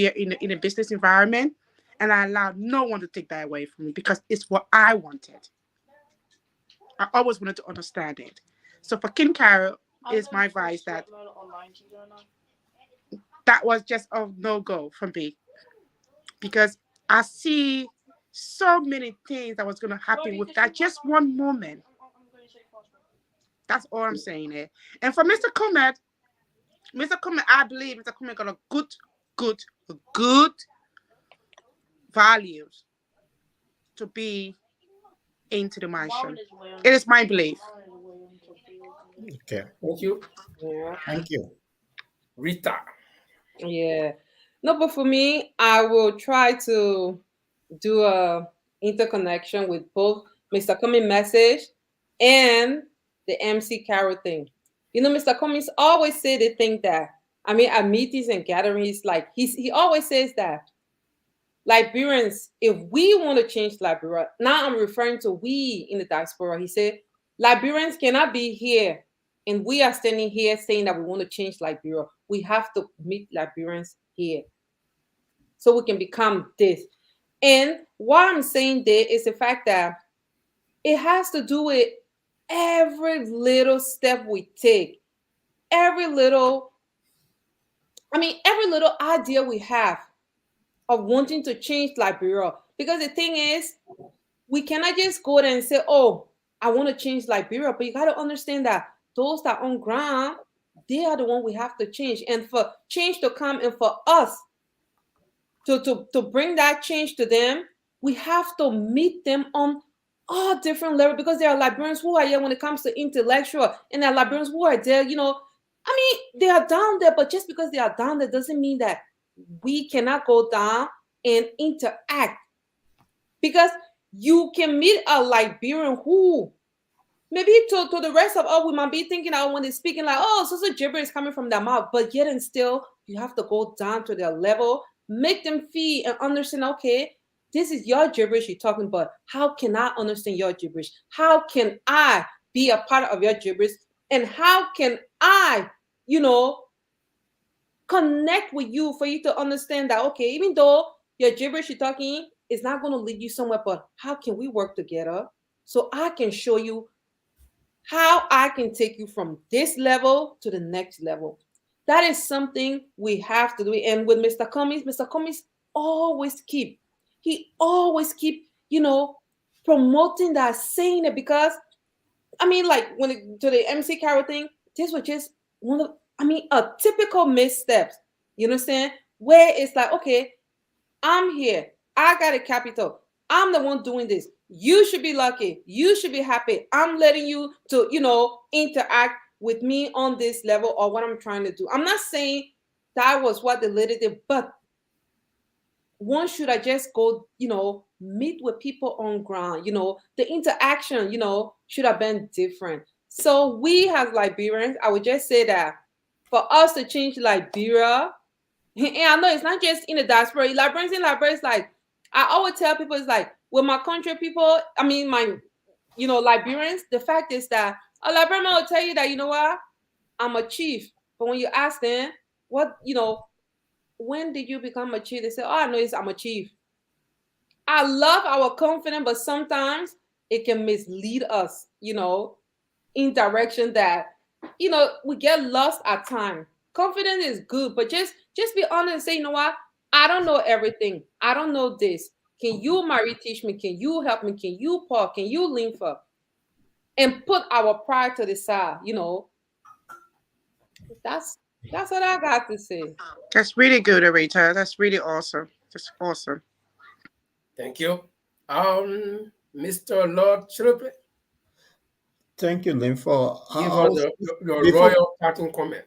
in a business environment, and I allowed no one to take that away from me because it's what I wanted. I always wanted to understand it. So for King Carol, is my advice that was just a no-go for me, because I see so many things that was going to happen with that just one moment. That's all I'm saying here. And for Mr. Cummings, I believe Mr. Cummings got a good values to be into the mansion. It is my belief. Okay. Thank you, Yeah. Thank you. Rita. Yeah. No, but for me, I will try to do a interconnection with both Mr. Cummings' message and the MC Carol thing. You know, Mr. Cummings always say the thing that at meetings and gatherings, like he always says that Liberians, if we want to change Liberia, now I'm referring to we in the diaspora. He said Liberians cannot be here and we are standing here saying that we want to change Liberia. We have to meet Liberians here so we can become this. And what I'm saying there is the fact that it has to do with every little step we take, every little, every little idea we have of wanting to change Liberia. Because the thing is, we cannot just go there and say, oh, I want to change Liberia. But you got to understand that those that are on ground, they are the one we have to change. And for change to come and for us to bring that change to them, we have to meet them on all different levels because there are Liberians who are here when it comes to intellectual, and there are Liberians who are there, they are down there, but just because they are down there doesn't mean that we cannot go down and interact. Because you can meet a Liberian who maybe to the rest of us, we might be thinking when they're speaking like, oh, so gibberish is coming from their mouth, but yet and still, you have to go down to their level, make them feel and understand, okay, this is your gibberish you're talking about. How can I understand your gibberish? How can I be a part of your gibberish? And how can I, connect with you for you to understand that, okay, even though your gibberish you're talking is not going to lead you somewhere, but how can we work together so I can show you how I can take you from this level to the next level. That is something we have to do. And with Mr. Cummings always keep, promoting that, saying it because, to the MC Carol thing, this was just one of, a typical missteps. You understand? Where it's like, okay, I'm here. I got a capital. I'm the one doing this. You should be lucky. You should be happy. I'm letting you to, interact with me on this level or what I'm trying to do. I'm not saying that was what the lady did, but one should I just go, meet with people on ground. The interaction, should have been different. So we as Liberians, I would just say that for us to change Liberia, and I know it's not just in the diaspora. Liberians in Liberia, it's like I always tell people, it's like with my country people. My Liberians. The fact is that a Liberian will tell you that what, I'm a chief. But when you ask them what when did you become a chief, they say, oh, I know I'm a chief. I love our confidence, but sometimes it can mislead us. In direction that we get lost at times. Confidence is good, but just be honest and say, you know what? I don't know everything. I don't know this. Can you, Marie, teach me? Can you help me? Can you, Paul? Can you lean for? And put our pride to the side. That's what I got to say. That's really good, Arita. That's really awesome. That's awesome. Thank you. Mr. Lord Chirupe, Thank you, Lynn, for give us your before, royal parting comment.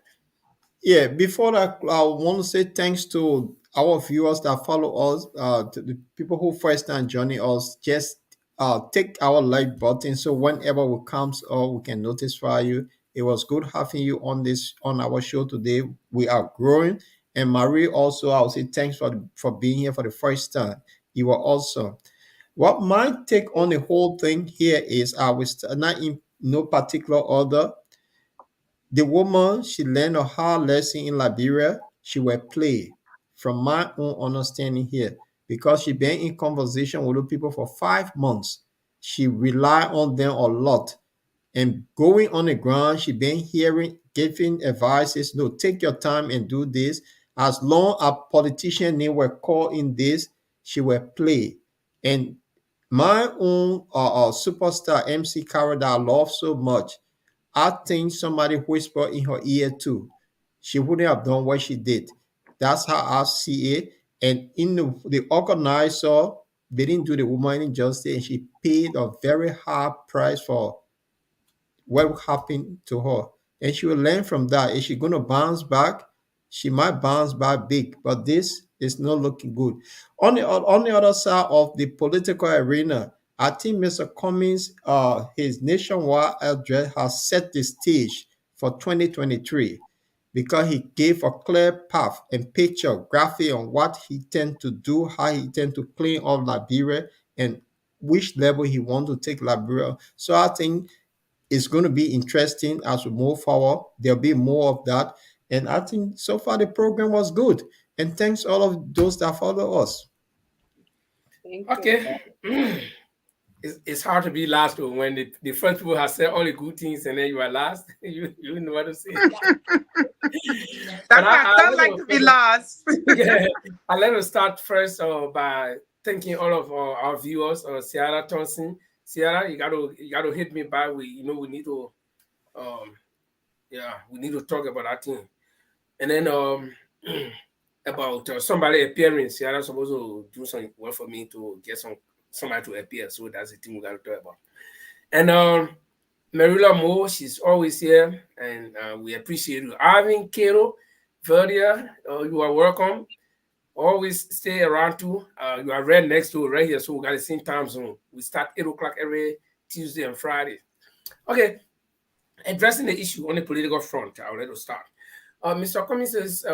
yeah, before that, I want to say thanks to our viewers that follow us, to the people who first time joining us. Just take our like button so whenever we comes up, we can notify you. It was good having you on our show today. We are growing, and Marie also, I'll say thanks for being here for the first time. You were awesome. What my take on the whole thing here is, I was not in no particular order. The woman, she learned a hard lesson in Liberia. She will play, from my own understanding here, because she been in conversation with the people for 5 months. She rely on them a lot. And going on the ground, she been hearing, giving advices. No, take your time and do this. As long as politician name were called in this, she will play. And my own superstar MC Carol that I love so much, I think somebody whispered in her ear too. She wouldn't have done what she did. That's how I see it. And in the organizer, they didn't do the woman any justice, and she paid a very high price for what happened to her. And she will learn from that. Is she going to bounce back? She might bounce back big, but this is not looking good. On the other side of the political arena, I think Mr. Cummings, his nationwide address has set the stage for 2023 because he gave a clear path and picture graphic on what he tend to do, how he tend to clean up Liberia, and which level he want to take Liberia. So I think it's going to be interesting as we move forward. There'll be more of that. And I think so far the program was good. And thanks all of those that follow us. Thank you. Okay. It's hard to be last though, when the first people have said all the good things and then you are last. You know what to say. But I don't like to be lost. Yeah, I'd like to start first by thanking all of our viewers. Sierra Thompson, Sierra, you gotta hit me back. We need to we need to talk about that thing. And then about somebody appearing. Sierra's supposed to do some work for me to get somebody to appear. So that's the thing we gotta talk about. And Marilla Moore, she's always here, and we appreciate you. Arvin Cato, Verdia, you are welcome. Always stay around too. You are right next to right here, so we got the same time zone. We start 8 o'clock every Tuesday and Friday. Okay, addressing the issue on the political front, I'll let us start. Mr. Cummings'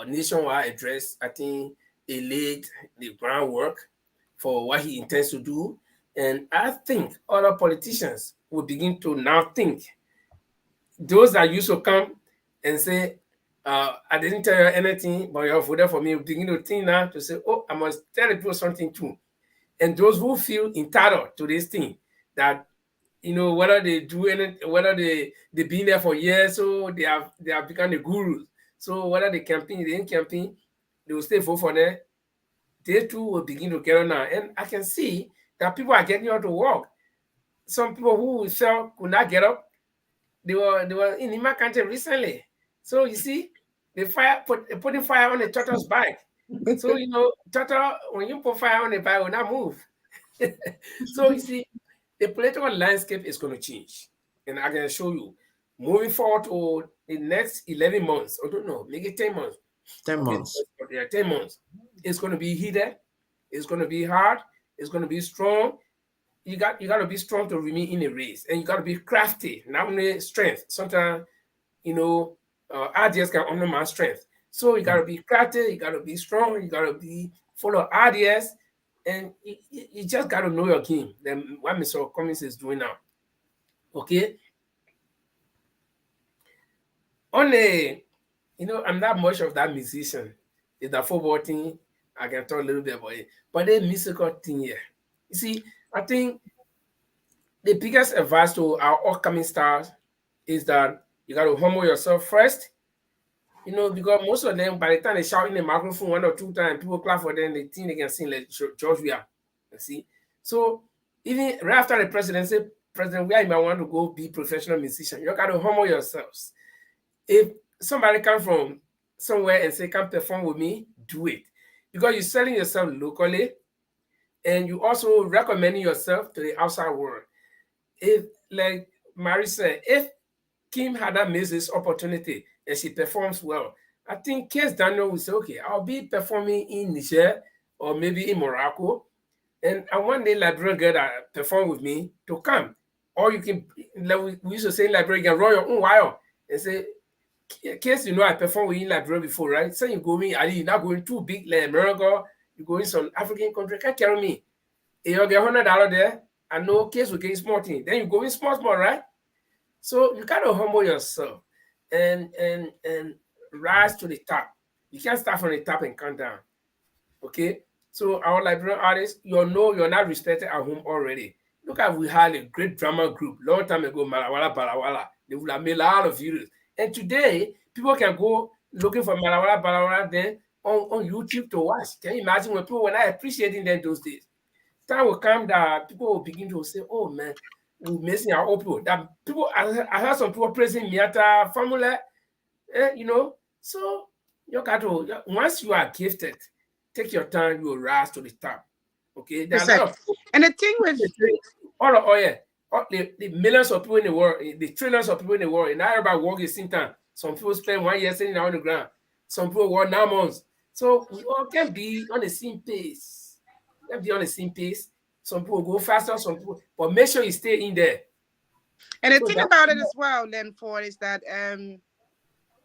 nationwide address, I think, he laid the groundwork for what he intends to do. And I think other politicians will begin to now think. Those that used to come and say, I didn't tell you anything, but you're voted for me, will begin to think now to say, oh, I must tell people something too. And those who feel entitled to this thing, that whether they do anything, whether they've been there for years, so they have become the gurus. So whether they campaign, they didn't campaign, they will still vote for them. They too will begin to get on now. And I can see that people are getting out to work. Some people who felt could not get up, they were in Ima country recently. So you see, they putting fire on the turtle's back. So turtle, when you put fire on the back, will not move. So you see, the political landscape is going to change. And I can show you. Moving forward to the next 11 months, I don't know, maybe 10 months. 10 months. Yeah, 10 months. It's going to be heated. It's going to be hard. It's going to be strong. You got to be strong to remain in a race. And you got to be crafty, not only strength. Sometimes, ideas can undermine strength. So you got to be crafty. You got to be strong. You got to be full of ideas. And you just got to know your game. Then what Mr. Cummings is doing now. Okay? I'm not much of that musician. It's the football thing. I can talk a little bit about it. But the musical thing here. You see, I think the biggest advice to our upcoming stars is that you got to humble yourself first. Because most of them, by the time they shout in the microphone 1 or 2 times, people clap for them, they think they can sing like George Weah. You see? So even right after the presidency, President Weah, you might want to go be professional musician. You got to humble yourselves. If somebody come from somewhere and say, come perform with me, do it. Because you're selling yourself locally, and you also recommending yourself to the outside world. If, like Mary said, if Kim had not missed this opportunity and she performs well, I think Kizz Daniel will say, okay, I'll be performing in Niger or maybe in Morocco, and I want the Liberian girl that perform with me to come. Or you can, like we used to say in Liberia, you can run your own wire and say, Kizz, I performed with you in Liberia before, right? So you go in, you're not going too big like America, you go in some African country, can't carry me. If you get $100 there, I know Kizz will get small thing. Then you go in small, right? So you gotta humble yourself and rise to the top. You can't start from the top and come down. Okay? So our Liberian artists, you're not respected at home already. Look at, we had a great drama group long time ago, Malawala Balawala. They would have made a lot of videos. And today, people can go looking for Malawala Balawala then on YouTube to watch. Can you imagine when people were not appreciating them those days? Time will come that people will begin to say, oh man, we're missing our old people. That people, I heard some people praising Miata formula, So you got to, once you are gifted, take your time, you will rise to the top. Okay, there are a lot of people. And the thing with All of the millions of people in the world, the trillions of people in the world, and everybody work at the same time. Some people spend 1 year sitting on the ground. Some people work 9 months. So we all can be on the same pace. We can be on the same pace. Some people go faster, some people, but make sure you stay in there. And the thing about it as well, then, Ford, is that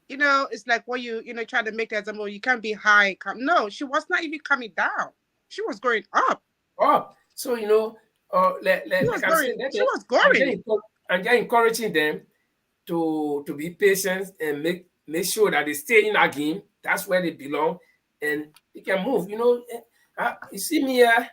you know, it's like when you try to make that example, you can't be high. No, she was not even coming down. She was going up. Up. So she was going. I'm just encouraging them to be patient and make sure that they stay in that game. That's where they belong, and they can move. You see me here.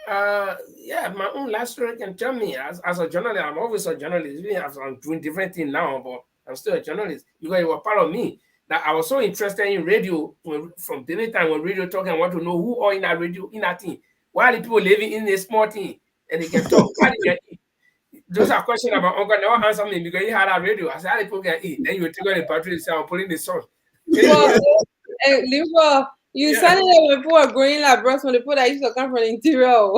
My own life story can tell me as a journalist. I'm always a journalist. Even if I'm doing different things now, but I'm still a journalist because it was part of me that I was so interested in radio from the time when radio talking. I want to know who are in that radio, in that thing. Why are the people living in a small thing and they can talk? Those are questions about uncle. Never answer me because he had a radio. I said, how the people can eat? Then you take out the battery and say, I'm putting the song. You said it when people are growing like breasts when the people that used to come from the interior.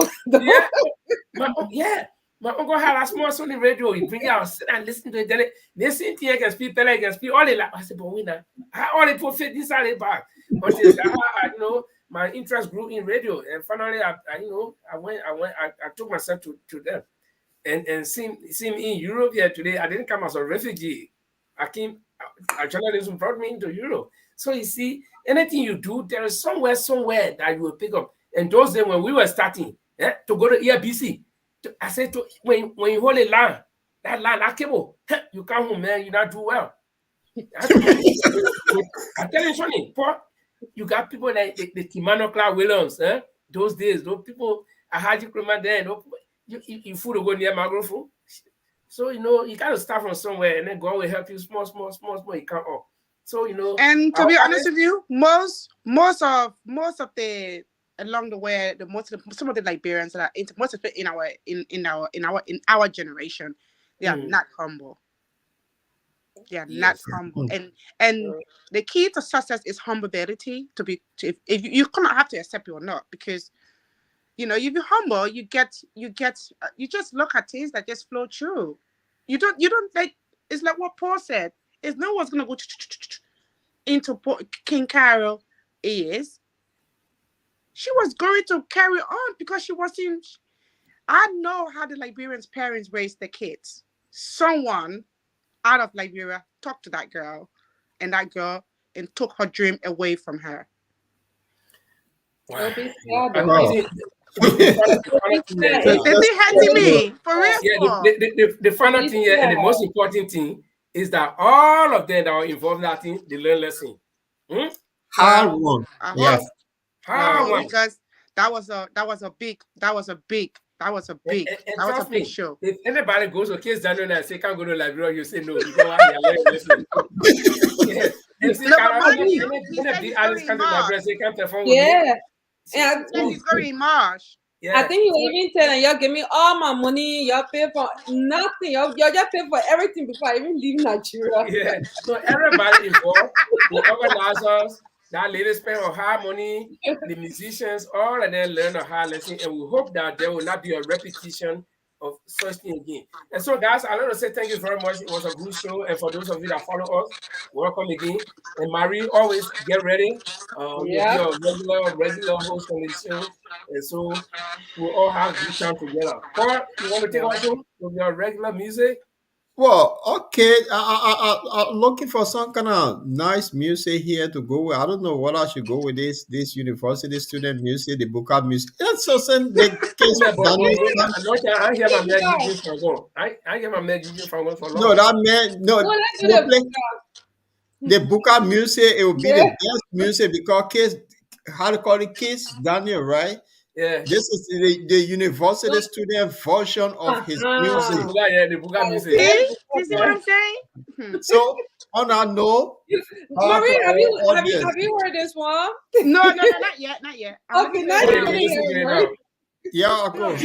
My uncle had a small Sony radio. He bring it out, sit and listen to it. Then they sing thing, I can speak, better, I can speak. All they like, I said, but we now, all the people fit inside the bag. But they said, my interest grew in radio, and finally, I took myself to them, and see me in Europe here today. I didn't come as a refugee. I came. Journalism brought me into Europe. So you see, anything you do, there is somewhere that you will pick up. And those days when we were starting to go to ERBC, I said when you hold a line, that cable, you come home, man, you not do well. I'm telling you something, Paul, you got people like the Timano Clark Williams, those days, those people, I had you come there, you food to go near microphone. So you gotta start from somewhere and then God will help you small, you come up. So and to be honest with you, most of the along the way, some of the Liberians that are most of it in our generation, they are not humble. They are not humble, and the key to success is humility. If you cannot have to accept it or not, because if you're humble, you just look at things that just flow through. You don't like. It's like what Paul said. Is no one's gonna go into King Carol ears. She was going to carry on because she wasn't. I know how the Liberians' parents raised their kids. Someone out of Liberia talked to that girl, and took her dream away from her. Wow. They had me for real. Yeah, the final thing here and the most important thing is that all of them that are involved in that thing, they learn lesson. Hard one. Yes. Hard one. Because that was a big show. If anybody goes to Kizz Daniel and say can't go to Liberia, you say no. You know why they are learning lesson. He's going in March. Yeah. I think you even telling y'all give me all my money, y'all pay for nothing, y'all just pay for everything before I even leave Nigeria. Yeah, so everybody involved, the organizers, that lady spend on hard money, the musicians, all of them learn a hard lesson, and we hope that there will not be a repetition of such thing again. And so, guys, I want to say thank you very much. It was a good show, and for those of you that follow us, welcome again. And Marie, always get ready. You'll be a regular host on the show, and so we'll all have a good time together. Paul, you want to take our show with your regular music? Well, okay. I'm looking for some kind of nice music here to go with. I don't know what I should go with this university student music, the Buka music. It's so same the case of I hear my man Gigi from go. I hear my man Gigi from go for long. No, that man, no. The Buka music, it will be the best music because how to call it, Kizz Daniel, right? Yeah. This is the university student version of his music. Yeah, the Buka music. You see what I'm saying? So on that note, Marie, have you heard this one? No, not yet. Okay, now you're Yeah, go.